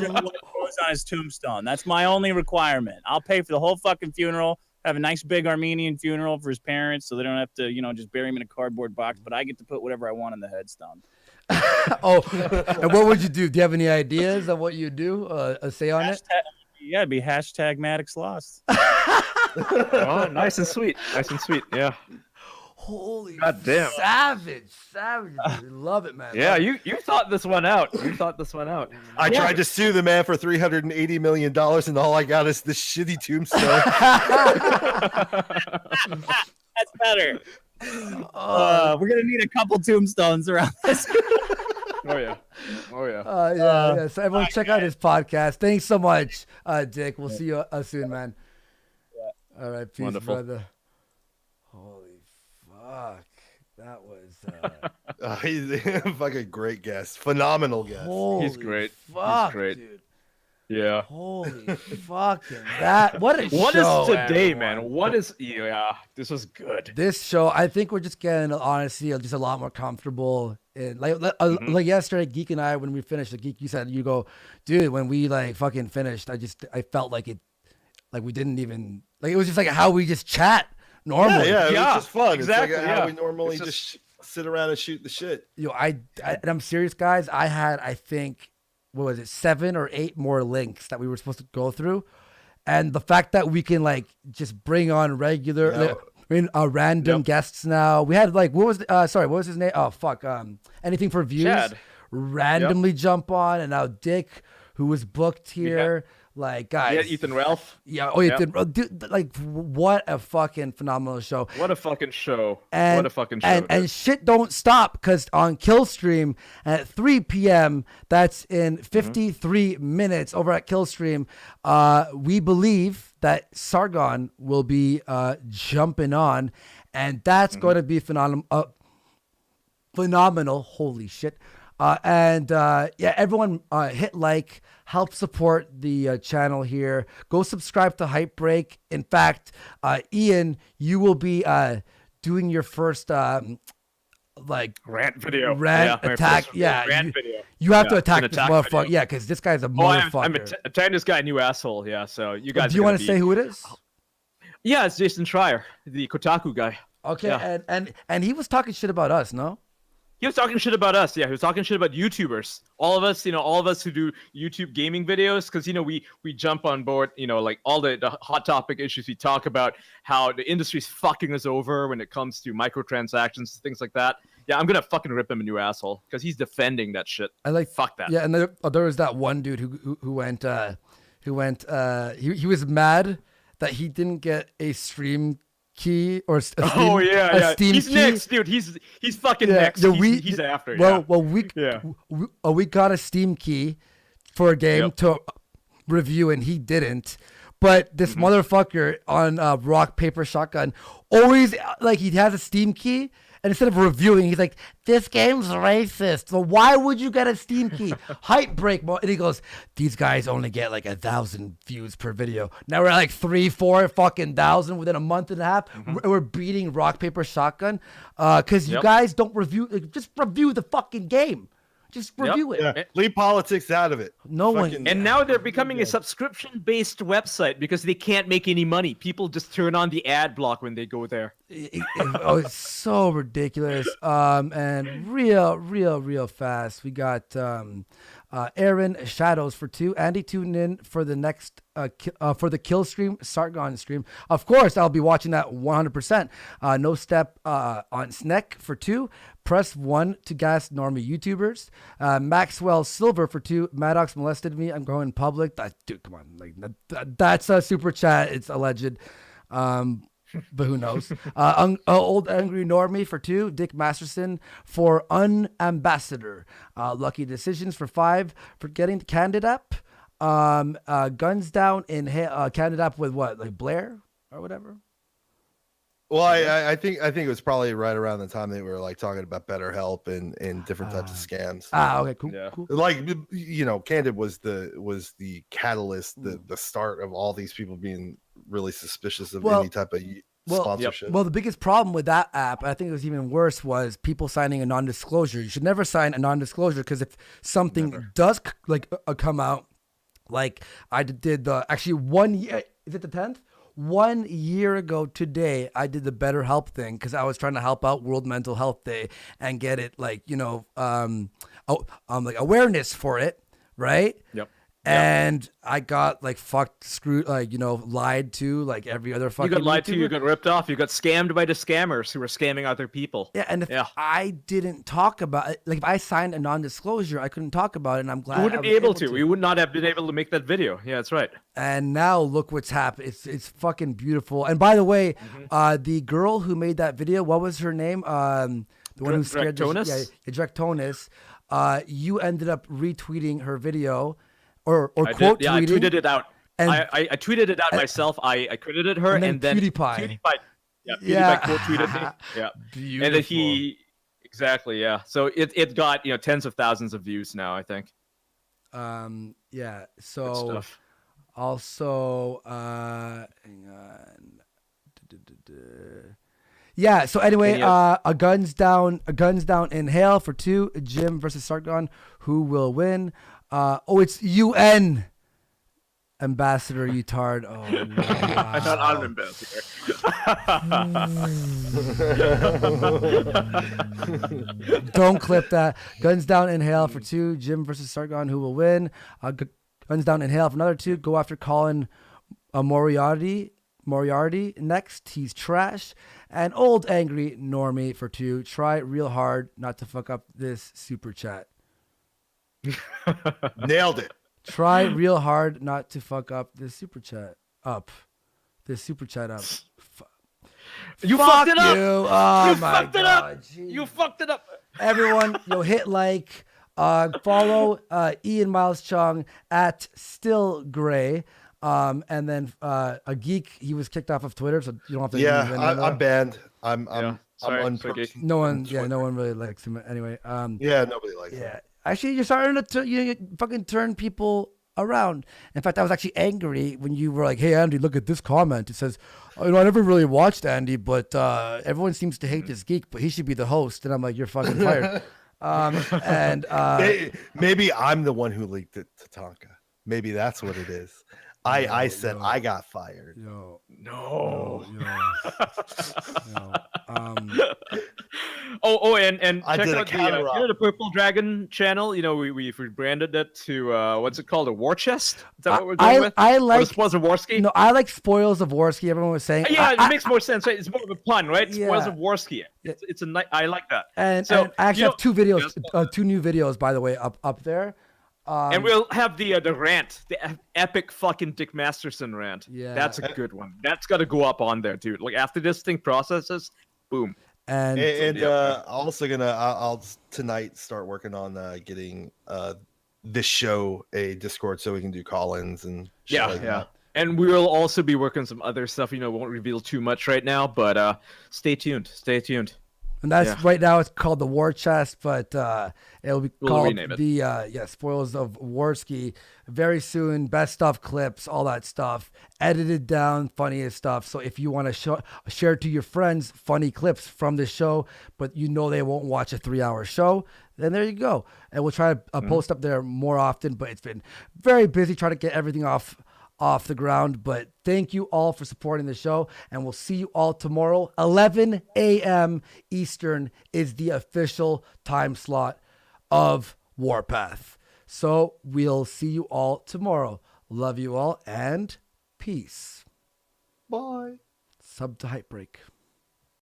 what goes on his tombstone. That's my only requirement. I'll pay for the whole fucking funeral. Have a nice big Armenian funeral for his parents, so they don't have to, just bury him in a cardboard box. But I get to put whatever I want on the headstone. And what would you do? Do you have any ideas of what you do? Say on it. Yeah, it'd be hashtag Maddox lost. Oh, nice and sweet. Yeah. Holy God damn. Savage. Dude. Love it, man. Yeah, you thought this one out. I tried to sue the man for $380 million, and all I got is this shitty tombstone. That's better. We're gonna need a couple tombstones around this. Oh yeah. Yeah. So everyone, check out his podcast. Thanks so much, Dick. We'll see you soon, man. Yeah. All right, peace, brother. Holy fuck, that was. He's a fucking great guest, phenomenal guest. He's great. Fuck, he's great. Dude. Yeah. Holy fucking that! What a what show, is today, everyone. man? What is? Yeah, this was good. This show, I think we're just getting honestly just a lot more comfortable. And like yesterday, Geek and I, when we finished, the Geek, you said, you go, dude, when we like fucking finished, I felt like it, like we didn't even like it was just like how we just chat normally. Yeah, it was just fun. Exactly. It's like how we normally just sit around and shoot the shit. And I'm serious, guys. I had, I think, what was it, 7 or 8 more links that we were supposed to go through, and the fact that we can like just bring on regular. Random guests now. We had like what was his name? Oh fuck. Anything4Views. Chad. Randomly jump on, and now Dick, who was booked here. Like guys. Yeah, Ethan Ralph. Yeah. Oh, Ethan. Dude, like what a fucking phenomenal show. What a fucking show. And shit don't stop, because on Killstream at 3 p.m. that's in 53 minutes over at Killstream. We believe that Sargon will be jumping on, and that's going to be phenomenal. Holy shit. Everyone hit like, help support the channel here. Go subscribe to Hype Break. In fact, Ian, you will be doing your first rant video. Attack. Rant video. You have to attack this motherfucker. Video. Yeah, because this guy's a motherfucker. I'm attacking this guy, a new asshole. Yeah, so you guys. Do you want to say who it is? Yeah, it's Jason Schreier, the Kotaku guy. Okay, yeah. and he was talking shit about us, no? He was talking shit about us. Yeah, he was talking shit about YouTubers. All of us who do YouTube gaming videos, because we jump on board. Like all the hot topic issues. We talk about how the industry's fucking us over when it comes to microtransactions, things like that. Yeah, I'm gonna fucking rip him a new asshole because he's defending that shit. Fuck that. Yeah, and there was that one dude who went. He was mad that he didn't get a stream key or a Steam he's key. next, dude. He's fucking next. He's after. We got a Steam key for a game to review, and he didn't. But this motherfucker on Rock Paper Shotgun always like he has a Steam key, and instead of reviewing, he's like, "This game's racist. So why would you get a Steam key?" Hype break, and he goes, "These guys only get like 1,000 views per video. Now we're at like 3-4 fucking thousand within a month and a half. We're beating Rock Paper Shotgun because you guys don't review. Just review the fucking game. Just review it. Yeah. Leave politics out of it. No one. And now they're becoming a subscription-based website because they can't make any money. People just turn on the ad block when they go there. Oh, it's so ridiculous. And real fast. We got Aaron Shadows for 2. Andy tuned in for the next for the kill stream, Sargon stream. Of course, I'll be watching that 100%. No step on Sneck for 2. Press 1 to gas normie YouTubers. Maxwell Silver for 2. Maddox molested me. I'm going public. Dude, come on. Like that's a super chat. It's alleged. But who knows? Old Angry Normie for 2. Dick Masterson for Unambassador. Lucky Decisions for 5. For getting Candid Up. Guns Down in Candid Up with what? Like Blaire or whatever? Well, I think it was probably right around the time they were like talking about BetterHelp and different types of scams. Okay, cool, cool. Like, you know, Candid was the catalyst, the start of all these people being really suspicious of any type of sponsorship. Well, the biggest problem with that app, I think it was even worse, was people signing a non-disclosure. You should never sign a non-disclosure because if something does like come out, like I did actually 1 year, is it the 10th? 1 year ago today, I did the BetterHelp thing because I was trying to help out World Mental Health Day and get it like, you know, like awareness for it, right? Yep. And I got like screwed, like, you know, lied to like every other fucking You got lied YouTuber. to, you got ripped off, you got scammed by the scammers who were scamming other people. Yeah, and if I didn't talk about it, like if I signed a non-disclosure, I couldn't talk about it, and I'm glad You wouldn't be able to. We would not have been able to make that video. Yeah, that's right. And now look what's happened. It's fucking beautiful. And by the way, the girl who made that video, what was her name? The one who scared Drectonis. You ended up retweeting her video. Or quote tweeting. I tweeted it out. And, I tweeted it out myself. I credited her, and then PewDiePie quote tweeted me. Yeah, beautiful. And then he exactly So it got tens of thousands of views now, I think. Yeah. So also hang on. Yeah. So anyway, a guns down in Hale for 2. Jim versus Sargon. Who will win? It's UN ambassador, you tard. Oh, no, wow. I thought I'm ambassador. Don't clip that. Guns down in Hale for 2. Jim versus Sargon. Who will win? Guns down in Hale for another 2. Go after Colin Moriarty next. He's trash. And Old Angry Normie for 2. Try real hard not to fuck up this super chat. Nailed it. Try real hard not to fuck up this super chat up. You Fuck fucked it up. you. Oh You my fucked it God. up. You fucked it up. Everyone, hit like, follow Ian Miles Chung at Still Gray. And then a geek, he was kicked off of Twitter, so you don't have to. I'm banned. I'm unprofessional. No one really likes him anyway. Nobody likes him. Actually, you're starting to you fucking turn people around. In fact, I was actually angry when you were like, "Hey, Andy, look at this comment. It says, I never really watched Andy, but everyone seems to hate this geek, but he should be the host." And I'm like, "You're fucking fired." Maybe I'm the one who leaked it to Tonka. Maybe that's what it is. I said I got fired. No. And I check did a out counter the Purple Dragon channel. We branded it to what's it called, a war chest? Is that what we're going with? I like the Spoils of Warski. No, I like Spoils of Warski. Everyone was saying. It makes more sense, right? It's more of a pun, right? Spoils of Warski. It's I like that. And I actually have 2 videos, 2 new videos, by the way, up there. And we'll have the rant, the epic fucking Dick Masterson rant. Yeah, that's a good one. That's got to go up on there, dude. Like after this thing processes, boom. And also I'll tonight start working on getting this show a Discord so we can do call-ins and shit like that. And we'll also be working some other stuff. Won't reveal too much right now, but stay tuned. Stay tuned. And that's right now it's called the War Chest, but it'll be called the Spoils of Warski very soon. Best stuff clips, all that stuff, edited down, funniest stuff. So if you want to share to your friends funny clips from the show, but you know they won't watch a 3-hour show, then there you go. And we'll try to post up there more often, but it's been very busy trying to get everything off the ground. But thank you all for supporting the show, and we'll see you all tomorrow. 11 a.m. Eastern is the official time slot of Warpath. So we'll see you all tomorrow. Love you all, and peace. Bye. Sub to hype break.